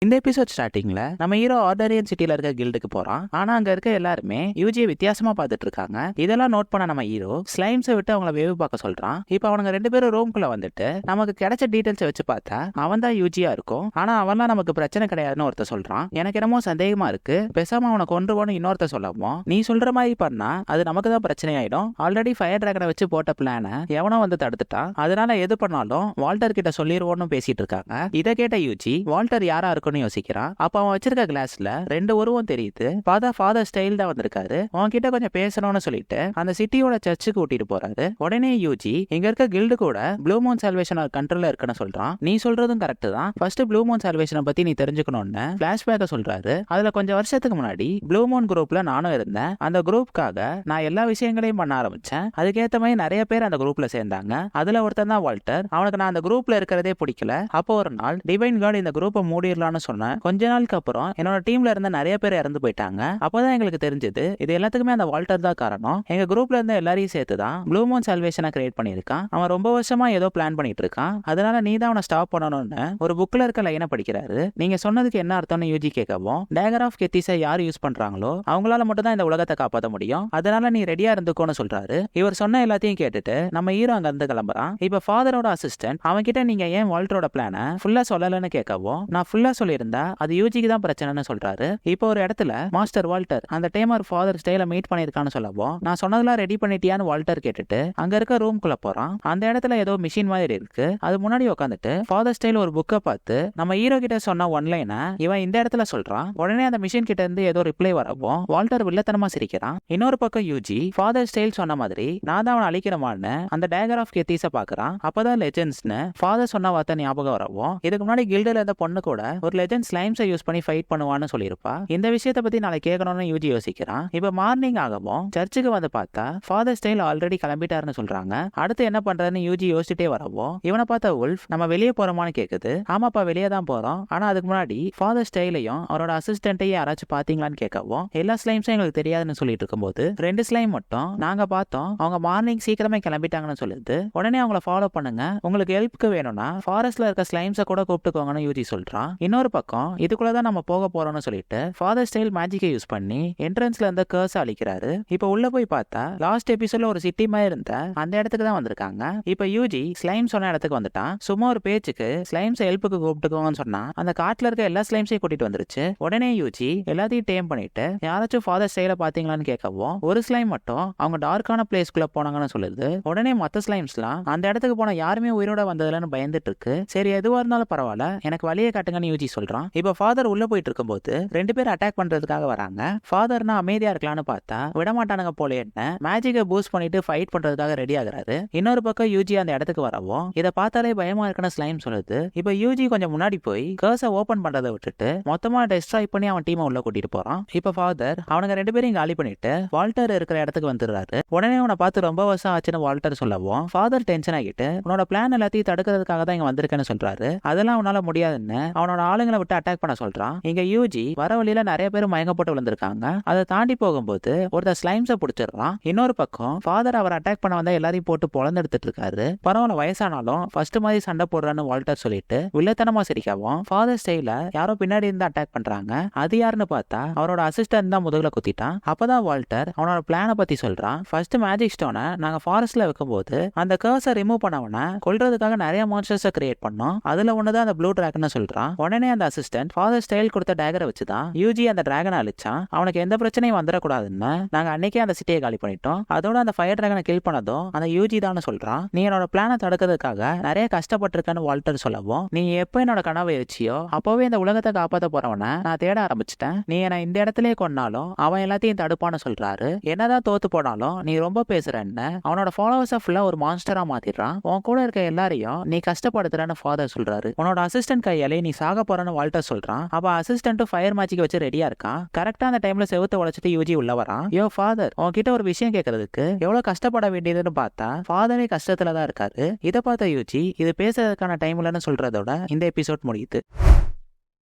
இந்த எபிசோட் ஸ்டார்டிங்ல நம்ம ஹீரோ ஆர்டரியன் சிட்டில இருக்க கில்டுக்கு போறான். ஆனா அங்க இருக்க எல்லாருமே யூஜியை வித்தியாசமா பார்த்துட்டு இருக்காங்க. இதெல்லாம் நோட் பண்ண நம்ம ஹீரோ ஸ்லைம்ஸை விட்டு அவங்கள வேவு பார்க்க சொல்றான். இப்ப அவனுங்க 2 பேரும் ரூம்குள்ள வந்துட்டு நமக்கு கிடைச்ச டீடைல்ஸ் வச்சு பார்த்தா அவன் தான் யூஜியா இருக்கும். ஆனா அவன்லாம் நமக்கு பிரச்சனை கிடையாதுன்னு ஒருத்தர் சொல்றான். எனக்கு என்னமோ சந்தேகமா இருக்கு, பேசாம அவனை கொன்றுவோன்னு இன்னொருத்த சொல்லவும் நீ சொல்ற மாதிரி பண்ணா அது நமக்கு தான் பிரச்சனை ஆயிடும், ஆல்ரெடி ஃபயர் டிராகனை வச்சு போட்ட பிளான எவனோ வந்து தடுத்துட்டான், அதனால எது பண்ணாலும் வால்டர் கிட்ட சொல்லிடுவோன்னு பேசிட்டு இருக்காங்க. இதை கேட்ட யூஜி வால்டர் யாரா இருக்கும் யோசிக்கிறான். அப்ப அவன் வச்சிருக்க கிளாஸ்ல 2 உருவம் தெரியுது. ஃபாதர் ஸ்டைல் தான் வந்திருக்காரு, உன்கிட்ட கொஞ்சம் பேசணும்னு சொல்லிட்டு அந்த சிட்டியோட சர்ச்சுக்கு கூட்டிட்டு போறாரு. உடனே யூஜி இங்க இருக்க கில்டு கூட ப்ளூ மூன் சால்வேஷன் கண்ட்ரோல்ல இருக்குன்னு சொல்றான். நீ சொல்றதும் கரெக்ட் தான், ஃபர்ஸ்ட் ப்ளூ மூன் சால்வேஷனை பத்தி நீ தெரிஞ்சுக்கணும்னு பிளாஷ்பேக்க சொல்றாரு. அதுல கொஞ்சம் வருஷத்துக்கு முன்னாடி ப்ளூ மூன் குரூப்ல நானும் இருந்தேன். அந்த குரூப்காக நான் எல்லா விஷயங்களையும் பண்ண ஆரம்பிச்சேன். அதுக்கேற்ற மாதிரி நிறைய பேர் அந்த குரூப்ல சேர்ந்தாங்க. அதுல ஒருத்தன் தான் வால்டர். அவனுக்கு நான் அந்த குரூப்ல இருக்கிறதே பிடிக்கல. அப்போ ஒரு நாள் டிவைன் காட் இந்த குரூப்பை மூடிடலாம்னு சொன்னேன். கொஞ்ச நாளுக்கு அப்புறம் என்னோட டீம்ல இருந்த நிறைய பேர் இறந்து போயிட்டாங்க. அப்பதான் எங்களுக்கு தெரிஞ்சது இது எல்லாத்துக்குமே அந்த வால்டர் தான் காரணம். எங்க குரூப்ல இருந்த எல்லாரையும் சேர்த்து தான் ப்ளூ மூன் சால்வேஷனை கிரியேட் பண்ணிருக்கான். அவன் ரொம்ப வருஷமா ஏதோ பிளான் பண்ணிட்டு இருக்கான். அதனால நீ தான் அவனை ஸ்டாப் பண்ணணும்னு ஒரு புக்ல இருக்க லைனை படிக்கிறாரு. நீங்க சொன்னதுக்கு என்ன அர்த்தம்னு யூஜி கேட்கவும் டேகர் ஆஃப் கெத்திஸை யார் யூஸ் பண்றாங்களோ அவங்களால மட்டும் தான் இந்த உலகத்தை காப்பாற்ற முடியும், அதனால நீ ரெடியா இருந்துக்கோன்னு சொல்றாரு. இவர் சொன்ன எல்லாத்தையும் கேட்டுட்டு நம்ம ஹீரோ அங்க இருந்து கிளம்புறான். இப்ப ஃபாதரோட அசிஸ்டன்ட் அவன் கிட்ட நீங்க ஏன் வால்டரோட பிளான ஃபுல்லா சொல்லலன்னு கேட்கவும் நான் ஃபுல்லா சொல்லியிருந்தா அது யூஜிக்கு தான் பிரச்சனைன்னு சொல்றாரு. இப்போ ஒரு இடத்துல மாஸ்டர் வால்டர் அந்த டேமர் ஃபாதர் ஸ்டைல மீட் பண்ணிருக்கான்னு சொல்லவும், நான் சொன்னதெல்லாம் ரெடி பண்ணிட்டியான்னு வால்டர் கேட்டுட்டு அங்க இருக்க ரூம்குள்ள போறான். அந்த இடத்துல ஏதோ மிஷின் மாதிரி இருக்கு. அது முன்னாடி உட்காந்துட்டு ஃபாதர் ஸ்டைல் ஒரு புக்கை பார்த்து நம்ம ஹீரோ கிட்ட சொன்ன ஒன்லைனை இவன் இந்த இடத்துல சொல்றான். உடனே அந்த மிஷின் கிட்ட இருந்து ஏதோ ரிப்ளை வரவும் வால்டர் வில்லத்தனமா சிரிக்கிறான். இன்னொரு பக்கம் யூஜி ஃபாதர் ஸ்டைல் சொன்ன மாதிரி நான் தான் அவனை அழிக்கிறமான்னு அந்த டேகர் ஆஃப் கெத்தீஸ பாக்குறான். அப்பதான் லெஜெண்ட்ஸ்னு ஃபாதர் சொன்ன வார்த்தை ஞாபகம் வரவும், இதுக்கு முன்னாடி கில்டர்ல இருந்த பொண்ணு கூட ஒரு லெஜெண்ட் ஸ்லைம்ஸை யூஸ் பண்ணி ஃபைட் பண்ணுவான்னு சொல்லியிருப்பா. இந்த விஷயத்தை பத்தி நாளைக்கு கேட்கணும்னு யூஜி யோசிக்கிறான். இப்ப மார்னிங் ஆகவும் சர்ச்சுக்கு வந்து பார்த்தா ஃபாதர் ஸ்டைல் ஆல்ரெடி கிளம்பிட்டாருன்னு சொல்றாங்க. அடுத்து என்ன பண்றதுன்னு யூஜி யோசிச்சுட்டே வரவும், இவனை பார்த்த உல்ஃப் நம்ம வெளியே போறோமான்னு கேக்குது. ஆமாப்பா வெளியே தான் போறோம், ஆனா அதுக்கு முன்னாடி ஃபாதர் ஸ்டைலையும் அவரோட அசிஸ்டன்ட்டையும் யாராச்சும் பாத்தீங்களான்னு கேட்கவும், எல்லா ஸ்லைம்ஸும் எங்களுக்கு தெரியாதுன்னு சொல்லிட்டு இருக்கும்போது 2 ஸ்லைம் மட்டும் நாங்க பார்த்தோம், அவங்க மார்னிங் சீக்கிரமே கிளம்பிட்டாங்கன்னு சொல்லுது. உடனே அவங்கள ஃபாலோ பண்ணுங்க, உங்களுக்கு ஹெல்ப்க்கு வேணும்னா ஃபாரஸ்ட்ல இருக்க ஸ்லைம்ஸை கூட கூப்பிட்டுக்கோங்கன்னு யூஜி சொல்றான். இன்னொரு பக்கம் இதுக்குள்ளதான் நம்ம போக போறோம்னு சொல்லிட்டு ஃபாதர் ஸ்டைல் மேஜிக்கை யூஸ் பண்ணி என்ட்ரன்ஸ்ல இருந்த கர்ஸ் அழிக்கிறாரு. இப்ப உள்ள போய் பார்த்தா லாஸ்ட் எபிசோட்ல ஒரு சிட்டி மாதிரி இருந்த அந்த இடத்துக்கு தான் வந்திருக்காங்க. இப்ப யூஜி ஸ்லைம் சொன்ன இடத்துக்கு வந்துட்டான். சும்மா ஒரு பேச்சுக்கு ஸ்லைம்ஸ் ஹெல்ப்புக்கு கூப்பிட்டுக்கோங்கன்னு சொன்னா அந்த காட்டுல இருக்க எல்லா ஸ்லைம்ஸையும் கூட்டிட்டு வந்துருச்சு. உடனே யூஜி எல்லாத்தையும் டேம் பண்ணிட்டு யாராச்சும் ஃபாதர் ஸ்டைல பாத்தீங்களான்னு கேட்கவும், ஒரு ஸ்லைம் மட்டும் அவங்க டார்க்கான பிளேஸ்க்குள்ள போனாங்கன்னு சொல்லுது. உடனே மத்த ஸ்லைம்ஸ்லாம் அந்த இடத்துக்கு போன யாருமே உயிரோட வந்ததுலன்னு பயந்துட்டு இருக்கு. சரி எதுவா இருந்தாலும் பரவாயில்ல, எனக்கு வழியை காட்டுங்கன்னு யூஜி சொல்றான். இப்ப ஃபாதர் உள்ள போயிட்டு இருக்கும்போது 2 பேர் அட்டாக் பண்றதுக்காக வராங்க. ஃபாதர்னா அமைதியா இருக்கலாம்னு பார்த்தா விடமாட்டானுங்க போல என்ன மேஜிக்கை பூஸ்ட் பண்ணிட்டு ஃபைட் பண்றதுக்காக ரெடி ஆகுறாரு. இன்னொரு பக்கம் யூஜி அந்த இடத்துக்கு வரவும் இதை பார்த்தாலே பயமா இருக்குன்னு ஸ்லைம் சொல்லுது. இப்ப யூஜி கொஞ்சம் முன்னாடி போய் கர்ஸை ஓபன் பண்றதை விட்டுட்டு மொத்தமா டெஸ்ட்ராய் பண்ணி அவன் டீமை உள்ள கூட்டிட்டு போறான். இப்ப ஃபாதர் அவனுங்க 2 பேரையும் காலி பண்ணிட்டு வால்டர் இருக்கிற இடத்துக்கு வந்துடுறாரு. உடனே அவனை பார்த்து ரொம்ப வருஷம் ஆச்சுன்னு வால்டர் சொல்லவும் ஃபாதர் டென்ஷன் ஆகிட்டு உன்னோட பிளான் எல்லாத்தையும் தடுக்கிறதுக்காக தான் இங்க வந்திருக்கேன்னு சொல்றாரு. அதெல்லாம் உன்னால முடியாதுன்னு அவனோட ஆளுங்களை விட்டு அட்டாக் பண்ண சொல்றான். இங்க யூஜி வர வழியில நிறைய பேர் மயங்கப்பட்டு விழுந்திருக்காங்க. அதை தாண்டி போகும்போது ஒருத்தர் ஸ்லைம்ஸை பிடிச்சிடுறான். இன்னொரு பக்கம் ஃபாதர் அவர் அட்டாக் பண்ண வந்தா எல்லாரையும் போட்டு பொழந்தெடுத்துட்டு இருக்காரு. பரவாயில்ல வயசானாலும் ஃபர்ஸ்ட் மாதிரி சண்டை போடுறான்னு வால்டர் சொல்லிட்டு வில்லத்தனமா சிரிக்கவும் ஃபாதர் ஸ்டைல யாரோ பின்னாடி இருந்து அட்டாக் பண்றாங்க. அது யாருன்னு பார்த்தா அவரோட அசிஸ்டன்ட் தான் முதுகுல குத்திட்டான். அப்பதான் வால்டர் அவனோட பிளானை பத்தி சொல்றான். ஃபர்ஸ்ட் மேஜிக் ஸ்டோனை நாங்க ஃபாரஸ்ட்ல வைக்கும்போது அந்த கர்ஸை ரிமூவ் பண்ணவன கொல்றதுக்காக நிறைய மான்ஸ்டர்ஸை கிரியேட் பண்ணோம். அதுல ஒண்ணுதான் அந்த ப்ளூ டிராகன் சொல்றான். உடனே அந்த அசிஸ்டன்ட் ஃபாதர் ஸ்டைல் கொடுத்த டேகரை வச்சுதான் யூஜி அந்த டிராகனை அழிச்சான். அவனுக்கு எந்த பிரச்சனையும் வந்துடக்கூடாதுன்னு நாங்க அன்னைக்கே அந்த சிட்டியை காலி பண்ணிட்டோம். அதோட அந்த ஃபயர் டிராகனை கில் பண்ணதும் அந்த யூஜி தான் சொல்றான். நீ என்னோட பிளானை தடுக்கிறதுக்காக நிறைய கஷ்டப்பட்டிருக்கன்னு வால்டர் சொல்லவும், நீ எப்ப என்னோட கனவை எரிச்சியோ அப்பவே இந்த உலகத்தை காப்பாற்ற போறவன நான் தேட ஆரம்பிச்சிட்டேன். நீ என்ன இந்த இடத்துலயே கொண்டாலும் அவன் எல்லாத்தையும் தடுப்பான்னு சொல்றாரு. என்னதான் தோத்து போனாலும் நீ ரொம்ப பேசுறன்னு அவனோட ஃபாலோவர்ஸை ஃபுல்லா ஒரு மான்ஸ்டரா மாத்திடுறான். உன் கூட இருக்க எல்லாரையும் நீ கஷ்டப்படுத்துறன்னு ஃபாதர் சொல்றாரு. உன்னோட அசிஸ்டன்ட் கையாலே நீ சாக போறன்னு வால்டர் சொல்றான். அப்ப அசிஸ்டன்ட்டும் ஃபயர் மேஜிக் வச்சு ரெடியா இருக்கான். கரெக்டா அந்த டைம்ல செவுத்த உடைச்சிட்டு யூஜி உள்ள வரான். யோ ஃபாதர், உன்கிட்ட ஒரு விஷயம் கேட்கறதுக்கு எவ்வளவு கஷ்டப்பட வேண்டியதுன்னு பார்த்தா ஃபாதரே கஷ்டத்துல தான் இருக்காரு. இதை பார்த்த யூஜி இது பேசுறதுக்கான டைம் இல்லைன்னு சொல்றதோட இந்த எபிசோட் முடியுது.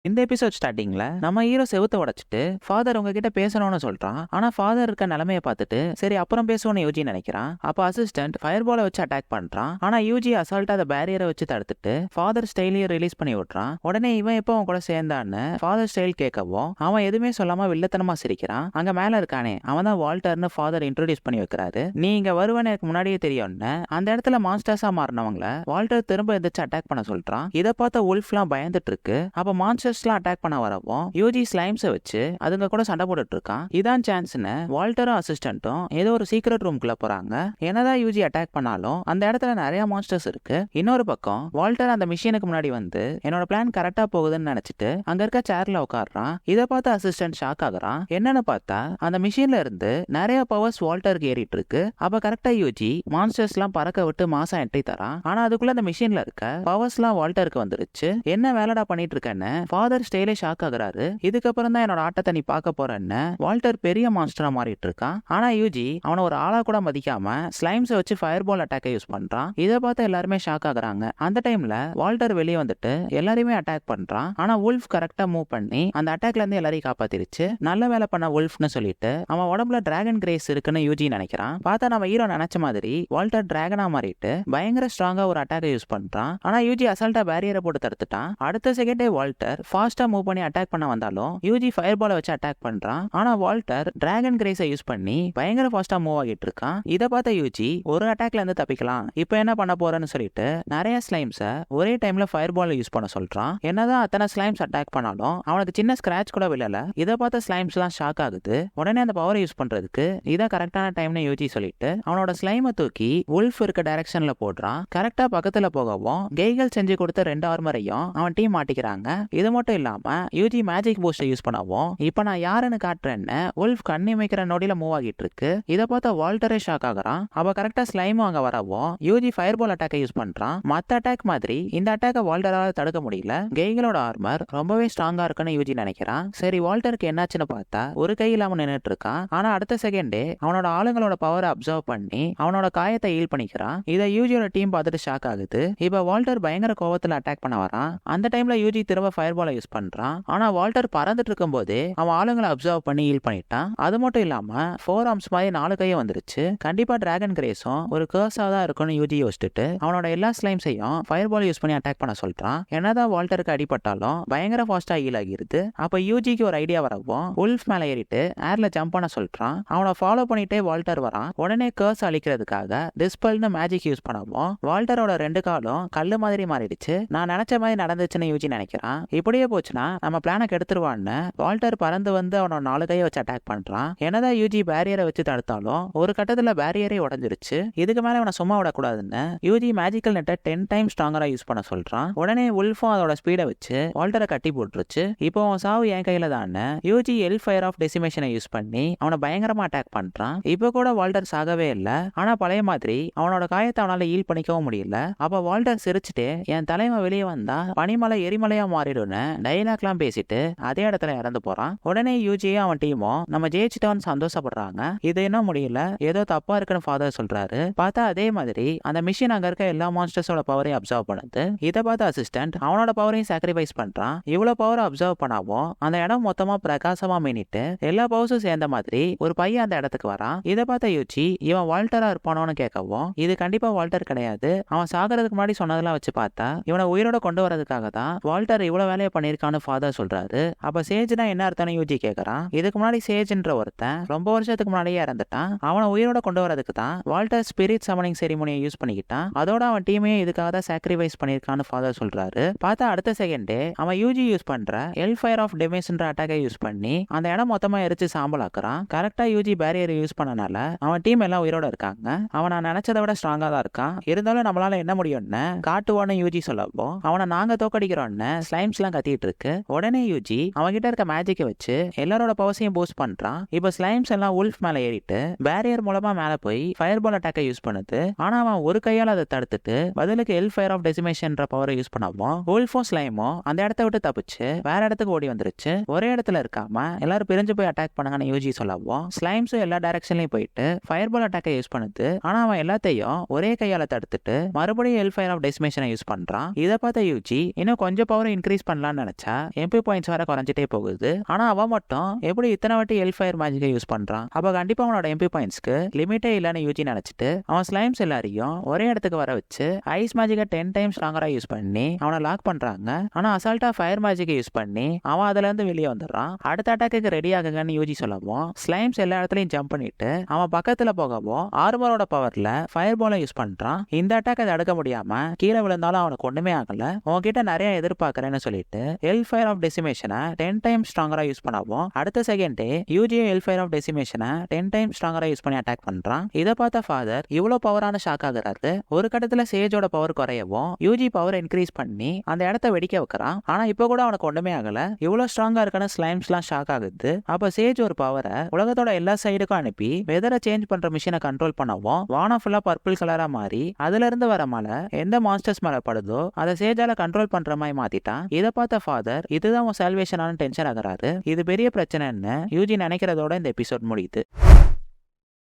இந்த எபிசோட் ஸ்டார்டிங்ல நம்ம ஹீரோ செவுத்த உடைச்சிட்டு ஃபாதர் உங்ககிட்ட பேசணும்னு சொல்றான். ஆனா ஃபாதர் இருக்க நிலைமையை பார்த்துட்டு சரி அப்புறம் பேசுவோம்னு யூஜி நினைக்கிறான். அப்ப அசிஸ்டன்ட் ஃபயர் பாலை வச்சு அட்டாக் பண்றான். ஆனா யூஜி அசால்ட்டா அந்த பேரியரை வச்சு தடுத்துட்டு ஃபாதர் ஸ்டைலையும் ரிலீஸ் பண்ணி விட்டுறான். உடனே இவன் எப்போ அவன் கூட சேர்ந்தான்னு ஃபாதர் ஸ்டைல் கேட்கவும் அவன் எதுவுமே சொல்லாம வில்லத்தனமா சிரிக்கிறான். அங்க மேல இருக்கானே அவன் தான் வால்டர்னு ஃபாதர் இன்ட்ரோடியூஸ் பண்ணி வைக்கிறாரு. நீ இங்க வருவன்னு எனக்கு முன்னாடியே தெரியும்னு அந்த இடத்துல மான்ஸ்டர்ஸா மாறினவங்கள வால்டர் திரும்ப எந்திரிச்சு அட்டாக் பண்ண சொல்றான். இதை பார்த்த உல்ஃப்லாம் பயந்துட்டு இருக்கு. அப்ப மான்ஸ்டர் அட்டாக் பண்ண வரவும் யூஜி ஸ்லைம்ஸை வச்சு அதுங்க கூட சண்டை போட்டுட்டு இருக்கான். இதான் சான்ஸ்னு வால்டரும் அசிஸ்டன்ட்டும் ஏதோ ஒரு சீக்ரெட் ரூம்குள்ள போறாங்க. என்னதான் யூஜி அட்டாக் பண்ணாலும் அந்த இடத்துல நிறைய மான்ஸ்டர்ஸ் இருக்கு. இன்னொரு பக்கம் வால்டர் அந்த மிஷினுக்கு முன்னாடி வந்து என்னோட பிளான் கரெக்டா போகுதுன்னு நினைச்சிட்டு அங்க இருக்க சேர்ல உட்காடுறான். இதை பார்த்து அசிஸ்டன்ட் ஷாக் ஆகுறான். என்னன்னு பார்த்தா அந்த மிஷின்ல இருந்து நிறைய பவர்ஸ் வால்டருக்கு ஏறிட்டு இருக்கு. அப்ப கரெக்டா யூஜி மான்ஸ்டர்ஸ் எல்லாம் பறக்க விட்டு மாசம் என்ட்ரி தரான். ஆனா அதுக்குள்ள அந்த மிஷின்ல இருக்க பவர்ஸ் எல்லாம் வால்டருக்கு வந்துருச்சு. என்ன வேலைடா பண்ணிட்டு இருக்கேன்னு ஃபாதர் ஸ்டைலே ஷாக் ஆகுறாரு. இதுக்கப்புறம் தான் என்னோட ஆட்டத்தை நீ பார்க்க போறன்னு வால்டர் பெரிய மான்ஸ்டரா மாறிட்டு இருக்கான். ஆனா யூஜி அவனை ஒரு ஆளா கூட மதிக்காம ஸ்லைம்ஸை வச்சு ஃபயர் பால் அட்டாக்கை யூஸ் பண்றான். இதை பார்த்து எல்லாருமே ஷாக் ஆகுறாங்க. அந்த டைம்ல வால்டர் வெளியே வந்துட்டு எல்லாரையுமே அட்டாக் பண்றான். ஆனா உல்ஃப் கரெக்டா மூவ் பண்ணி அந்த அட்டாக்ல இருந்து எல்லாரையும் காப்பாத்திருச்சு. நல்ல வேலை பண்ண உல்ஃப்னு சொல்லிட்டு அவன் உடம்புல டிராகன் கிரேஸ் இருக்குன்னு யூஜி நினைக்கிறான். பார்த்தா நம்ம ஹீரோ நினைச்ச மாதிரி வால்டர் டிராகனா மாறிட்டு பயங்கர ஸ்ட்ராங்கா ஒரு அட்டாக்கை யூஸ் பண்றான். ஆனா யூஜி அசால்ட்டா பேரியரை போட்டு தடுத்துட்டான். அடுத்த செகண்டே வால்டர் ஃபாஸ்டா மூவ் பண்ணி அட்டாக் பண்ண வந்தாலும் யூஜி ஃபயர் பாலை வச்சு அட்டாக் பண்றான். ஆனா வால்டர் டிராகன் கிரேஸை யூஸ் பண்ணி பயங்கர ஃபாஸ்டா மூவ் ஆகிட்டு இருக்கான். இதை பார்த்த யூஜி ஒரு அட்டாக்ல இருந்து தப்பிக்கலாம், இப்போ என்ன பண்ண போறேன்னு சொல்லிட்டு நிறைய ஸ்லைம்ஸை ஒரே டைம்ல ஃபயர் பால் யூஸ் பண்ண சொல்றான். என்னதான் அத்தனை ஸ்லைம்ஸ் அட்டாக் பண்ணாலும் அவனுக்கு சின்ன ஸ்கிராச் கூட விழல. இதை பார்த்த ஸ்லைம்ஸ் எல்லாம் ஷாக் ஆகுது. உடனே அந்த பவரை யூஸ் பண்றதுக்கு இதான் கரெக்டான டைம்னு யூஜி சொல்லிட்டு அவனோட ஸ்லைமை தூக்கி உல்ஃப் இருக்க டைரக்ஷன்ல போடுறான். கரெக்டா பக்கத்துல போகவும் கெய்கள் செஞ்சு கொடுத்த 2 ஆர்மரையும் அவன் டீம் மாட்டிக்கிறாங்க. இது மட்டும் இல்லாம யூஜி மேஜிக் பூஸ்டை யூஸ் பண்ணவும் இப்ப நான் யாருன்னு காட்டுறேன்னு உல்ஃப் கண்ணி வைக்கிற நொடியில மூவ் ஆகிட்டு இருக்கு. இதை பார்த்த வால்டரே ஷாக் ஆகுறான். அப்ப கரெக்டா ஸ்லைமும் அங்க வரவும் யூஜி ஃபயர் பால் அட்டாக்கை யூஸ் பண்றான். மத்த அட்டாக் மாதிரி இந்த அட்டாக்கை வால்டரால தடுக்க முடியல. கெய்களோட ஆர்மர் ரொம்பவே ஸ்ட்ராங்கா இருக்குன்னு யூஜி நினைக்கிறான். சரி வால்டருக்கு என்னாச்சுன்னு பார்த்தா ஒரு கை இல்லாம நின்னுட்டு இருக்கான். ஆனா அடுத்த செகண்டே அவனோட ஆளுங்களோட பவரை அப்சர்வ் பண்ணி அவனோட காயத்தை ஹீல் பண்ணிக்கிறான். இதை யூஜியோட டீம் பார்த்துட்டு ஷாக் ஆகுது. இப்ப வால்டர் பயங்கர கோவத்துல அட்டாக் பண்ண வரான். அந்த டைம்ல யூஜி திரும்ப ஃபயர் பாலை யூஸ் பண்றான். ஆனா வால்டர் பறந்துட்டு இருக்கும் போதே அவன் ஆளுங்களை அப்சர்வ் பண்ணி ஹீல் பண்ணிட்டான். அது மட்டும் இல்லாம 4 ஆர்ம்ஸ் மாதிரி 4 கையும் வந்துருச்சு. கண்டிப்பா டிராகன் கிரேஸும் ஒரு கர்ஸா தான் இருக்கும்னு யூஜி யோசிச்சுட்டு அவனோட எல்லா ஸ்லைம்ஸையும் ஃபயர் பால் யூஸ் பண்ணி அட்டாக் பண்ண சொல்றான். என்னதான் வால்டருக்கு அடிபட்டாலும் பயங்கர ஃபாஸ்டா ஹீல் ஆகிருது. அப்ப யூஜிக்கு ஒரு ஐடியா வரவும் உல்ஃப் மேல ஏறிட்டு ஏர்ல ஜம்ப் பண்ண சொல்றான். அவனை ஃபாலோ பண்ணிட்டே வால்டர் வரான். உடனே கர்ஸ் அழிக்கிறதுக்காக டிஸ்பல்னு மேஜிக் யூஸ் பண்ணவும் வால்டரோட 2 காலும் கல்லு மாதிரி மாறிடுச்சு. நான் நினைச்ச மாதிரி நடந்துச்சுன்னு யூஜி நினைக்கிறான். இப்படியே போச்சுன்னா நம்ம பிளானை கெடுத்துருவான்னு வால்டர் பறந்து வந்து அவனோட 4 கையை வச்சு அட்டாக் பண்றான். என்னதான் யூஜி பேரியரை வச்சு தடுத்தாலும் ஒரு கட்டத்துல பேரியரே உடஞ்சிருச்சு. இதுக்கு மேல அவனை சும்மா விடக்கூடாதுன்னு யூஜி மேஜிக்கல் நெட்டை 10 டைம் ஸ்ட்ராங்கரா யூஸ் பண்ண சொல்றான். உடனே உல்ஃபும் அதோட ஸ்பீடை வச்சு வால்டரை கட்டி போட்டுருச்சு. இப்போ அவன் சாவு என் கையில தான் யூஜி எல் ஃபயர் ஆஃப் டெசிமேஷனை யூஸ் பண்ணி அவனை பயங்கரமா அட்டாக் பண்றான். இப்போ கூட வால்டர் சாகவே இல்லை. ஆனா பழைய மாதிரி அவனோட காயத்தை அவனால ஹீல் பண்ணிக்கவும் முடியல. அப்ப வால்டர் சிரிச்சுட்டு என் தலைமை வெளியே வந்தா பனிமலை எரிமலையா மாறிடும்னு டைலாக்லாம் பேசிட்டு அதே இடத்துல இறந்து போறான். உடனே யூஜியும் அவன் டீமும் நம்ம ஜெயிச்சிட்டோன்னு சந்தோஷப்படுறாங்க. இது என்ன முடியல, ஏதோ தப்பா இருக்குன்னு ஃபாதர் சொல்றாரு. பார்த்தா அதே மாதிரி அந்த மிஷின் அங்க இருக்க எல்லா மான்ஸ்டர்ஸோட பவரையும் அப்சர்வ் பண்ணுது. இதை பார்த்த அசிஸ்டன்ட் அவனோட பவரையும் சாக்ரிஃபைஸ் பண்றான். இவ்வளவு பவரை அப்சர்வ் பண்ணாவும் அந்த இடம் மொத்தமா பிரகாசமா மின்னிட்டு எல்லா பவர்ஸும் சேர்ந்த மாதிரி ஒரு பையன் அந்த இடத்துக்கு வரான். இதை பார்த்த யூஜி இவன் வால்டரா இருப்பானோன்னு கேட்கவும் இது கண்டிப்பா வால்டர் கிடையாது, அவன் சாகிறதுக்கு முன்னாடி சொன்னதெல்லாம் வச்சு பார்த்தா இவனை உயிரோட கொண்டு வரதுக்காக தான் வால்டர் இவ்வளவு வேலையை பண்ணிருக்கான்னு ஃபாதர் சொல்றாரு. அப்ப சேஜ்னா என்ன அர்த்தம்னு யூஜி கேட்கறான். இதுக்கு முன்னாடி சேஜ்ன்ற ஒருத்தன் ரொம்ப வருஷத்துக்கு முன்னாடியே இறந்துட்டான். அவனை உயிரோட கொண்டு வரதுக்கு தான் வால்டர் ஸ்பிரிட் சமனிங் செரிமோனியை யூஸ் பண்ணிக்கிட்டான். அதோட அவன் டீமையும் இதுக்காக தான் சாக்ரிஃபைஸ் பண்ணிருக்கான்னு ஃபாதர் சொல்றாரு. பார்த்தா அடுத்த செகண்டே அவன் யூஜி யூஸ் பண்ற எல் ஃபயர் ஆஃப் டெமேஷன்ற அட்டாக்கை யூஸ் பண்ணி அந்த இடம் மொத்தமா எரிச்சு சாம்பல் ஆக்குறான். கரெக்டா யூஜி பேரியர் யூஸ் பண்ணனால அவன் டீம் எல்லாம் உயிரோட இருக்காங்க. அவன் நான் நினைச்சதை விட ஸ்ட்ராங்கா தான் இருக்கான். இருந்தாலும் நம்மளால என்ன முடியும்னு காட்டுவான்னு யூஜி சொல்லவும் அவனை நாங்க தோக்கடிக்கிறோம்னு ஸ்லைம்ஸ் எல்லாம் கத்திட்டு இருக்கு. உடனே யூஜி அவன் கிட்ட இருக்க மேஜிக்கை வச்சு எல்லாரோட பவர்ஸையும் பூஸ்ட் பண்றான். இப்ப ஸ்லைம்ஸ் எல்லாம் உல்ஃப் மேல ஏறிட்டு பேரியர் மூலமா மேல போய் ஃபயர் பால் அட்டாக்கை யூஸ் பண்ணுது. ஆனா அவன் ஒரு கையால அதை தடுத்துட்டு பதிலுக்கு எல் ஃபயர் ஆஃப் டெசிமேஷன்ற பவரை யூஸ் பண்ணவும் உல்ஃபும் ஸ்லைமும் அந்த இடத்த விட்டு தப்பிச்சு வேற இடத்துக்கு ஓடி வந்துருச்சு. ஒரே இடத்துல இருக்காம எல்லாரும் பிரிஞ்சு போய் அட்டாக் பண்ணாங்கன்னு யூஜி சொல்லவும் ஸ்லைம்ஸும் எல்லா டைரக்ஷன்லயும் போயிட்டு ஃபயர் பால் அட்டாக்கை யூஸ் பண்ணுது. ஆனா அவன் எல்லாத்தையும் ஒரே கையால தடுத்துட்டு மறுபடியும் எல் ஃபயர் ஆஃப் டெசிமேஷனை யூஸ் பண்றான். இதை பார்த்த யூஜி இன்னும் கொஞ்சம் பவரை இன்க்ரீஸ் பண்ணலாம்னு நினைச்சா எம்பி பாயிண்ட்ஸ் வர குறைஞ்சிட்டே போகுது. ஆனா அவன் மட்டும் எப்படி இத்தனை வாட்டி எல் ஃபயர் மேஜிக்கை யூஸ் பண்றான். அப்ப கண்டிப்பா அவனோட எம்பி பாயிண்ட்ஸ்க்கு லிமிட்டே இல்லன்னு யூஜி நினைச்சிட்டு அவன் ஸ்லைம்ஸ் எல்லாரையும் ஒரே இடத்துக்கு வர வச்சு ஐஸ் மேஜிக்கை 10 டைம்ஸ் ஸ்ட்ராங்கரா யூஸ் பண்ணி அவனை லாக் பண்றாங்க. ஆனா அசால்ட்டா ஃபயர் மேஜிக்கை யூஸ் பண்ணி அவன் அதுல இருந்து வெளியே வந்துடுறான். அடுத்த அட்டாக்கு ரெடி ஆகுங்கன்னு யூஜி சொல்லவும் ஸ்லைம்ஸ் எல்லா இடத்துலயும் ஜம்ப் பண்ணிட்டு அவன் பக்கத்துல போகவும் ஆர்மரோட பவர்ல ஃபயர் பாலை யூஸ் பண்றான். இந்த அட்டாக்கை தடுக்க முடியாம கீழே விழுந்தாலும் அவனுக்கு ஒண்ணுமே ஆகல. உன்கிட்ட நிறைய எதிர்பார்க்கறேன்னு சொல்லிட்டு எல் ஃபயர் ஆஃப் டெசிமேஷனை 10 டைம்ஸ் ஸ்ட்ராங்கரா யூஸ் பண்ணவும் அடுத்த செகண்டே யூஜி எல் ஃபயர் ஆஃப் டெசிமேஷனை 10 டைம்ஸ் ஸ்ட்ராங்கரா யூஸ் பண்ணி அட்டாக் பண்றான். இதை பார்த்த ஃபாதர் இவ்வளவு பவரான ஷாக் ஆகுறாரு. ஒரு கட்டத்துல சேஜோட பவர் குறையவும் யூஜி பவர் இன்க்ரீஸ் பண்ணி அந்த இடத்த வெடிக்க வைக்கிறான். ஆனா இப்ப கூட அவனுக்கு ஒண்ணுமே ஆகல. இவ்வளவு ஸ்ட்ராங்கா இருக்கான ஸ்லைம்ஸ் எல்லாம் ஷாக் ஆகுது. அப்ப சேஜ் ஒரு பவரை உலகத்தோட எல்லா சைடுக்கும் அனுப்பி வெதரை சேஞ்ச் பண்ற மிஷினை கண்ட்ரோல் பண்ணவும் வானம் ஃபுல்லா பர்பிள் கலரா மாறி அதுல இருந்து வர மழை எந்த மான்ஸ்டர்ஸ் மேல படுதோ அதை சேஜால கண்ட்ரோல் பண்ற மாதிரி மாத்திட்டான். இதை பார்த்த ஃபாதர் இதுதான் உன் சால்வேஷனான டென்ஷன் ஆகுறாரு. இது பெரிய பிரச்சனைன்னு யூஜி நினைக்கிறதோட இந்த எபிசோட் முடியுது.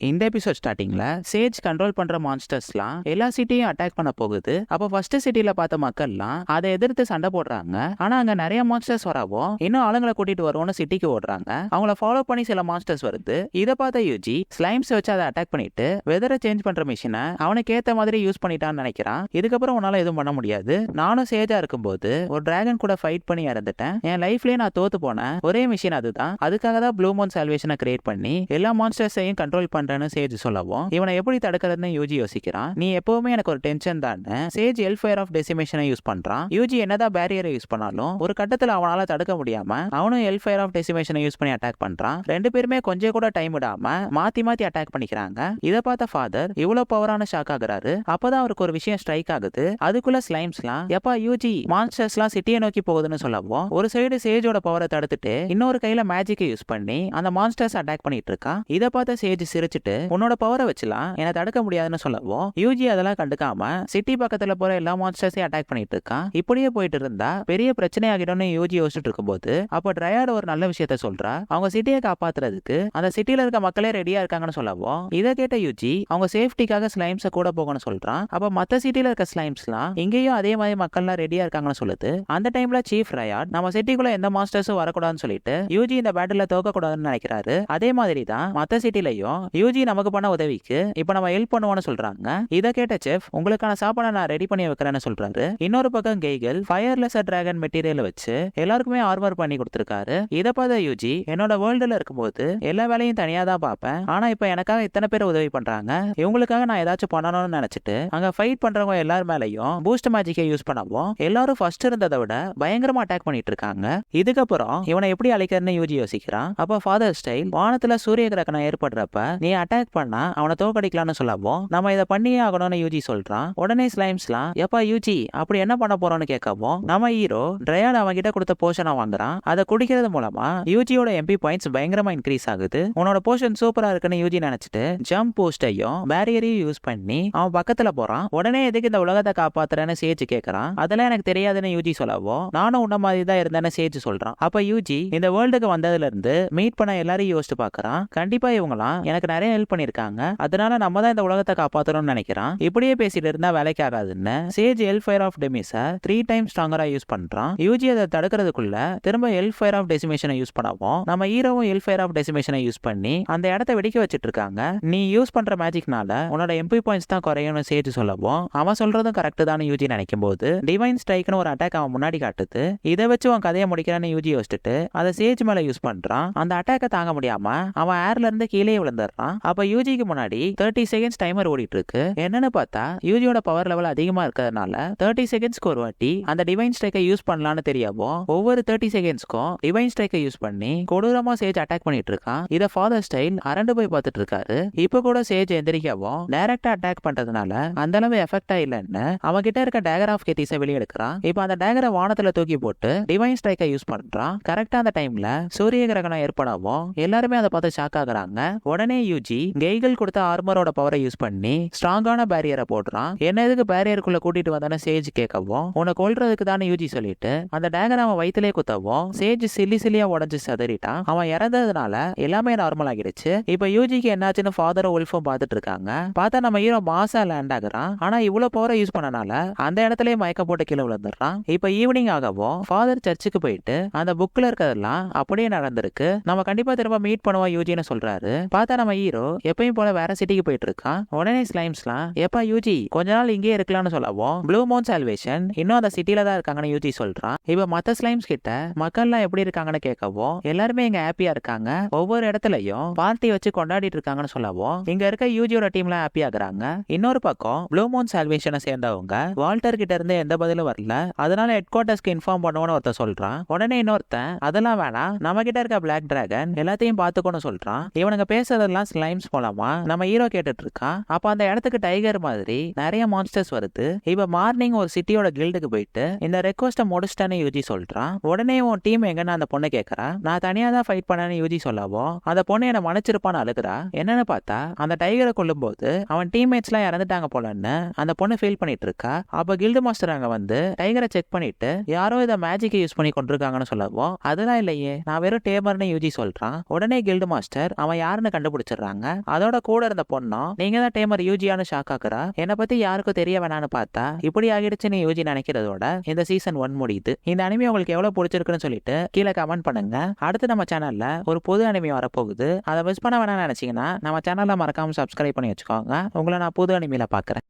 இந்த எபிசோட் ஸ்டார்டிங்ல சேஜ் கண்ட்ரோல் பண்ற மான்ஸ்டர்ஸ்லாம் எல்லா சிட்டியும் அட்டாக் பண்ண போகுது. அப்போ ஃபர்ஸ்ட் சிட்டில பார்த்த மக்கள்லாம் அதை எதிர்த்து சண்டை போடுறாங்க. ஆனா அங்க நிறைய மான்ஸ்டர்ஸ் வரவும் இன்னும் ஆளுங்களை கூட்டிட்டு வருவோம்னு சிட்டிக்கு ஓடுறாங்க. அவங்கள ஃபாலோ பண்ணி சில மான்ஸ்டர்ஸ் வருது. இதை பார்த்த யூஜி ஸ்லைம்ஸ் வச்சு அதை அட்டாக் பண்ணிட்டு வெதரை சேஞ்ச் பண்ற மிஷினை அவனுக்கு ஏத்த மாதிரி யூஸ் பண்ணிட்டான்னு நினைக்கிறான். இதுக்கப்புறம் உன்னால எதுவும் பண்ண முடியாது. நானும் சேஜா இருக்கும்போது ஒரு டிராகன் கூட ஃபைட் பண்ணி இறந்துட்டேன். என் லைஃப்லயே நான் தோத்து போனேன் ஒரே மிஷின் அதுதான். அதுக்காக தான் ப்ளூ மூன் சால்வேஷனை கிரியேட் பண்ணி எல்லா மான்ஸ்டர்ஸையும் கண்ட்ரோல் பண்றேன்னு சேஜ் சொல்லவும் இவனை எப்படி தடுக்கிறதுன்னு யூஜி யோசிக்கிறான். நீ எப்பவுமே எனக்கு ஒரு டென்ஷன் தான். சேஜ் எல்ஃபயர் ஆஃப் டெசிமேஷனை யூஸ் பண்றான். யூஜி என்னதான் பேரியரை யூஸ் பண்ணாலும் ஒரு கட்டத்தில் அவனால தடுக்க முடியாம அவனும் எல்ஃபயர் ஆஃப் டெசிமேஷனை யூஸ் பண்ணி அட்டாக் பண்றான். ரெண்டு பேருமே கொஞ்சம் கூட டைம் விடாம மாத்தி மாத்தி அட்டாக் பண்ணிக்கிறாங்க. இதை பார்த்த ஃபாதர் இவ்வளவு பவரான ஷாக் ஆகுறாரு. அப்பதான் அவருக்கு ஒரு விஷயம் ஸ்ட்ரைக் ஆகுது. அதுக்குள்ள ஸ்லைம்ஸ்லாம் எப்பா யூஜி மான்ஸ்டர்ஸ்லாம் சிட்டியை நோக்கி போகுதுன்னு சொல்லவும் ஒரு சைடு சேஜோட பவரை தடுத்துட்டு இன்னொரு கையில மேஜிக்கை யூஸ் பண்ணி அந்த மான்ஸ்டர்ஸ் அட்டாக் பண்ணிட்டு இருக்கான். இதை பார்த்த சேஜ் சிரிச்சிட்டு உன்னோட பவரை வச்சுலாம் என்ன தடுக்க முடியாதுன்னு சொல்லவும் யூஜி அதெல்லாம் கண்டுக்காம சிட்டி பக்கத்துல போற எல்லா மான்ஸ்டர்ஸையும் அட்டாக் பண்ணிட்டு இருக்கான். இப்படியே போயிட்டு இருந்தா பெரிய பிரச்சனை ஆகிடும்னு யூஜி யோசிச்சுட்டு இருக்கும்போது அப்போ ட்ரையாட் ஒரு நல்ல விஷயத்த சொல்றா. அவங்க சிட்டியை காப்பாத்துறதுக்கு அந்த சிட்டில இருக்க மக்களே ரெடியா இருக்காங்கன்னு சொல்லவும் இதை கேட்ட யூஜி அவங்க சேஃப்டிக்காக ஸ்லைம்ஸை கூட போகணும்னு சொல்றான். அப்ப மத்த சிட்டில இருக்க ஸ்லைம்ஸ்லாம் இங்கேயும் அதே மாதிரி மக்கள்லாம் ரெடியா இருக்காங்கன்னு சொல்லுது. அந்த டைம்ல சீஃப் ட்ரையாட் நம்ம சிட்டிக்குள்ள எந்த மான்ஸ்டர்ஸும் வரக்கூடாதுன்னு சொல்லிட்டு யூஜி இந்த பேட்டில் தோக்க கூடாதுன்னு நினைக்கிறாரு. அதே மாதிரி தான் மத்த சிட்டிலையும் யூஜி நமக்கு பண்ண உதவிக்கு இப்ப நம்ம ஹெல்ப் பண்ணுவோம்னு சொல்றாங்க. இதை கேட்ட செஃப் உங்களுக்கான சாப்பாடை நான் ரெடி பண்ணி வைக்கிறேன்னு சொல்றாரு. இன்னொரு பக்கம் கெய்கல் ஃபயர்லெஸ் டிராகன் மெட்டீரியல் வச்சு எல்லாருக்குமே ஆர்மர் பண்ணி கொடுத்திருக்காரு. இதை பார்த்த யூஜி என்னோட வேர்ல்டுல இருக்கும்போது எல்லா வேலையும் தனியா தான் பார்ப்பேன். ஆனா இப்ப எனக்காக இத்தனை பேர் உதவி பண்றாங்க. இவங்களுக்காக நான் ஏதாச்சும் பண்ணணும்னு நினைச்சிட்டு அங்க ஃபைட் பண்றவங்க எல்லார் மேலையும் பூஸ்ட் மேஜிக்கை யூஸ் பண்ணவும் எல்லாரும் ஃபர்ஸ்ட் இருந்ததை விட பயங்கரமா அட்டாக் பண்ணிட்டு இருக்காங்க. இதுக்கப்புறம் இவனை எப்படி அழைக்கிறதுன்னு யூஜி யோசிக்கிறான். அப்ப ஃபாதர் ஸ்டைல் வானத்துல சூரிய கிரகணம் ஏற்படுறப்ப நீ அட்டாக் பண்ணா அவனை தோக்கடிக்கலாம்னு சொல்லவும் நம்ம இதை பண்ணியே ஆகணும்னு யூஜி சொல்றான். உடனே ஸ்லைம்ஸ்லாம் எப்பா யூஜி அப்படி என்ன பண்ண போறோம்னு கேட்கவும் நம்ம ஹீரோ ட்ரையாட் அவன் கிட்ட கொடுத்த போஷனை வாங்குறான். அதை குடிக்கிறது மூலமா யூஜியோட எம்பி பாயிண்ட்ஸ் பயங்கரமா இன்க்ரீஸ் ஆகுது. உன்னோட போஷன் சூப்பரா இருக்குன்னு யூஜி நினைச்சிட்டு ஜம்ப் போஸ்டையும் பேரியரையும் யூஸ் பண்ணி அவன் பக்கத்துல போறான். உடனே எதுக்கு இந்த உலகத்தை காப்பாத்துறேன்னு சேஜ் கேட்கறான். அதெல்லாம் எனக்கு தெரியாதுன்னு யூஜி சொல்லவும் நானும் உன்ன மாதிரி தான் இருந்தேன்னு சேஜ் சொல்றான். அப்ப யூஜி இந்த வேர்ல்டுக்கு வந்ததுல இருந்து மீட் பண்ண எல்லாரையும் யோசிச்சு பாக்குறான். கண்டிப்பா இவங்கலாம் எனக்கு நிறைய ஹெல்ப் பண்ணிருக்காங்க. அதனால நம்ம தான் இந்த உலகத்தை காப்பாத்தணும்னு நினைக்கிறான். இப்படியே பேசிட்டு இருந்தா வேலைக்கு ஆகாதுன்னு சேஜ் எல்ஃபயர் ஆஃப் டெமிஸை 3 டைம்ஸ் ஸ்ட்ராங்கரா யூஸ் பண்றான். யூஜி அதை தடுக்கிறதுக்குள்ள திரும்ப எல்ஃபயர் ஆஃப் டெசிமேஷனை யூஸ் பண்ணவும் நம்ம ஹீரோவும் எல்ஃபயர் ஆஃப் டெசிமேஷனை யூஸ் பண்ணி அந்த இடத்த வெடிக்க வச்சிட்டு இருக்காங்க. நீ யூஸ் பண்ற மேஜிக்னால உன்னோட எம்பி பாயிண்ட்ஸ் தான் குறையும்னு சேஜ் சொல்லவும் அவன் சொல்றதும் கரெக்ட் தான் யூஜி நினைக்கும் போது டிவைன் ஸ்ட்ரைக்னு ஒரு அட்டாக் அவன் முன்னாடி காட்டுது. இதை வச்சு அவன் கதையை முடிக்கிறான்னு யூஜி யோசிச்சுட்டு அதை சேஜ் மேல யூஸ் பண்றான். அந்த அட்டாக்கை தாங்க முடியாம அவன் ஏர்ல இருந்து கீழே விழுந்துடுறான். அப்ப யூஜிக்கு முன்னாடி 30 செகண்ட்ஸ் டைமர் ஓடிட்டு இருக்கு. என்னன்னு பார்த்தா யூஜியோட பவர் லெவல் அதிகமா இருக்கிறதுனால 30 செகண்ட்ஸ்க்கு ஒரு வாட்டி அந்த டிவைன் ஸ்ட்ரைக்கை யூஸ் பண்ணலாம்னு தெரியவும் ஒவ்வொரு 30 செகண்ட்ஸ்க்கும் டிவைன் ஸ்ட்ரைக்கை யூஸ் பண்ணி கொடூரமா சேஜ் அட்டாக் பண்ணிட்டு இருக்கான். இத ஃபாதர் ஸ்டைல் அரண்டு போய் பார்த்துட்டு இருக்காரு. இப்ப கூட சேஜ் எந்திரிக்கவும் டைரக்டா அட்டாக் பண்றதுனால அந்த அளவு எஃபெக்டா இல்லைன்னு அவன் கிட்ட இருக்க டேகர் ஆஃப் கெத்திஸை வெளியெடுக்கிறான். இப்ப அந்த டேகரை வானத்துல தூக்கி போட்டு டிவைன் ஸ்ட்ரைக்கை யூஸ் பண்றான். கரெக்டா அந்த டைம்ல சூரிய கிரகணம் ஏற்படவும் எல்லாருமே அதை பார்த்து ஷாக் ஆகுறாங்க. உடனே யூஜி கெய்கள் கொடுத்த ஆர்மரோட பவரை யூஸ் பண்ணி ஸ்ட்ராங்கான பேரியரை போடுறான். என்ன எதுக்கு பேரியருக்குள்ள கூட்டிட்டு வந்தானே சேஜ் கேட்கவும் உன்னை கொல்றதுக்கு தானே யூஜி சொல்லிட்டு அந்த டேகர் அவன் வயிற்றுலே குத்தவும் சேஜ் சில்லியா உடஞ்சு சதறிட்டான். அவன் இறந்ததுனால எல்லாமே நார்மல் ஆகிடுச்சு. இப்ப யூஜிக்கு என்னாச்சுன்னு ஃபாதரும் உல்ஃபும் பார்த்துட்டு இருக்காங்க. பார்த்தா நம்ம ஹீரோ மாசா லேண்ட் ஆகுறான். ஆனா இவ்வளவு பவரை யூஸ் பண்ணனால அந்த இடத்துலயே மயக்க போட்டு கீழே விழுந்துடுறான். இப்ப ஈவினிங் ஆகவும் ஃபாதர் சர்ச்சுக்கு போயிட்டு அந்த புக்ல இருக்கிறதெல்லாம் அப்படியே நடந்திருக்கு. நம்ம கண்டிப்பா திரும்ப மீட் பண்ணுவோம் யூஜின்னு சொல்றாரு. பார்த்தா நம்ம ஹீரோ எப்பயும் போல வேற சிட்டிக்கு போயிட்டு இருக்கான். உடனே ஸ்லைம்ஸ்லாம் எப்பா யூஜி கொஞ்ச நாள் இங்கே இருக்கலாம்னு சொல்லவும் ப்ளூ மவுண்ட் சால்வேஷன் இன்னும் அந்த சிட்டில தான் இருக்காங்கன்னு யூஜி சொல்றான். இப்ப மத்த ஸ்லைம்ஸ் கிட்ட மக்கள்லாம் எப்படி இருக்காங்கன்னு கேட்கவும் எல்லாருமே இங்க ஹாப்பியா இருக்காங்க. ஒவ்வொரு இடத்துலயும் பார்ட்டி வச்சு கொண்டாடிட்டு இருக்காங்கன்னு சொல்லவும் இங்க இருக்க யூஜியோட டீம்ல ஹாப்பி ஆகுறாங்க. இன்னொரு பக்கம் ப்ளூ மவுண்ட் சால்வேஷனை சேர்ந்தவங்க வால்டர் கிட்ட இருந்து எந்த பதிலும் வரல. அதனால ஹெட் குவார்டர்ஸ்க்கு இன்ஃபார்ம் பண்ணுவோம்னு ஒருத்தர் சொல்றான். உடனே இன்னொருத்தன் அதெல்லாம் வேணாம் நம்ம கிட்ட இருக்க பிளாக் டிராகன் எல்லாத்தையும் பாத்துக்கணும்னு சொல்றான். இவனுங்க பேசுறதெல்லாம் ஸ்லைம்ஸ் மூலமா நம்ம ஹீரோ கேட்டுட்டு இருக்கான். அப்ப அந்த இடத்துக்கு டைகர் மாதிரி நிறைய மான்ஸ்டர்ஸ் வருது. இப்ப மார்னிங் ஒரு சிட்டியோட கில்டுக்கு போயிட்டு இந்த ரெக்வஸ்ட்டை முடிச்சிட்டானே யூஜி சொல்றான். உடனே உன் டீம் எங்கன்னு அந்த பொண்ணு கேட்கறா. நான் தனியா தான் ஃபைட் பண்ணேன்னு யூஜி சொல்லவும் அந்த பொண்ணு என்ன மன்னிச்சிருப்பான்னு அழுகுறா. என்னன்னு பார்த்தா அந்த டைகரை கொல்லும் போது அவன் டீம்மேட்ஸ் எல்லாம் இறந்துட்டாங்க போலன்னு அந்த பொண்ணு ஃபீல் பண்ணிட்டு இருக்கா. அப்ப கில்டு மாஸ்டர் அங்க வந்து டைகரை செக் பண்ணிட்டு யாரோ இதை மேஜிக்கை யூஸ் பண்ணி கொண்டிருக்காங்கன்னு சொல்லவும் அதெல்லாம் இல்லையே நான் வெறும் டேமர்னு யூஜி சொல்றான். உடனே கில்டு மாஸ்டர் அவன் யாருன்னு கண்டுபிடிச்சிடறான். ஆயிடுறாங்க. அதோட கூட இருந்த பொண்ணும் நீங்க தான் டேமர் யூஜியான்னு ஷாக் ஆக்குறா. என்னை பத்தி யாருக்கும் தெரிய வேணான்னு பார்த்தா இப்படி ஆகிடுச்சுன்னு யூஜி நினைக்கிறதோட இந்த சீசன் 1 முடியுது. இந்த அனிமே உங்களுக்கு எவ்வளவு பிடிச்சிருக்குன்னு சொல்லிட்டு கீழே கமெண்ட் பண்ணுங்க. அடுத்து நம்ம சேனல்ல ஒரு புது அனிமே வரப்போகுது. அதை மிஸ் பண்ண வேணாம்னு நினைச்சீங்கன்னா நம்ம சேனல்ல மறக்காம சப்ஸ்கிரைப் பண்ணி வச்சுக்கோங்க. உங்களை நான் புது அனிமையில பாக்குறேன்.